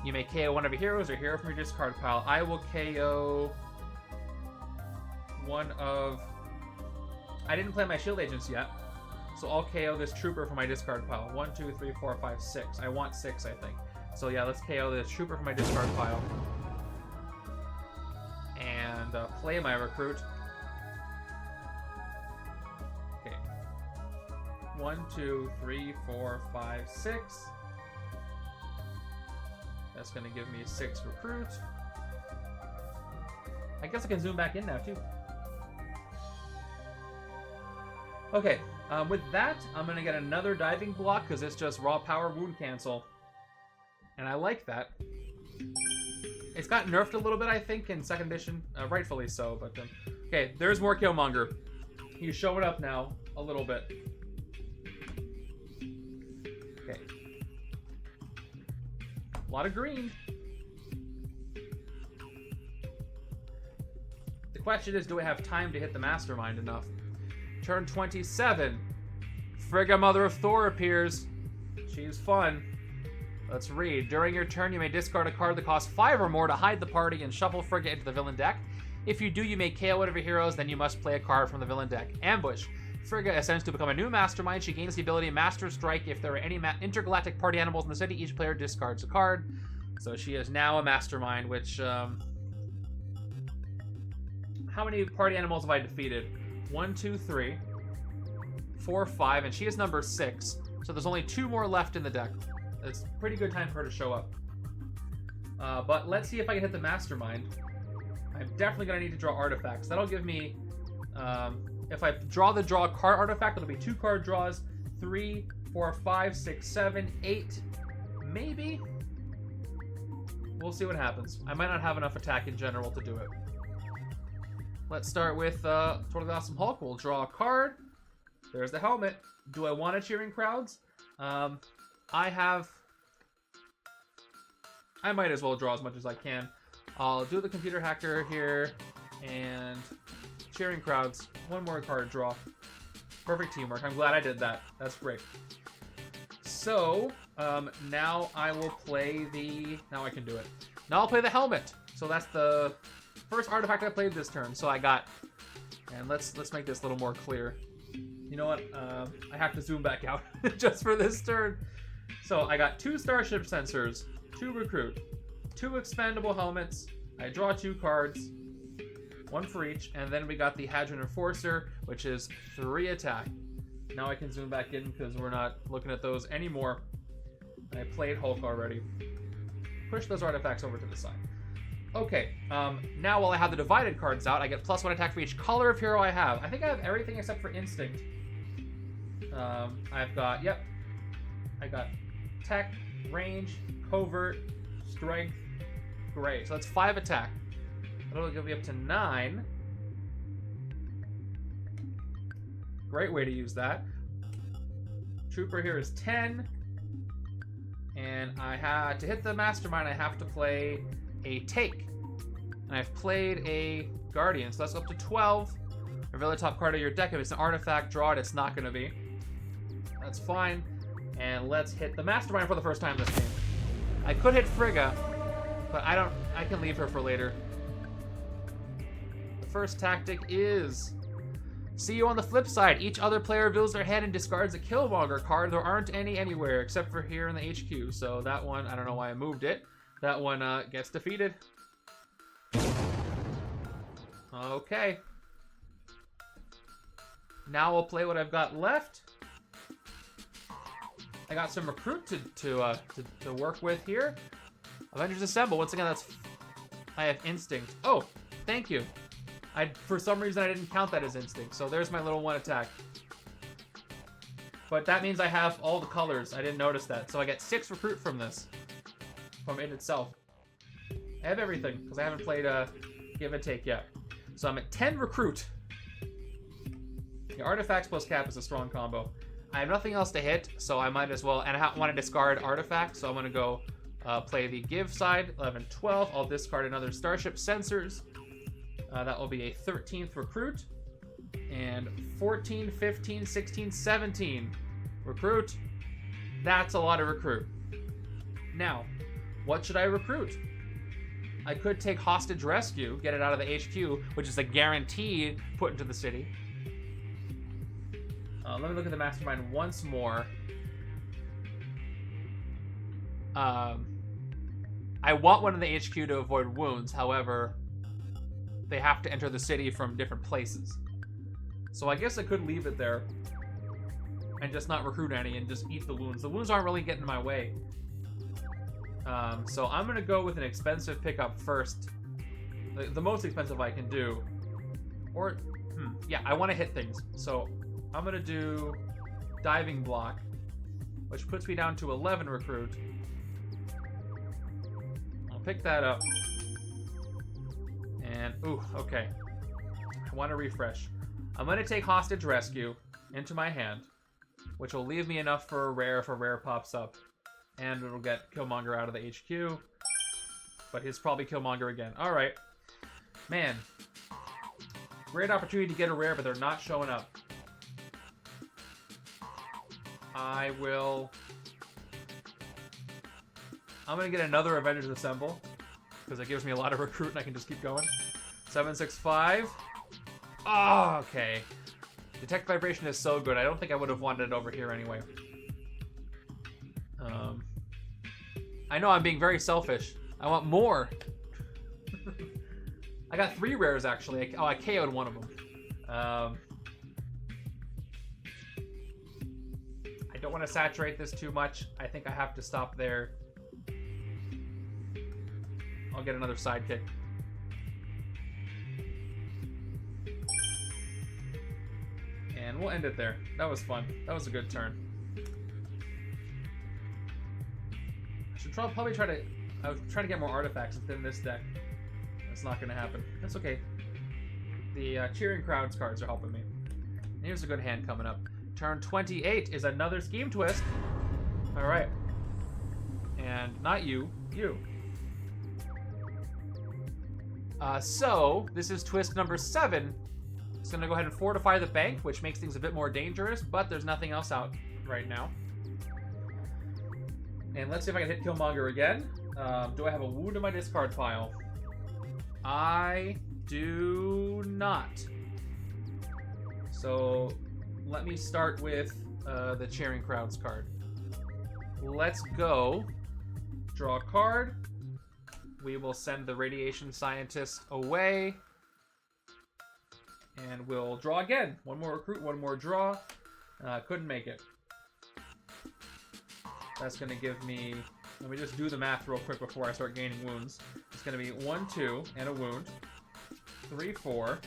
Speaker 1: You may KO one of your heroes or hero from your discard pile. I will KO one of... I didn't play my Shield Agents yet. So I'll KO this Trooper from my discard pile. 1, 2, 3, 4, 5, 6. I want 6, I think. So yeah, let's KO this Trooper from my discard pile. And play my Recruit. Okay. 1, 2, 3, 4, 5, 6. That's going to give me 6 Recruit. I guess I can zoom back in now, too. Okay, with that, I'm going to get another diving block because it's just raw power wound cancel. And I like that. It's got nerfed a little bit, I think, in 2nd edition. Rightfully so, but... okay, there's more Killmonger. He's showing up now, a little bit. Okay. A lot of green. The question is, do I have time to hit the Mastermind enough? Turn 27. Frigga, Mother of Thor appears. She's fun. Let's read. During your turn, you may discard a card that costs 5 or more to hide the party and shuffle Frigga into the villain deck. If you do, you may KO one of your heroes, then you must play a card from the villain deck. Ambush. Frigga ascends to become a new Mastermind. She gains the ability Master Strike. If there are any intergalactic party animals in the city, each player discards a card. So she is now a Mastermind, which... how many party animals have I defeated? 1, 2, 3, 4, 5, and she is number 6. So there's only 2 more left in the deck. It's a pretty good time for her to show up. But let's see if I can hit the Mastermind. I'm definitely going to need to draw artifacts. That'll give me... if I draw a card artifact, it'll be 2 card draws. 3, 4, 5, 6, 7, 8. Maybe? We'll see what happens. I might not have enough attack in general to do it. Let's start with Totally Awesome Hulk. We'll draw a card. There's the helmet. Do I want a Cheering Crowds? I might as well draw as much as I can. I'll do the Computer Hacker here, and Cheering Crowds. 1 more card draw. Perfect teamwork. I'm glad I did that. That's great. So, now I will play the... Now I can do it. Now I'll play the helmet. So that's the first artifact I played this turn. So I got... And let's make this a little more clear. You know what? I have to zoom back out just for this turn. So I got 2 Starship Sensors, 2 Recruit, 2 Expendable Helmets. I draw 2 cards, 1 for each, and then we got the Hadron Enforcer, which is 3 attack. Now I can zoom back in because we're not looking at those anymore. And I played Hulk already. Push those artifacts over to the side. Okay, now while I have the divided cards out, I get +1 attack for each color of hero I have. I think I have everything except for Instinct. I've got, yep, I got Tech, Range, Covert, Strength, Great. So that's 5 attack. That'll give me up to 9. Great way to use that. Trooper here is 10. And I had to hit the Mastermind, I have to play a Take. And I've played a Guardian, so that's up to 12. Reveal the top card of your deck. If it's an artifact, draw it. It's not going to be. That's fine. And let's hit the Mastermind for the first time this game. I could hit Frigga, but I can leave her for later. The first tactic is... See you on the flip side. Each other player reveals their hand and discards a Killmonger card. There aren't any anywhere except for here in the HQ. So that one, I don't know why I moved it. That one gets defeated. Okay. Now I'll play what I've got left. I got some recruit to work with here. Avengers Assemble. Once again, I have Instinct. Oh, thank you. For some reason, I didn't count that as Instinct, so there's my little 1 attack. But that means I have all the colors. I didn't notice that. So I get 6 recruit from this. From it itself. I have everything, because I haven't played Give and Take yet. So I'm at 10 recruit. The Artifacts plus Cap is a strong combo. I have nothing else to hit, so I might as well... And I want to discard Artifact, so I'm going to go play the Give side. 11, 12. I'll discard another Starship Sensors. That will be a 13th recruit. And 14, 15, 16, 17 recruit. That's a lot of recruit. Now, what should I recruit? I could take Hostage Rescue, get it out of the HQ, which is a guaranteed put into the city. Let me look at the Mastermind once more. I want one in the HQ to avoid wounds, however... They have to enter the city from different places. So I guess I could leave it there and just not recruit any and just eat the wounds. The wounds aren't really getting in my way. So I'm going to go with an expensive pickup first. The most expensive I can do. Or, yeah, I want to hit things. So I'm going to do Diving Block, which puts me down to 11 recruit. I'll pick that up. And, ooh, okay. I want to refresh. I'm going to take Hostage Rescue into my hand, which will leave me enough for a rare if a rare pops up. And it'll get Killmonger out of the HQ. But it's probably Killmonger again. Alright. Man. Great opportunity to get a rare, but they're not showing up. I'm going to get another Avengers Assemble. Because it gives me a lot of recruit and I can just keep going. 765. Oh, okay. Detect Vibration is so good. I don't think I would have wanted it over here anyway. I know I'm being very selfish. I want more. I got 3 rares, actually. I KO'd one of them. I don't want to saturate this too much. I think I have to stop there. I'll get another sidekick. And we'll end it there. That was fun. That was a good turn. I should probably try to... I was trying to get more artifacts within this deck. That's not going to happen. That's okay. The Cheering Crowds cards are helping me. And here's a good hand coming up. Turn 28 is another Scheme Twist. Alright. And not you. You. So, this is twist number 7. It's going to go ahead and fortify the bank, which makes things a bit more dangerous, but there's nothing else out right now. And let's see if I can hit Killmonger again. Do I have a wound in my discard pile? I do not. So, let me start with the Cheering Crowds card. Let's go. Draw a card. We will send the Radiation Scientist away. And we'll draw again. One more recruit, one more draw. Couldn't make it. That's going to give me... Let me just do the math real quick before I start gaining wounds. It's going to be 1, 2, and a wound. 3, 4,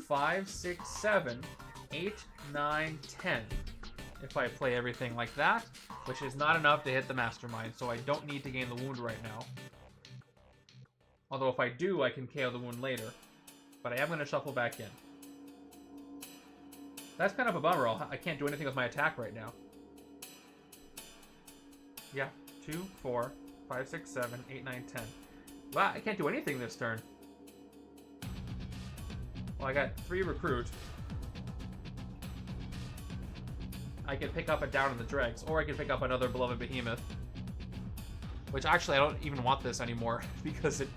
Speaker 1: 5, 6, 7, 8, 9, 10. If I play everything like that, which is not enough to hit the Mastermind, so I don't need to gain the wound right now. Although if I do, I can KO the wound later. But I am going to shuffle back in. That's kind of a bummer. I can't do anything with my attack right now. Yeah, 2, 4, 5, 6, 7, 8, 9, 10. Wow, I can't do anything this turn. Well, I got 3 recruit. I can pick up a down in the dregs, or I can pick up another beloved behemoth. Which actually I don't even want this anymore because it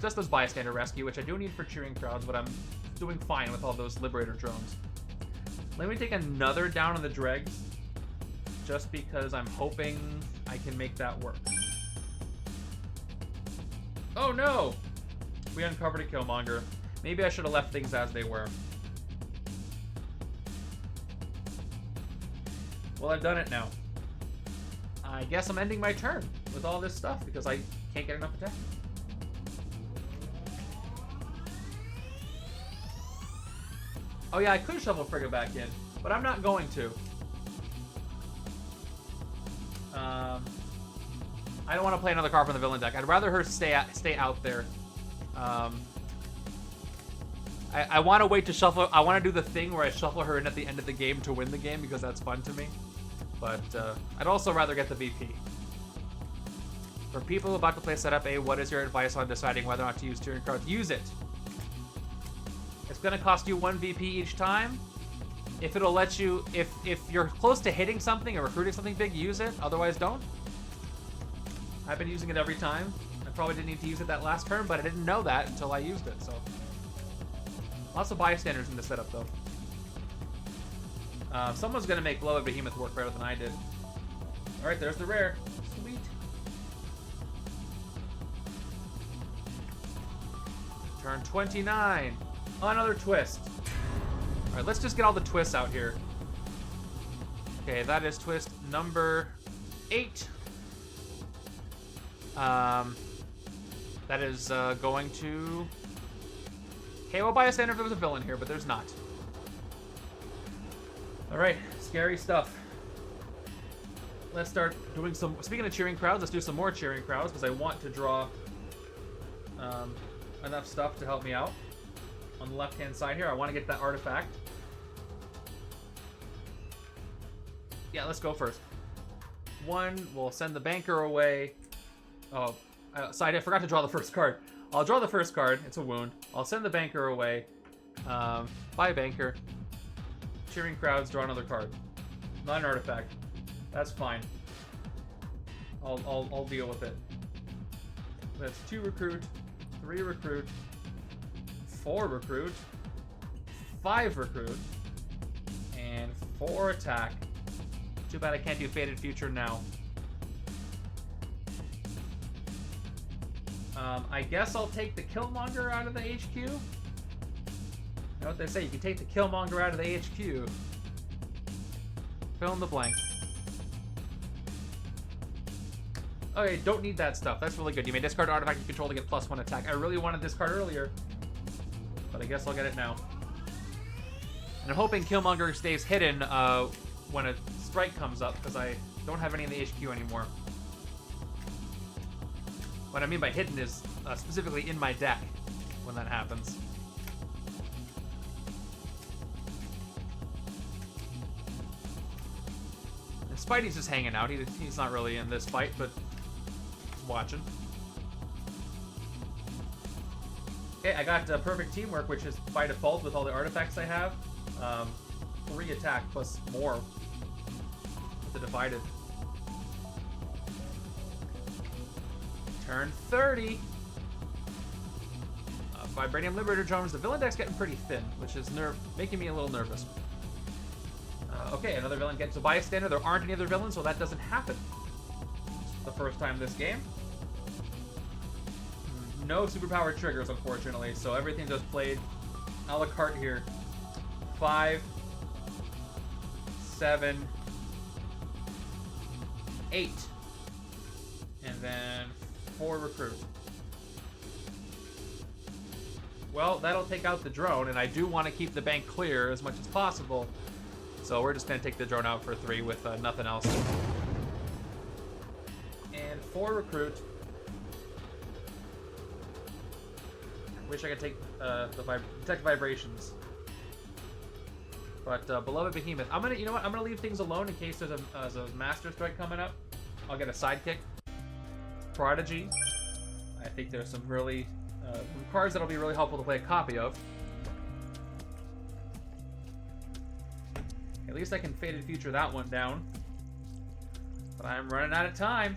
Speaker 1: just does bystander rescue, which I do need for cheering crowds, but I'm doing fine with all those Liberator drones. Let me take another down in the dregs, just because I'm hoping I can make that work. Oh no! We uncovered a Killmonger. Maybe I should have left things as they were. Well, I've done it now. I guess I'm ending my turn with all this stuff because I can't get enough attack. Oh yeah, I could shuffle Frigga back in, but I'm not going to. I don't want to play another card from the villain deck. I'd rather her stay out there. I want to wait to shuffle. I want to do the thing where I shuffle her in at the end of the game to win the game because that's fun to me. But I'd also rather get the VP. For people about to play setup A, what is your advice on deciding whether or not to use cheering cards? Use it. It's going to cost you 1 VP each time. If it'll let you, if you're close to hitting something or recruiting something big, use it. Otherwise, don't. I've been using it every time. I probably didn't need to use it that last turn, but I didn't know that until I used it. So lots of bystanders in the setup, though. Someone's going to make Beloved Behemoth work better than I did. All right, there's the rare. Sweet. Turn 29. Another twist. All right, let's just get all the twists out here. Okay, that is twist number 8. That is going to... Okay, well, by a standard, there was a villain here, but there's not. All right, scary stuff. Let's start doing some... Speaking of cheering crowds, let's do some more cheering crowds, because I want to draw enough stuff to help me out. On the left-hand side here, I want to get that artifact. Yeah, let's go first. 1, we'll send the banker away. Oh, side, I forgot to draw the first card. I'll draw the first card. It's a wound. I'll send the banker away. Bye, banker. Cheering crowds, draw another card. Not an artifact. That's fine. I'll deal with it. That's 2 recruit, 3 recruit, 4 recruit, 5 recruit, and 4 attack. Too bad I can't do Faded Future now. I guess I'll take the Killmonger out of the HQ. You know what they say, you can take the Killmonger out of the HQ. Fill in the blank. Okay, don't need that stuff. That's really good. You may discard an artifact you control to get +1 attack. I really wanted this card earlier, but I guess I'll get it now. And I'm hoping Killmonger stays hidden when a strike comes up, because I don't have any in the HQ anymore. What I mean by hidden is specifically in my deck when that happens. And Spidey's just hanging out. He's not really in this fight, but watching. Okay, I got perfect teamwork, which is by default with all the artifacts I have. 3 attack plus more with the divided. Turn 30. Vibranium Liberator drones. The villain deck's getting pretty thin, which is making me a little nervous. Okay, another villain gets a bystander. There aren't any other villains, so that doesn't happen. It's the first time this game. No superpowered triggers, unfortunately, so everything just played a la carte here. 5, 7, 8, and then 4 recruit. Well, that'll take out the drone, and I do want to keep the bank clear as much as possible, so we're just going to take the drone out for 3 with nothing else. And 4 recruit. Wish I could take detect vibrations. But beloved behemoth, I'm gonna, you know what? I'm gonna leave things alone in case there's a master strike coming up. I'll get a sidekick. Prodigy. I think there's some really cards that'll be really helpful to play a copy of. At least I can Faded Future that one down. But I'm running out of time.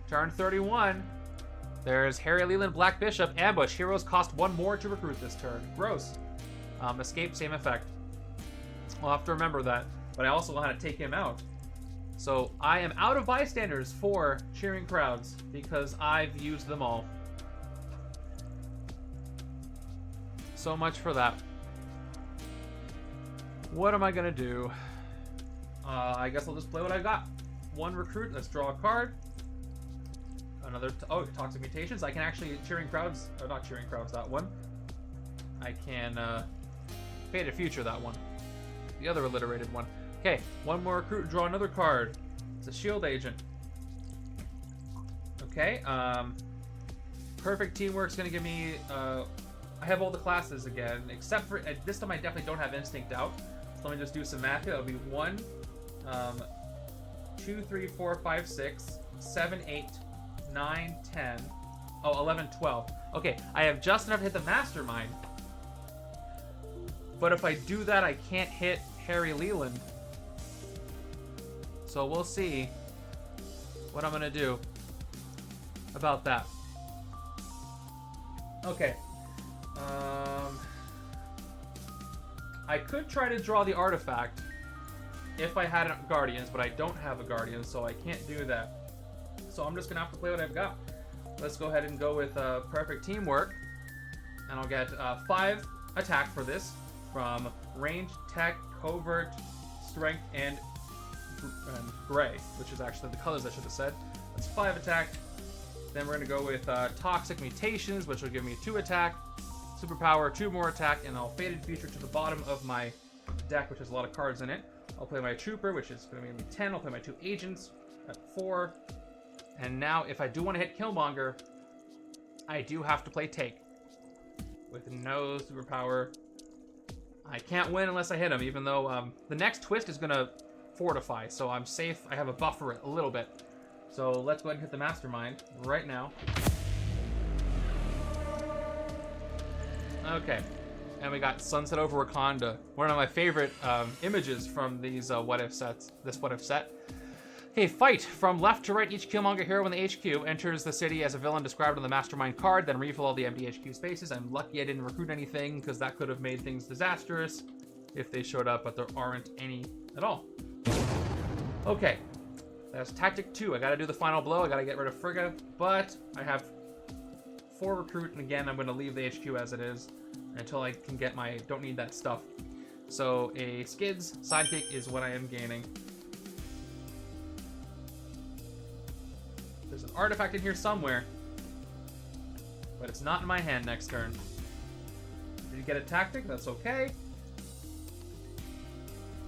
Speaker 1: Turn 31. There's Harry Leland, Black Bishop, Ambush. Heroes cost 1 more to recruit this turn. Gross. Escape, same effect. I'll have to remember that. But I also know how to take him out. So I am out of bystanders for cheering crowds because I've used them all. So much for that. What am I gonna do? I guess I'll just play what I got. 1 recruit. Let's draw a card. Another. Toxic Mutations. I can actually cheering crowds. Or not cheering crowds. That one. I can Faded Future that one. The other alliterated one. Okay, 1 more recruit. Draw another card. It's a shield agent. Okay. Perfect Teamwork's gonna give me. I have all the classes again, except for this time I definitely don't have Instinct out. So let me just do some math. It'll be 1, 2, 3, 4, 5, 6, 7, 8, 9, 10. Oh, 11, 12. Okay, I have just enough to hit the Mastermind. But if I do that, I can't hit Harry Leland. So we'll see what I'm gonna do about that. Okay. I could try to draw the artifact if I had Guardians, but I don't have a Guardian, so I can't do that. So I'm just gonna have to play what I've got. Let's go ahead and go with Perfect Teamwork, and I'll get 5 attack for this from Range, Tech, Covert, Strength, and Gray, which is actually the colors I should have said. That's 5 attack. Then we're gonna go with Toxic Mutations, which will give me 2 attack. Superpower, 2 more attack, and I'll Faded Future to the bottom of my deck, which has a lot of cards in it. I'll play my Trooper, which is going to be 10. I'll play my 2 Agents at 4. And now, if I do want to hit Killmonger, I do have to play Take. With no Superpower. I can't win unless I hit him, even though the next twist is going to fortify, so I'm safe. I have a buffer a little bit. So let's go ahead and hit the Mastermind right now. Okay, and we got Sunset over Wakanda, one of my favorite images from these What If sets. This What If set. Okay, fight from left to right. Each Killmonger hero in the HQ enters the city as a villain described on the Mastermind card. Then refill all the empty HQ spaces. I'm lucky I didn't recruit anything because that could have made things disastrous if they showed up, but there aren't any at all. Okay, that's Tactic 2. I got to do the final blow. I got to get rid of Frigga, but I have 4 recruit, and again, I'm going to leave the HQ as it is until I can get my, don't need that stuff. So a Skids sidekick is what I am gaining. There's an artifact in here somewhere, but it's not in my hand next turn. Did you get a tactic? That's okay.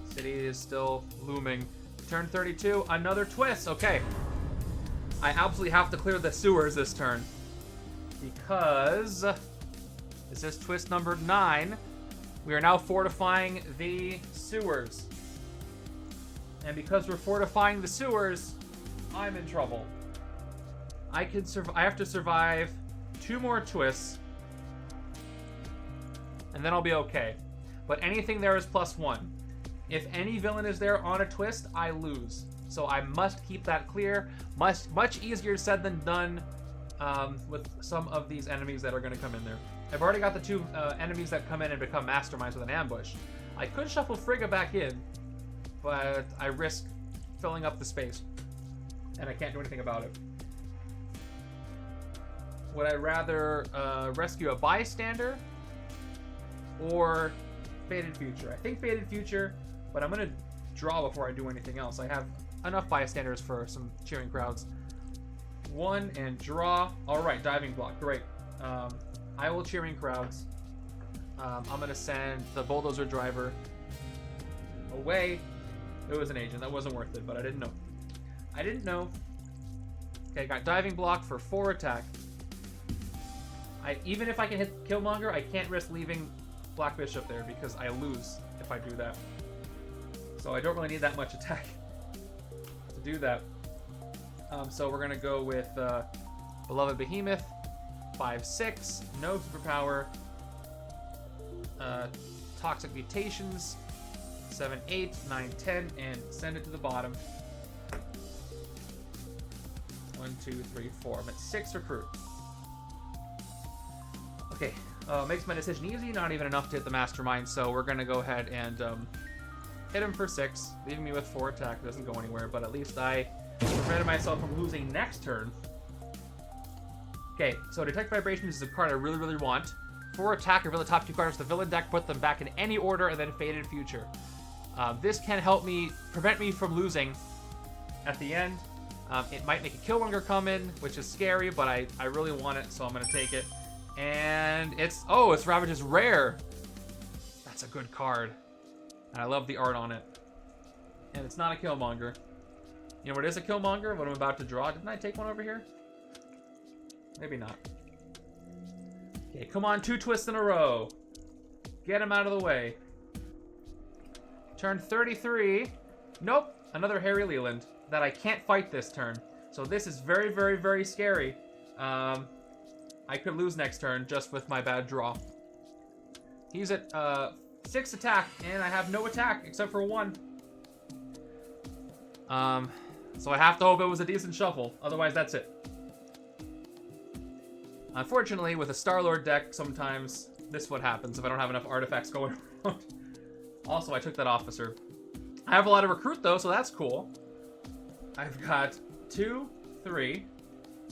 Speaker 1: City is still looming. Turn 32, another twist. Okay. I absolutely have to clear the sewers this turn. Because this is twist number 9. We are now fortifying the sewers. And because we're fortifying the sewers, I'm in trouble. I have to survive 2 more twists, and then I'll be okay. But anything there is +1. If any villain is there on a twist, I lose. So I must keep that clear. Much easier said than done. With some of these enemies that are going to come in there. I've already got the 2 enemies that come in and become Masterminds with an ambush. I could shuffle Frigga back in, but I risk filling up the space, and I can't do anything about it. Would I rather rescue a bystander or Faded Future? I think Faded Future, but I'm going to draw before I do anything else. I have enough bystanders for some cheering crowds. 1 and draw. All right, diving block. Great. I will cheering crowds. I'm going to send the bulldozer driver away. It was an agent. That wasn't worth it, but I didn't know. I didn't know. Okay, got diving block for 4 attack. Even if I can hit Killmonger, I can't risk leaving Black Bishop there because I lose if I do that. So I don't really need that much attack to do that. So we're gonna go with Beloved Behemoth, 5/6, no superpower, Toxic Mutations, 7/8, 9/10, and send it to the bottom. 1, 2, 3, 4. I'm at 6 recruit. Okay, makes my decision easy, not even enough to hit the Mastermind, so we're gonna go ahead and hit him for 6, leaving me with 4 attack. It doesn't go anywhere, but at least I prevented myself from losing next turn. Okay, so Detect Vibrations is a card I really, really want. 4 attack, reveal the top 2 cards of the villain deck, put them back in any order, and then Faded Future. This can help me, prevent me from losing at the end. It might make a Killmonger come in, which is scary, but I really want it, so I'm going to take it. And it's Ravage's rare. That's a good card. And I love the art on it. And it's not a Killmonger. You know what is a Killmonger? What I'm about to draw. Didn't I take one over here? Maybe not. Okay, come on, 2 twists in a row. Get him out of the way. Turn 33. Nope, another Harry Leland that I can't fight this turn. So this is very, very, very scary. I could lose next turn just with my bad draw. He's at 6 attack, and I have no attack except for 1. So I have to hope it was a decent shuffle. Otherwise, that's it. Unfortunately, with a Star-Lord deck, sometimes this is what happens if I don't have enough artifacts going around. Also, I took that officer. I have a lot of recruit, though, so that's cool. I've got 2, 3,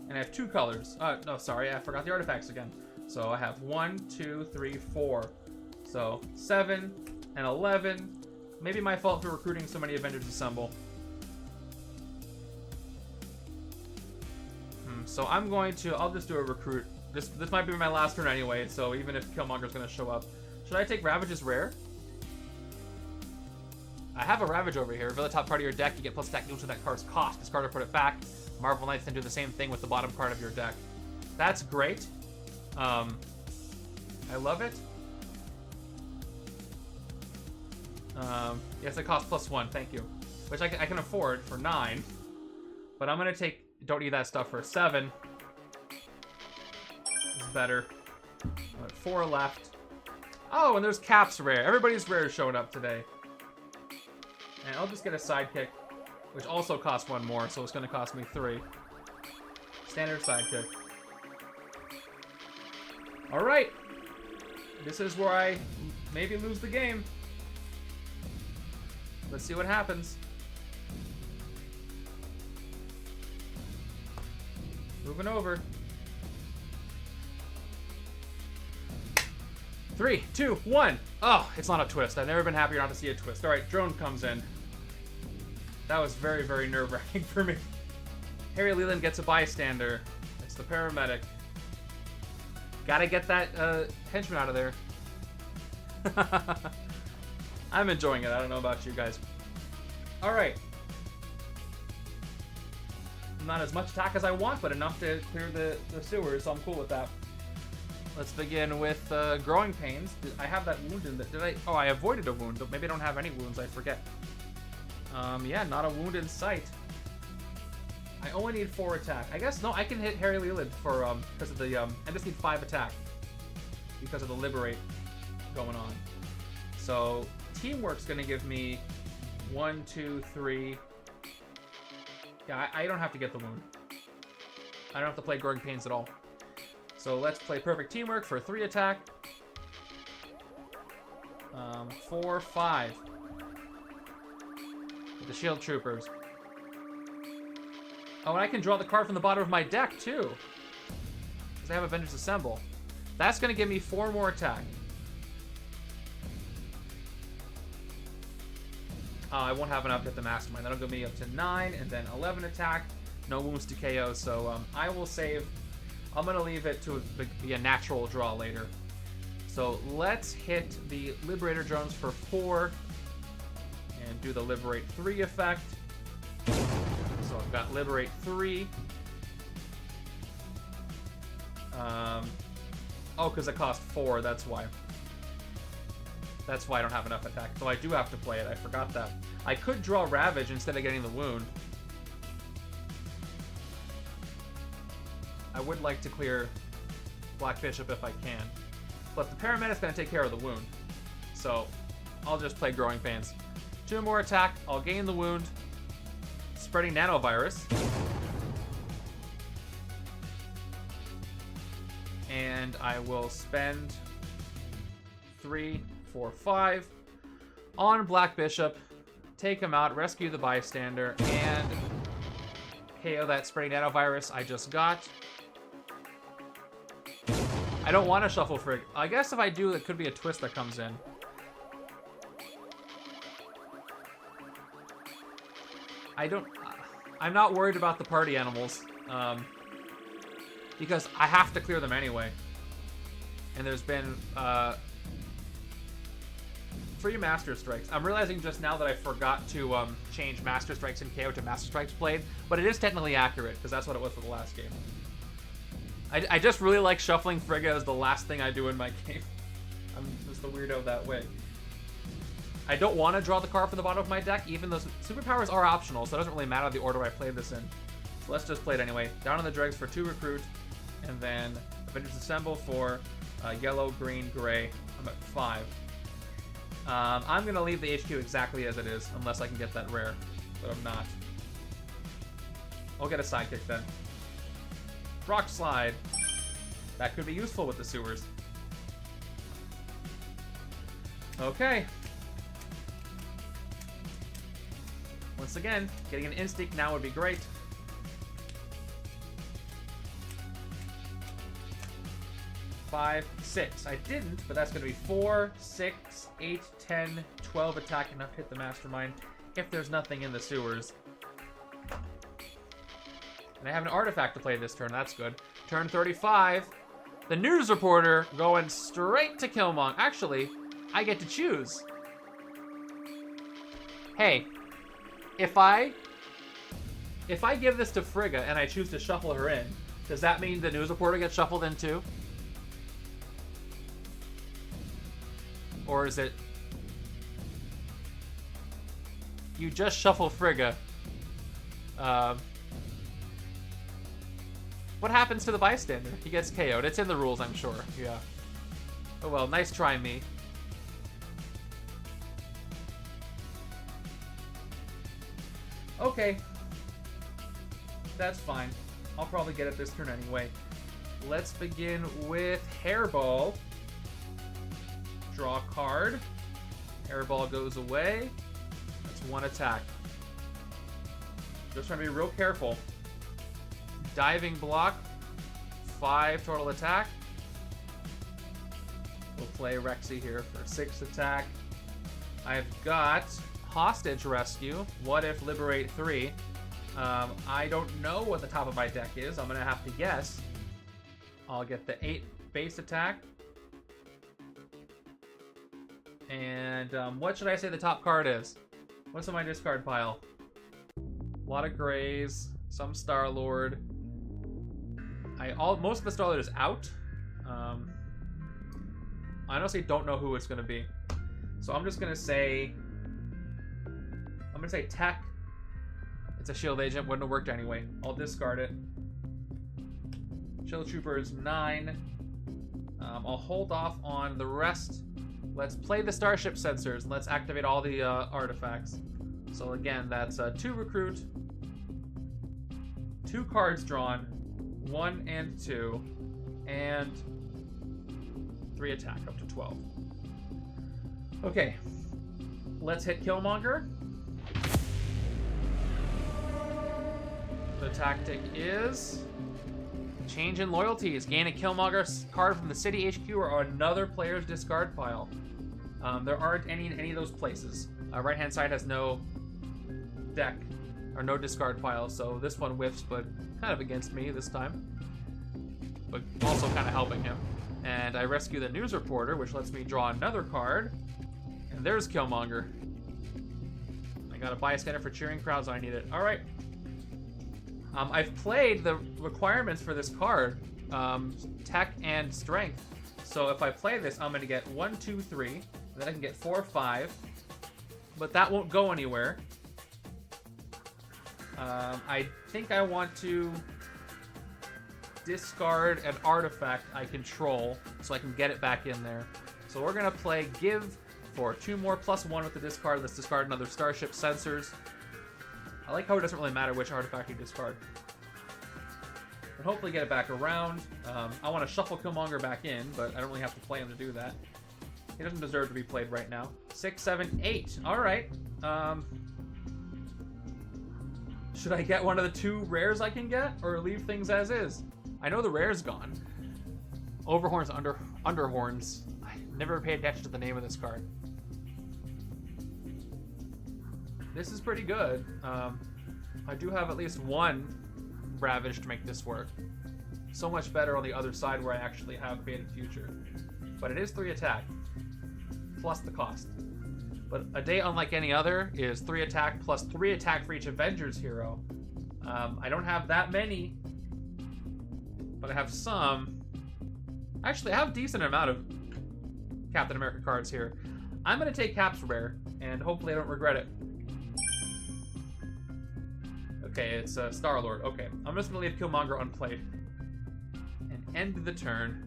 Speaker 1: and I have 2 colors. No, sorry, I forgot the artifacts again. So I have 1, 2, 3, 4. So 7 and 11. Maybe my fault for recruiting so many Avengers Assemble. So I'll just do a recruit. This might be my last turn anyway, so even if Killmonger's gonna show up. Should I take Ravage's rare? I have a Ravage over here. Reveal the top card of your deck, you get plus attack equal to that card's cost. Discard or put it back. Marvel Knights then do the same thing with the bottom card of your deck. That's great. I love it. Yes, it costs +1, thank you. Which I can afford for 9. But I'm gonna take, don't need that stuff for 7. It's better. I'm at 4 left. Oh, and there's Cap's rare. Everybody's rare is showing up today. And I'll just get a sidekick, which also costs 1 more, so it's gonna cost me 3. Standard sidekick. Alright. This is where I maybe lose the game. Let's see what happens. Moving over. 3, 2, 1. Oh, it's not a twist. I've never been happier not to see a twist. All right, drone comes in. That was very, very nerve-wracking for me. Harry Leland gets a bystander. It's the paramedic. Gotta get that henchman out of there. I'm enjoying it. I don't know about you guys. All right. Not as much attack as I want, but enough to clear the sewers, so I'm cool with that. Let's begin with Growing Pains. I have that wound in the... Oh, I avoided a wound, but maybe I don't have any wounds. I forget. Yeah, not a wound in sight. I only need 4 attack. I guess, no, I can hit Harry Leland for, because of the, I just need 5 attack. Because of the Liberate going on. So, Teamwork's gonna give me 1, 2, 3... Yeah, I don't have to get the wound. I don't have to play Growing Pains at all. So let's play Perfect Teamwork for 3 attack. 4, 5. With the Shield Troopers. Oh, and I can draw the card from the bottom of my deck, too. Because I have Avengers Assemble. That's going to give me 4 more attack. I won't have enough to hit the Mastermind. That'll give me up to 9, and then 11 attack. No wounds to KO, so I will save. I'm going to leave it to be a natural draw later. So let's hit the Liberator drones for 4. And do the Liberate 3 effect. So I've got Liberate 3. Oh, because it cost 4, that's why. That's why I don't have enough attack. So I do have to play it, I forgot that. I could draw Ravage instead of getting the wound. I would like to clear Black Bishop if I can. But the Paramedic's going to take care of the wound. So I'll just play Growing Pains. 2 more attack, I'll gain the wound. Spreading Nanovirus. And I will spend 3, 4, 5 on Black Bishop. Take him out, rescue the bystander, and KO that Spreading Nanovirus I just got. I don't want to shuffle Frigga. I guess if I do, it could be a twist that comes in. I'm not worried about the party animals, because I have to clear them anyway. And there's been 3 Master Strikes. I'm realizing just now that I forgot to change Master Strikes in KO to Master Strikes played, but it is technically accurate, because that's what it was for the last game. I just really like shuffling Frigga as the last thing I do in my game. I'm just a weirdo that way. I don't want to draw the card from the bottom of my deck, even though superpowers are optional, so it doesn't really matter the order I play this in. So let's just play it anyway. Down on the dregs for 2 recruit, and then Avengers Assemble for yellow, green, gray. I'm at 5. I'm going to leave the HQ exactly as it is, unless I can get that rare, but I'm not. I'll get a sidekick then. Rock Slide. That could be useful with the sewers. Okay. Once again, getting an instinct now would be great. Five, 6. I didn't, but that's going to be 4, 6, 8, 10, 12 attack, enough to hit the Mastermind if there's nothing in the sewers. And I have an artifact to play this turn, that's good. Turn 35, the news reporter going straight to Killmonger. Actually, I get to choose. Hey, if I give this to Frigga and I choose to shuffle her in, does that mean the news reporter gets shuffled in too? Or is it... You just shuffle Frigga. What happens to the bystander? He gets KO'd. It's in the rules, I'm sure. Yeah. Oh well, nice try, me. Okay. That's fine. I'll probably get it this turn anyway. Let's begin with Hairball. Draw a card. Hairball goes away. That's 1 attack. Just trying to be real careful. Diving block. 5 total attack. We'll play Rexy here for 6 attack. I've got Hostage Rescue. What if Liberate 3? I don't know what the top of my deck is. I'm going to have to guess. I'll get the 8 base attack. And what should I say the top card is? What's in my discard pile? A lot of Grays, some Star-Lord. Most of the Star-Lord is out. I honestly don't know who it's going to be. So I'm just going to say... I'm going to say Tech. It's a shield agent. Wouldn't have worked anyway. I'll discard it. Shield Trooper is 9. I'll hold off on the rest. Let's play the Starship Sensors. And let's activate all the artifacts. So again, that's 2 recruit. 2 cards drawn. 1 and 2. And 3 attack, up to 12. Okay. Let's hit Killmonger. The tactic is change in loyalties. Gain a Killmonger card from the city HQ or another player's discard pile. There aren't any in any of those places. Right-hand side has no deck or no discard pile, so this one whiffs, but kind of against me this time. But also kind of helping him. And I rescue the news reporter, which lets me draw another card. And there's Killmonger. I got a bystander for cheering crowds. I need it. All right. I've played the requirements for this card, Tech and Strength, So if I play this, I'm going to get 1, 2, 3. And then I can get 4, 5. But that won't go anywhere. I think I want to discard an artifact I control so I can get it back in there. So we're going to play Give for 2 more +1 with the discard. Let's discard another Starship Sensors. I like how it doesn't really matter which artifact you discard. And hopefully get it back around. I want to shuffle Killmonger back in, but I don't really have to play him to do that. He doesn't deserve to be played right now. 6, 7, 8. All right. Should I get one of the 2 rares I can get, or leave things as is? I know the rare's gone. Overhorns, Underhorns. I never paid attention to the name of this card. This is pretty good. I do have at least 1 Ravage to make this work. So much better on the other side where I actually have Faded Future. But it is 3 attack, plus the cost. But a day unlike any other is 3 attack plus 3 attack for each Avengers hero. I don't have that many, but I have some. Actually, I have a decent amount of Captain America cards here. I'm going to take Cap's rare, and hopefully I don't regret it. Okay, it's Star-Lord. Okay, I'm just going to leave Killmonger unplayed. And end the turn.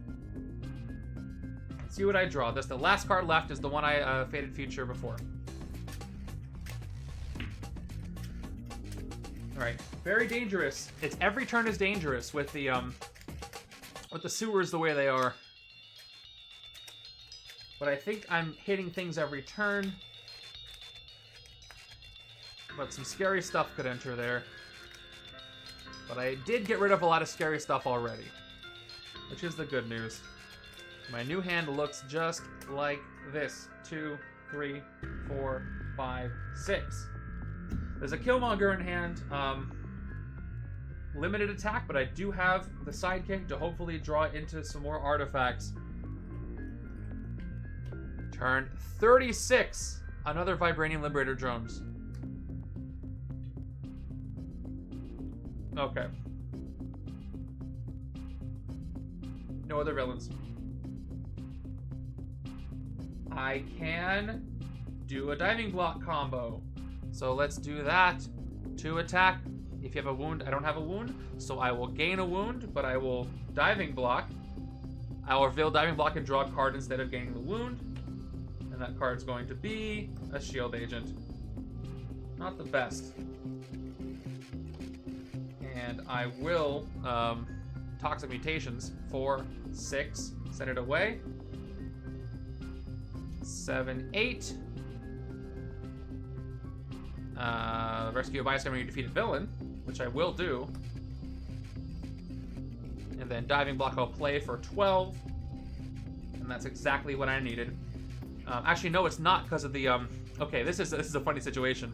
Speaker 1: Let's see what I draw. The last card left is the one I Faded Future before. Alright, very dangerous. It's every turn is dangerous with the sewers the way they are. But I think I'm hitting things every turn. But some scary stuff could enter there. But I did get rid of a lot of scary stuff already, which is the good news. My new hand looks just like this. 2, 3, 4, 5, 6. There's a Killmonger in hand. Limited attack, but I do have the sidekick to hopefully draw into some more artifacts. Turn 36. Another Vibranium Liberator drones. Okay. No other villains. I can do a diving block combo. So let's do that. 2 attack. If you have a wound, I don't have a wound, so I will gain a wound, but I will diving block. I will reveal diving block and draw a card instead of gaining the wound. And that card's going to be a shield agent. Not the best. And I will Toxic Mutations. 4, 6, send it away. 7, 8. Rescue a bystander when you defeat a villain, which I will do. And then diving block I'll play for 12. And that's exactly what I needed. Actually, no, it's not because of the... okay, this is a funny situation.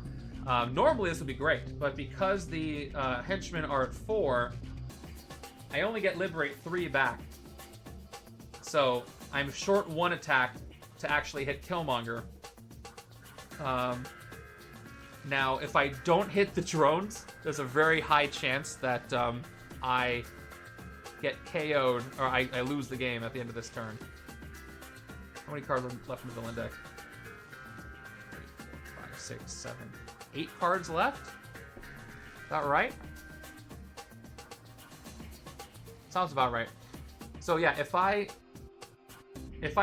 Speaker 1: Normally this would be great, but because the henchmen are at 4, I only get Liberate 3 back. So I'm short 1 attack to actually hit Killmonger. Now, if I don't hit the drones, there's a very high chance that I get KO'd, or I lose the game at the end of this turn. How many cards are left in the villain deck? 3, 4, 5, 6, 7, 8 cards left? Is that right? Sounds about right. So yeah, if I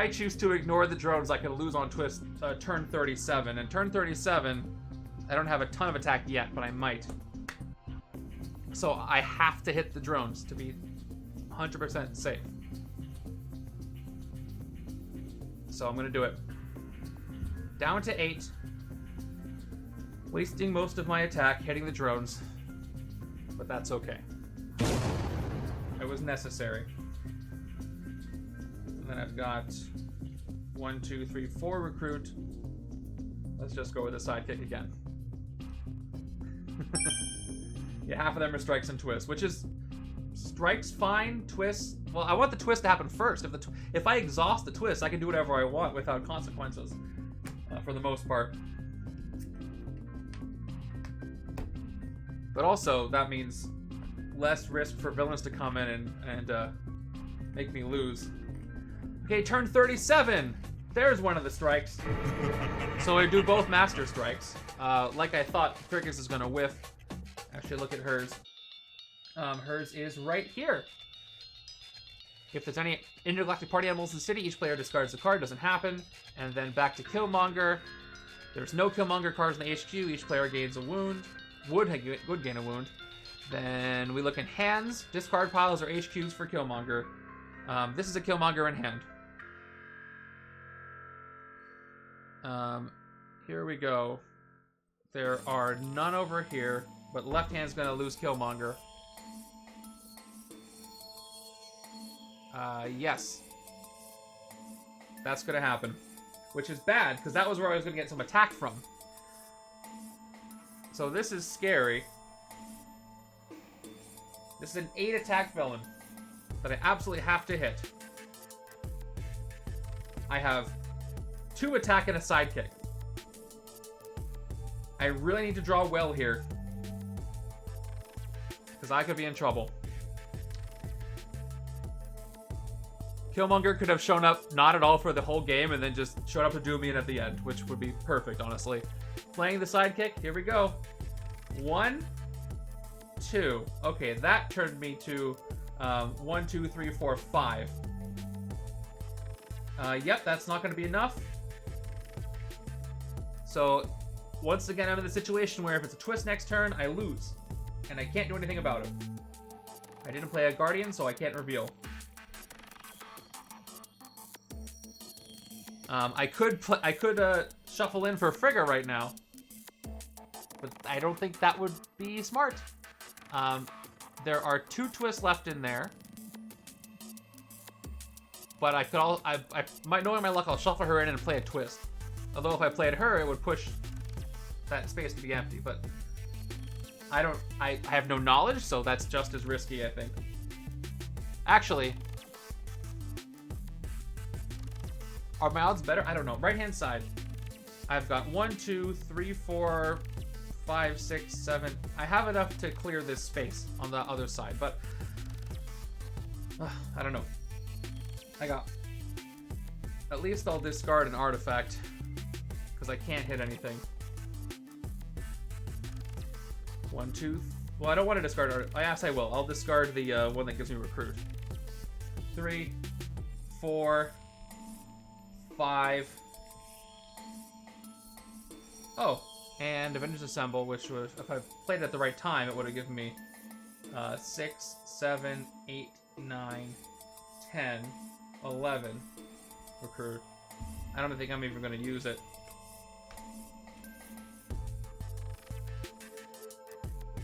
Speaker 1: choose to ignore the drones, I can lose on twist turn 37. And turn 37, I don't have a ton of attack yet, but I might. So I have to hit the drones to be 100% safe. So I'm going to do it. Down to 8. Wasting most of my attack hitting the drones. But that's okay. It was necessary. And then I've got 1, 2, 3, 4 recruit. Let's just go with the sidekick again. Yeah, half of them are strikes and twists, which is strikes fine, twists. Well, I want the twist to happen first. If I exhaust the twist, I can do whatever I want without consequences, for the most part. But also, that means less risk for villains to come in and make me lose. Okay, turn 37. There's one of the strikes. So I do both master strikes. Like I thought, Crickets is gonna whiff. Actually, look at hers. Hers is right here. If there's any intergalactic party animals in the city, each player discards a card. Doesn't happen. And then back to Killmonger. There's no Killmonger cards in the HQ. Each player gains a wound. Would gain a wound. Then we look in hands. Discard piles or HQs for Killmonger. This is a Killmonger in hand. Here we go. There are none over here, but left hand's gonna lose Killmonger. Yes. That's gonna happen. Which is bad, because that was where I was gonna get some attack from. So this is scary. This is an 8 attack villain that I absolutely have to hit. I have 2 attack and a sidekick. I really need to draw well here, because I could be in trouble. Killmonger could have shown up not at all for the whole game and then just showed up to do me in at the end, which would be perfect, honestly. Playing the sidekick, here we go. 1, 2. Okay, that turned me to 1, 2, 3, 4, 5. Yep, that's not going to be enough. So, once again, I'm in the situation where if it's a twist next turn, I lose. And I can't do anything about it. I didn't play a Guardian, so I can't reveal. I could shuffle in for Frigga right now, but I don't think that would be smart. There are 2 twists left in there, but I could knowing my luck, I'll shuffle her in and play a twist. Although if I played her, it would push that space to be empty. But I have no knowledge, so that's just as risky, I think. Actually. Are my odds better? I don't know. Right-hand side. I've got 1, 2, 3, 4, 5, 6, 7. I have enough to clear this space on the other side, but I don't know. At least I'll discard an artifact, because I can't hit anything. 1, 2. Well, I don't want to discard art. Yes, I will. I'll discard the one that gives me recruit. 3, 4. 5. Oh, and Avengers Assemble, which was, if I played it at the right time, it would have given me 6, 7, 8, 9, 10, 11 recruit. I don't think I'm even going to use it.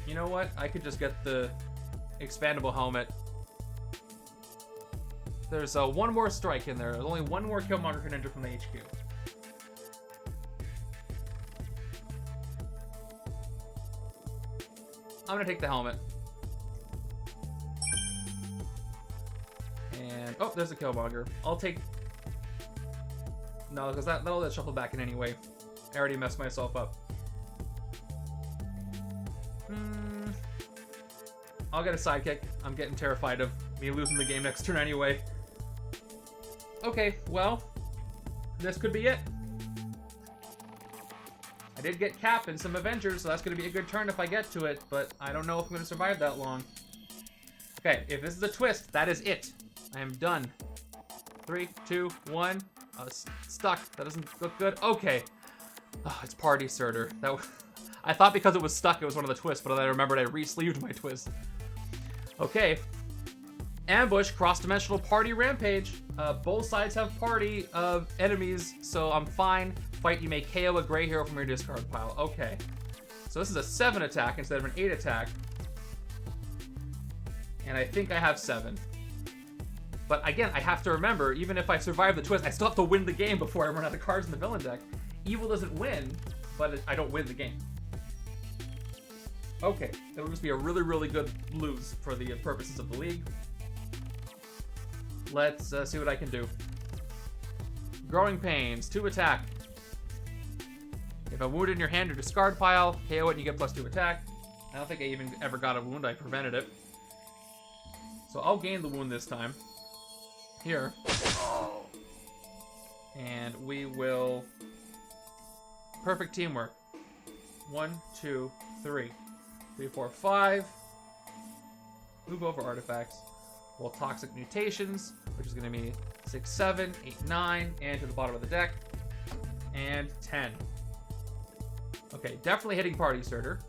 Speaker 1: You know what? I could just get the expandable helmet. There's one more strike in there. There's only one more Killmonger can enter from the HQ. I'm gonna take the helmet. And oh, there's a Killmonger. I'll take. No, because that'll let shuffle back in anyway. I already messed myself up. I'll get a sidekick. I'm getting terrified of me losing the game next turn anyway. Okay, well, this could be it. I did get Cap and some Avengers, so that's going to be a good turn if I get to it, but I don't know if I'm going to survive that long. Okay, if this is a twist, that is it. I am done. 3, 2, 1. Stuck. That doesn't look good. Okay. Oh, it's Party Surtur. I thought because it was stuck, it was one of the twists, but then I remembered I re-sleeved my twist. Okay. Ambush, cross-dimensional party rampage. Both sides have party enemies, so I'm fine. Fight, you may KO a gray hero from your discard pile. Okay. So this is a 7 attack instead of an 8 attack. And I think I have 7. But again, I have to remember, even if I survive the twist, I still have to win the game before I run out of cards in the villain deck. Evil doesn't win, but I don't win the game. Okay, it would just be a really, really good lose for the purposes of the league. Let's see what I can do. Growing Pains, 2 attack. If I'm wounded in your hand or discard pile, KO it and you get +2 attack. I don't think I even ever got a wound, I prevented it. So I'll gain the wound this time. Here. And we will... Perfect teamwork. 1, 2, 3. 3, 4, 5. Move over artifacts. Well, Toxic Mutations, which is going to be 6, 7, 8, 9, and to the bottom of the deck. And 10. Okay, definitely hitting Party Starter.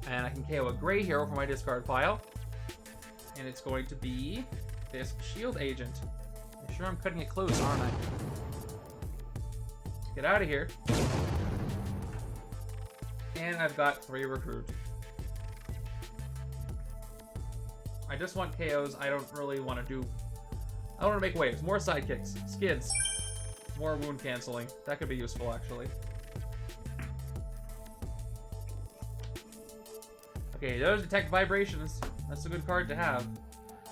Speaker 1: And I can KO a gray hero from my discard pile. And it's going to be this Shield Agent. I'm sure I'm cutting it close, aren't I? Get out of here. And I've got 3 recruit. I just want KOs. I don't really want to do... I don't want to make waves. More sidekicks. Skids. More wound canceling. That could be useful, actually. Okay, those detect vibrations. That's a good card to have.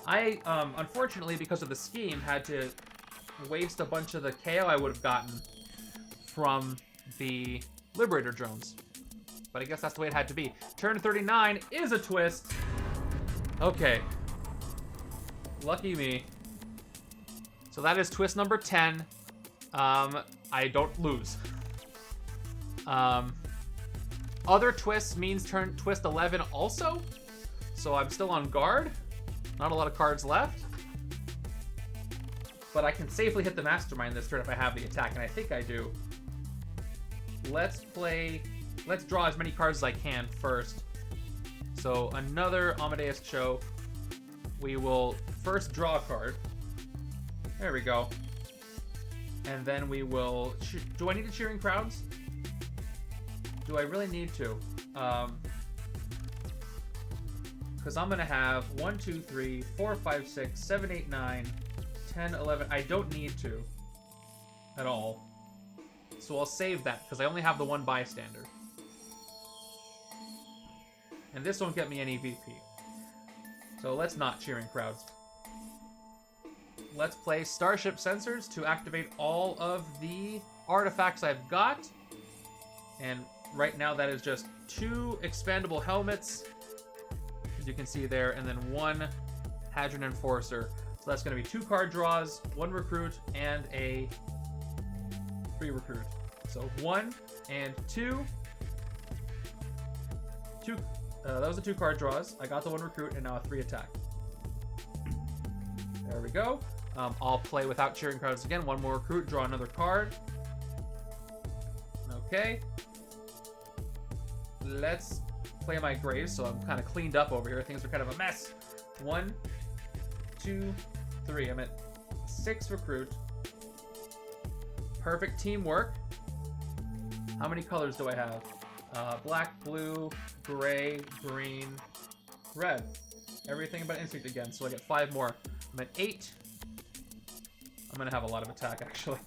Speaker 1: I, unfortunately, because of the scheme, had to waste a bunch of the KO I would have gotten from the Liberator drones. But I guess that's the way it had to be. Turn 39 is a twist. Okay. Lucky me. So that is twist number 10. I don't lose. Other twists means turn twist 11 also. So I'm still on guard. Not a lot of cards left. But I can safely hit the Mastermind this turn if I have the attack, and I think I do. Let's draw as many cards as I can first. So another Amadeus Cho. We will first draw a card. There we go. And then we will... Do I need to Cheering Crowds? Do I really need to? Because I'm going to have 1, 2, 3, 4, 5, 6, 7, 8, 9, 10, 11. I don't need to at all. So I'll save that because I only have the 1 bystander. And this won't get me any VP. So let's not Cheering Crowds. Let's play Starship Sensors to activate all of the artifacts I've got. And right now that is just 2 expandable helmets, as you can see there, and then 1 Hadron Enforcer. So that's going to be 2 card draws, 1 recruit, and a 3 recruit. So 1 and 2. That was the 2 card draws. I got the 1 recruit and now a 3 attack. There we go. I'll play without Cheering Crowds again. 1 more recruit, draw another card. Okay. Let's play my graves, so I'm kind of cleaned up over here. Things are kind of a mess. 1, 2, 3. I'm at 6 recruit. Perfect teamwork. How many colors do I have? Black, blue, gray, green, red. Everything but instinct again, so I get 5 more. I'm at 8. I'm going to have a lot of attack, actually.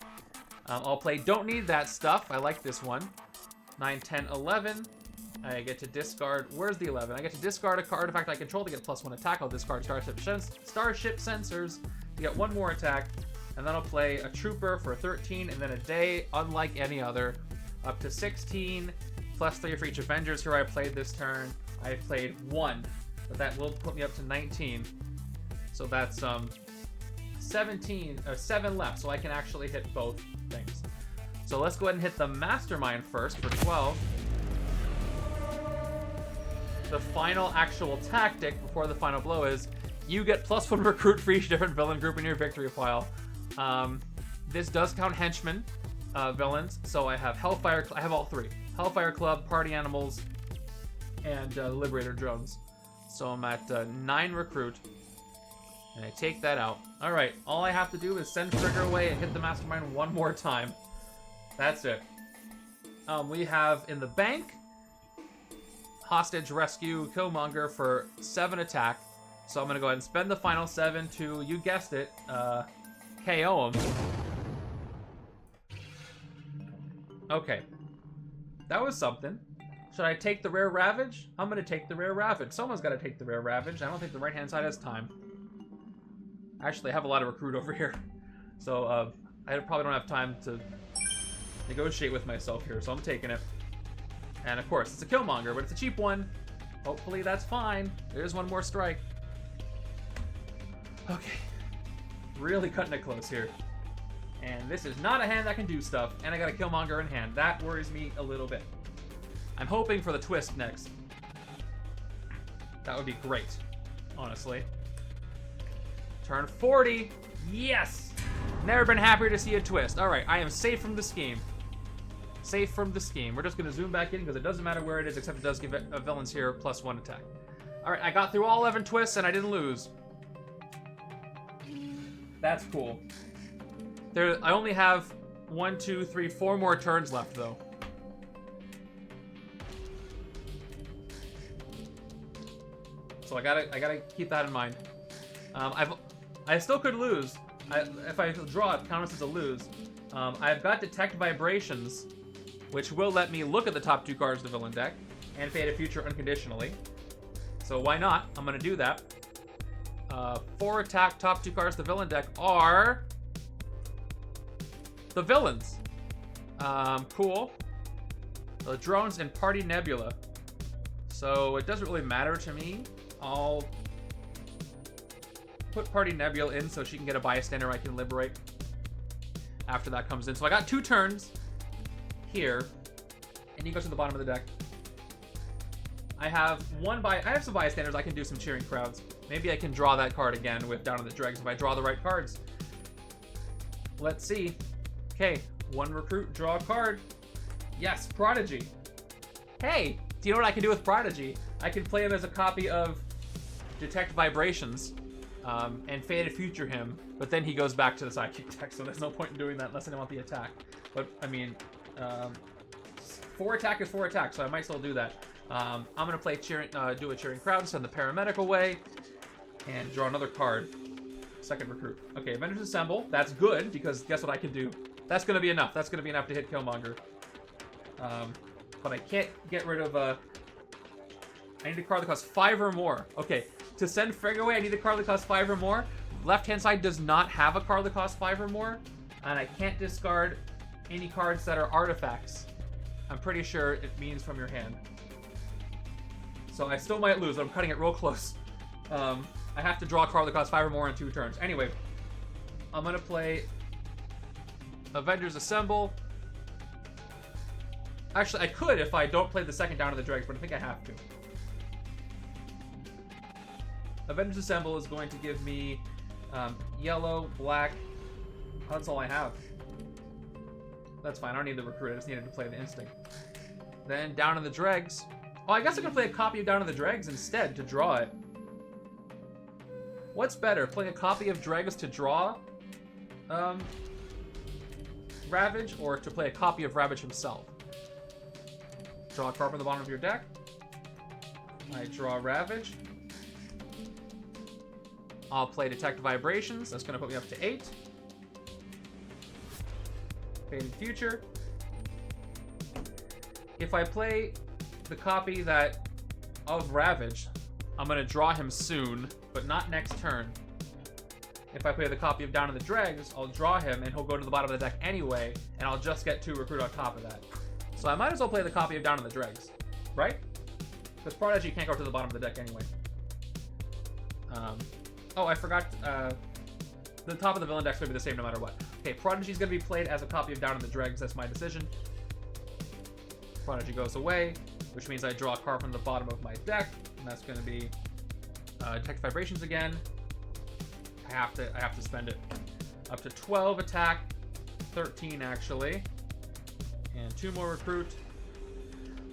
Speaker 1: I'll play Don't Need That Stuff. I like this one. 9, 10, 11. I get to discard... Where's the 11? I get to discard a card artifact I control to get +1 attack. I'll discard Starship Sensors to get 1 more attack. And then I'll play a Trooper for 13, and then a Day, unlike any other, up to 16, +3 for each Avengers hero I played this turn. I played 1, but that will put me up to 19. So that's 7 left, so I can actually hit both things. So let's go ahead and hit the Mastermind first for 12. The final actual tactic before the final blow is you get +1 recruit for each different villain group in your victory file. This does count Henchmen villains, so I have Hellfire. I have all 3: Hellfire Club, Party Animals, and Liberator drones. So I'm at 9 recruit, and I take that out. All right, all I have to do is send Trigger away and hit the Mastermind 1 more time. That's it. We have in the bank Hostage Rescue Killmonger for 7 attack. So I'm going to go ahead and spend the final 7 to, you guessed it, KO him. Okay. That was something. Should I take the rare Ravage? I'm going to take the rare Ravage. Someone's got to take the rare Ravage. I don't think the right-hand side has time. Actually, I have a lot of recruit over here. So I probably don't have time to negotiate with myself here, so I'm taking it. And of course, it's a Killmonger, but it's a cheap one. Hopefully that's fine. There's 1 more strike. Okay. Really cutting it close here. And this is not a hand that can do stuff, and I got a Killmonger in hand. That worries me a little bit. I'm hoping for the twist next. That would be great, honestly. Turn 40. Yes! Never been happier to see a twist. All right, I am safe from the scheme. Safe from the scheme. We're just going to zoom back in because it doesn't matter where it is, except it does give villains here +1 attack. All right, I got through all 11 twists and I didn't lose. That's cool. I only have 1, 2, 3, 4 more turns left, though. So I gotta keep that in mind. I still could lose. If I draw, it counts as a lose. I've got Detect Vibrations, which will let me look at the top 2 cards of the villain deck and fade a future unconditionally. So why not? I'm gonna do that. 4 attack, top 2 cards of the villain deck are the villains. Cool. The drones and Party Nebula. So it doesn't really matter to me. I'll put Party Nebula in so she can get a bystander I can liberate after that comes in. So I got 2 turns here, and he goes to the bottom of the deck. I have some bystanders. I can do some cheering crowds. Maybe I can draw that card again with Down on the Dregs if I draw the right cards. Let's see. Okay, 1 recruit, draw a card. Yes, Prodigy. Hey, do you know what I can do with Prodigy? I can play him as a copy of Detect Vibrations and Fade to Future him, but then he goes back to the sidekick deck, so there's no point in doing that unless I want the attack. But, I mean, 4 attack is 4 attack, so I might still do that. I'm going to play do a Cheering Crowd, send the Paramedic away, and draw another card. Second recruit. Okay, Avengers Assemble. That's good, because guess what I can do? That's going to be enough. That's going to be enough to hit Killmonger. But I can't get rid of I need a card that costs 5 or more. Okay, to send Frigg away, I need a card that costs 5 or more. Left-hand side does not have a card that costs 5 or more. And I can't discard any cards that are artifacts. I'm pretty sure it means from your hand. So I still might lose. I'm cutting it real close. I have to draw a card that costs 5 or more in 2 turns. Anyway, I'm going to play Avengers Assemble. Actually, I could if I don't play the second Down to the Dregs, but I think I have to. Avengers Assemble is going to give me yellow, black. That's all I have. That's fine. I don't need the recruit. I just needed to play the instinct. Then Down to the Dregs. Oh, I guess I can play a copy of Down to the Dregs instead to draw it. What's better, playing a copy of Dregs to draw Ravage, or to play a copy of Ravage himself? Draw a card from the bottom of your deck. I draw Ravage. I'll play Detect Vibrations. That's going to put me up to 8. Faded Future. If I play the copy of Ravage, I'm going to draw him soon, but not next turn. If I play the copy of Down to the Dregs, I'll draw him, and he'll go to the bottom of the deck anyway, and I'll just get 2 recruit on top of that. So I might as well play the copy of Down to the Dregs, right? Because Prodigy can't go to the bottom of the deck anyway. Oh, I forgot. The top of the villain deck's going to be the same no matter what. Okay, Prodigy's going to be played as a copy of Down to the Dregs. That's my decision. Prodigy goes away, which means I draw a card from the bottom of my deck, and that's going to be Detect Vibrations again. I have to spend it. Up to 12 attack, 13 actually, and 2 more recruit.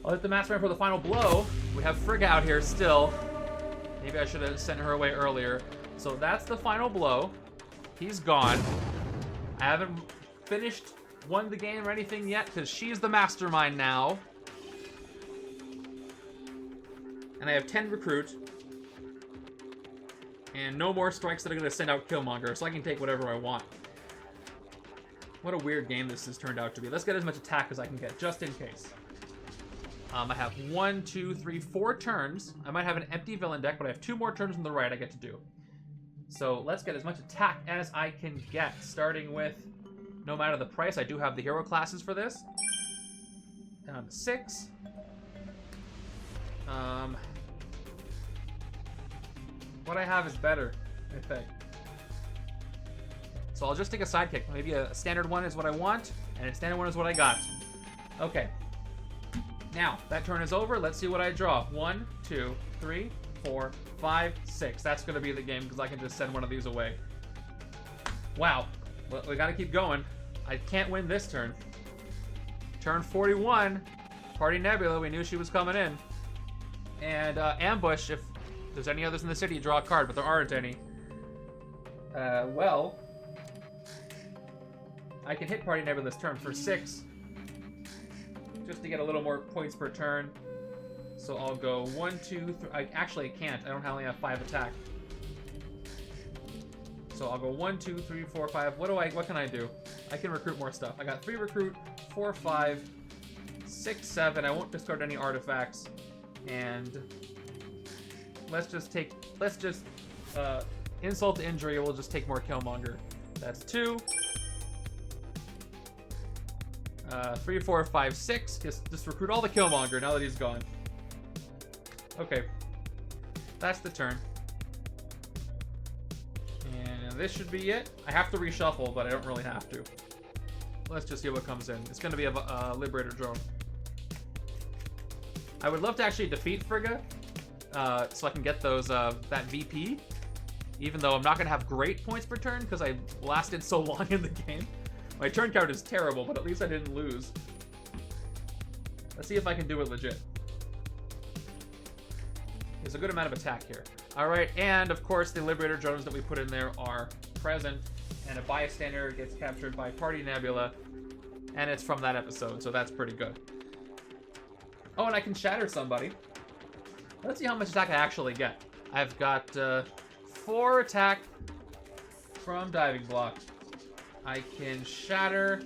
Speaker 1: I'll hit the Mastermind for the final blow. We have Frigg out here still. Maybe I should have sent her away earlier. So that's the final blow. He's gone. I haven't won the game or anything yet because she's the Mastermind now. And I have 10 recruit. And no more strikes that are going to send out Killmonger, so I can take whatever I want. What a weird game this has turned out to be. Let's get as much attack as I can get, just in case. I have 1, 2, 3, 4 turns. I might have an empty villain deck, but I have 2 more turns on the right I get to do. So let's get as much attack as I can get, starting with, no matter the price, I do have the hero classes for this. Down to 6. What I have is better, I think. So I'll just take a sidekick. Maybe a standard one is what I want, and a standard one is what I got. Okay. Now, that turn is over. Let's see what I draw. 1, 2, 3, 4, 5, 6. That's going to be the game because I can just send one of these away. Wow. Well, we got to keep going. I can't win this turn. Turn 41. Party Nebula. We knew she was coming in. And ambush. If there's any others in the city, draw a card, but there aren't any. Well, I can hit Party Nebula this turn for 6. Just to get a little more points per turn. So I'll go 1, 2, 3. Actually, I can't. I only have 5 attack. So I'll go 1, 2, 3, 4, 5. What can I do? I can recruit more stuff. I got 3 recruit, 4, 5, 6, 7. I won't discard any artifacts. And let's just insult to injury. We'll just take more Killmonger. That's 2. 3, 4, 5, 6. Just recruit all the Killmonger now that he's gone. Okay. That's the turn. And this should be it. I have to reshuffle, but I don't really have to. Let's just see what comes in. It's going to be a Liberator drone. I would love to actually defeat Frigga, so I can get those that VP. Even though I'm not going to have great points per turn because I lasted so long in the game. My turn count is terrible, but at least I didn't lose. Let's see if I can do it legit. There's a good amount of attack here. Alright, and of course the Liberator drones that we put in there are present, and a bystander gets captured by Party Nebula, and it's from that episode, so that's pretty good. Oh, and I can shatter somebody. Let's see how much attack I actually get. I've got 4 attack from Diving Block. I can shatter.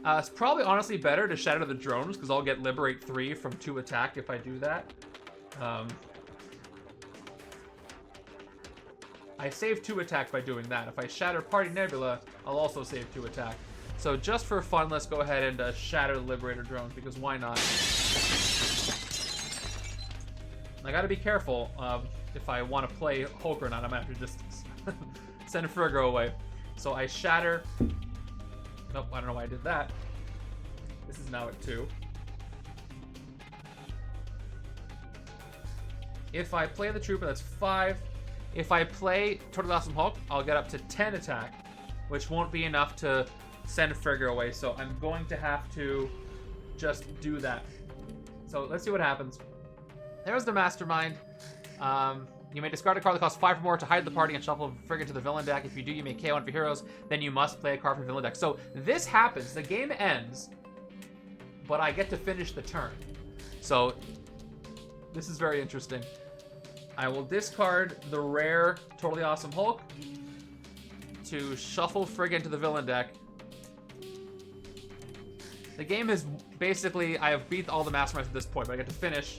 Speaker 1: It's probably honestly better to shatter the drones because I'll get Liberate 3 from 2 attack if I do that. I save 2 attack by doing that. If I shatter Party Nebula, I'll also save 2 attack. So just for fun, let's go ahead and shatter the Liberator drones because why not? I gotta be careful if I want to play Hulk or not. I'm gonna have to just send Frigga away. So I shatter. Nope, I don't know why I did that. This is now at 2. If I play the Trooper, that's 5. If I play Totally Awesome Hulk, I'll get up to 10 attack, which won't be enough to send Frigga away. So I'm going to have to just do that. So let's see what happens. There's the Mastermind. You may discard a card that costs 5 or more to hide the party and shuffle Frigga to the villain deck. If you do, you may KO one for heroes. Then you must play a card from the villain deck. So this happens. The game ends, but I get to finish the turn. So this is very interesting. I will discard the rare Totally Awesome Hulk to shuffle Frigga into the villain deck. The game is basically, I have beat all the Masterminds at this point, but I get to finish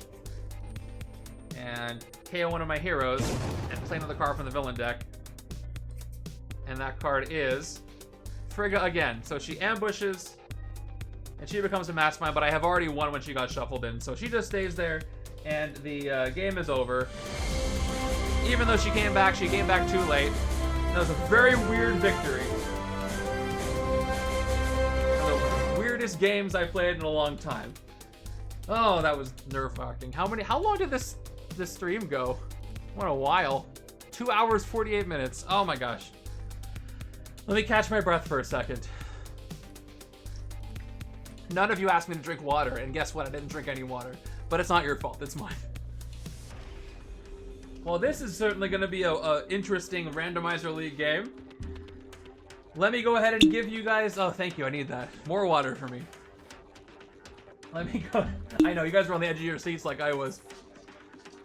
Speaker 1: and KO one of my heroes and play another card from the villain deck. And that card is Frigga again. So she ambushes and she becomes a Mastermind, but I have already won when she got shuffled in. So she just stays there and the game is over. Even though she came back too late. That was a very weird victory. One of the weirdest games I played in a long time. Oh, that was nerve-wracking. How long did this stream go? What a while. 2 hours, 48 minutes. Oh my gosh. Let me catch my breath for a second. None of you asked me to drink water, and guess what? I didn't drink any water. But it's not your fault, it's mine. Well, this is certainly going to be a interesting Randomizer League game. Let me go ahead and give you guys... Oh, thank you, I need that. More water for me. Let me go... I know, you guys were on the edge of your seats like I was.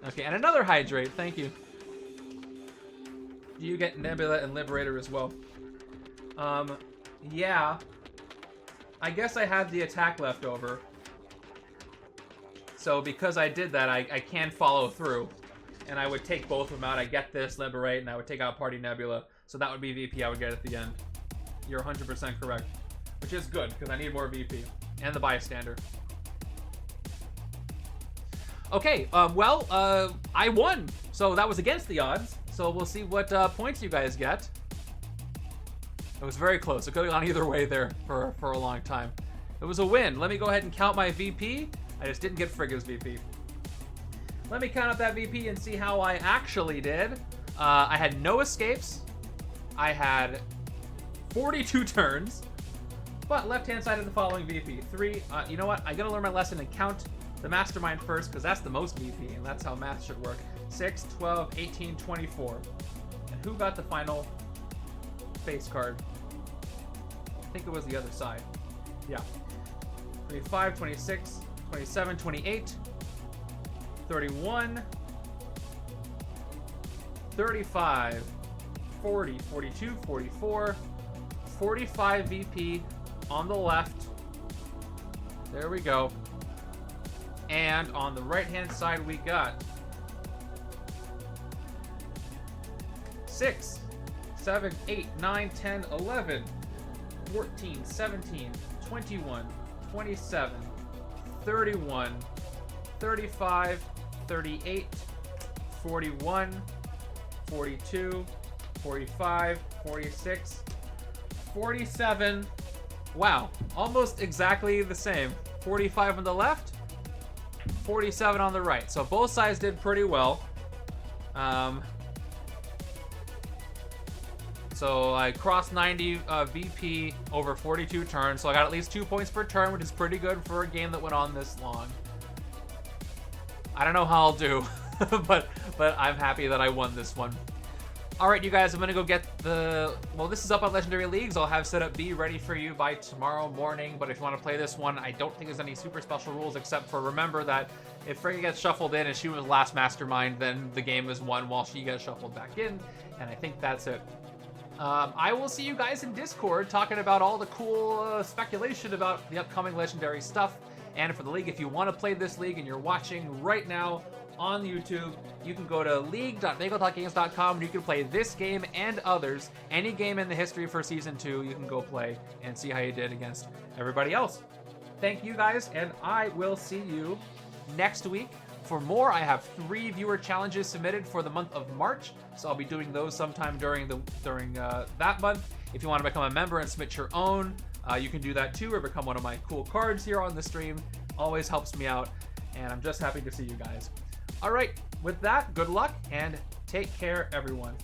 Speaker 1: Okay, and another hydrate, thank you. You get Nebula and Liberator as well. Yeah. I guess I had the attack left over. So because I did that, I can follow through. And I would take both of them out. I get this, Liberate, and I would take out Party Nebula. So that would be VP I would get at the end. You're 100% correct. Which is good, because I need more VP. And the Bystander. Okay, I won. So that was against the odds. So we'll see what points you guys get. It was very close. It could have gone either way there for a long time. It was a win. Let me go ahead and count my VP. I just didn't get Frigga's VP. Let me count up that VP and see how I actually did. I had no escapes. I had 42 turns. But left-hand side of the following VP. 3, you know what? I gotta learn my lesson and count the Mastermind first, because that's the most VP, and that's how math should work. 6, 12, 18, 24. And who got the final face card? I think it was the other side. Yeah. 25, 26, 27, 28, 31, 35, 40, 42, 44, 45 VP on the left. There we go. And on the right-hand side, we got 6, 7, 8, 9, 10, 11, 14, 17, 21, 27, 31, 35, 38, 41, 42, 45, 46, 47. Wow, almost exactly the same. 45 on the left, 47 on the right. So both sides did pretty well. So I crossed 90 VP over 42 turns, so I got at least 2 points per turn, which is pretty good for a game that went on this long. I don't know how I'll do, but I'm happy that I won this one. All right, you guys, I'm gonna go get well, this is up on Legendary Leagues. I'll have setup B ready for you by tomorrow morning, but if you want to play this one, I don't think there's any super special rules, except for remember that if Frigga gets shuffled in and she was last Mastermind, then the game is won while she gets shuffled back in, and I think that's it. I will see you guys in Discord talking about all the cool speculation about the upcoming Legendary stuff. And for the league, if you want to play this league and you're watching right now on YouTube, you can go to league.bagel.games.com and you can play this game and others. Any game in the history for Season 2, you can go play and see how you did against everybody else. Thank you guys, and I will see you next week. For more, I have 3 viewer challenges submitted for the month of March, so I'll be doing those sometime during that month. If you want to become a member and submit your own, you can do that too, or become one of my cool cards here on the stream. Always helps me out, and I'm just happy to see you guys. All right, with that, good luck, and take care, everyone.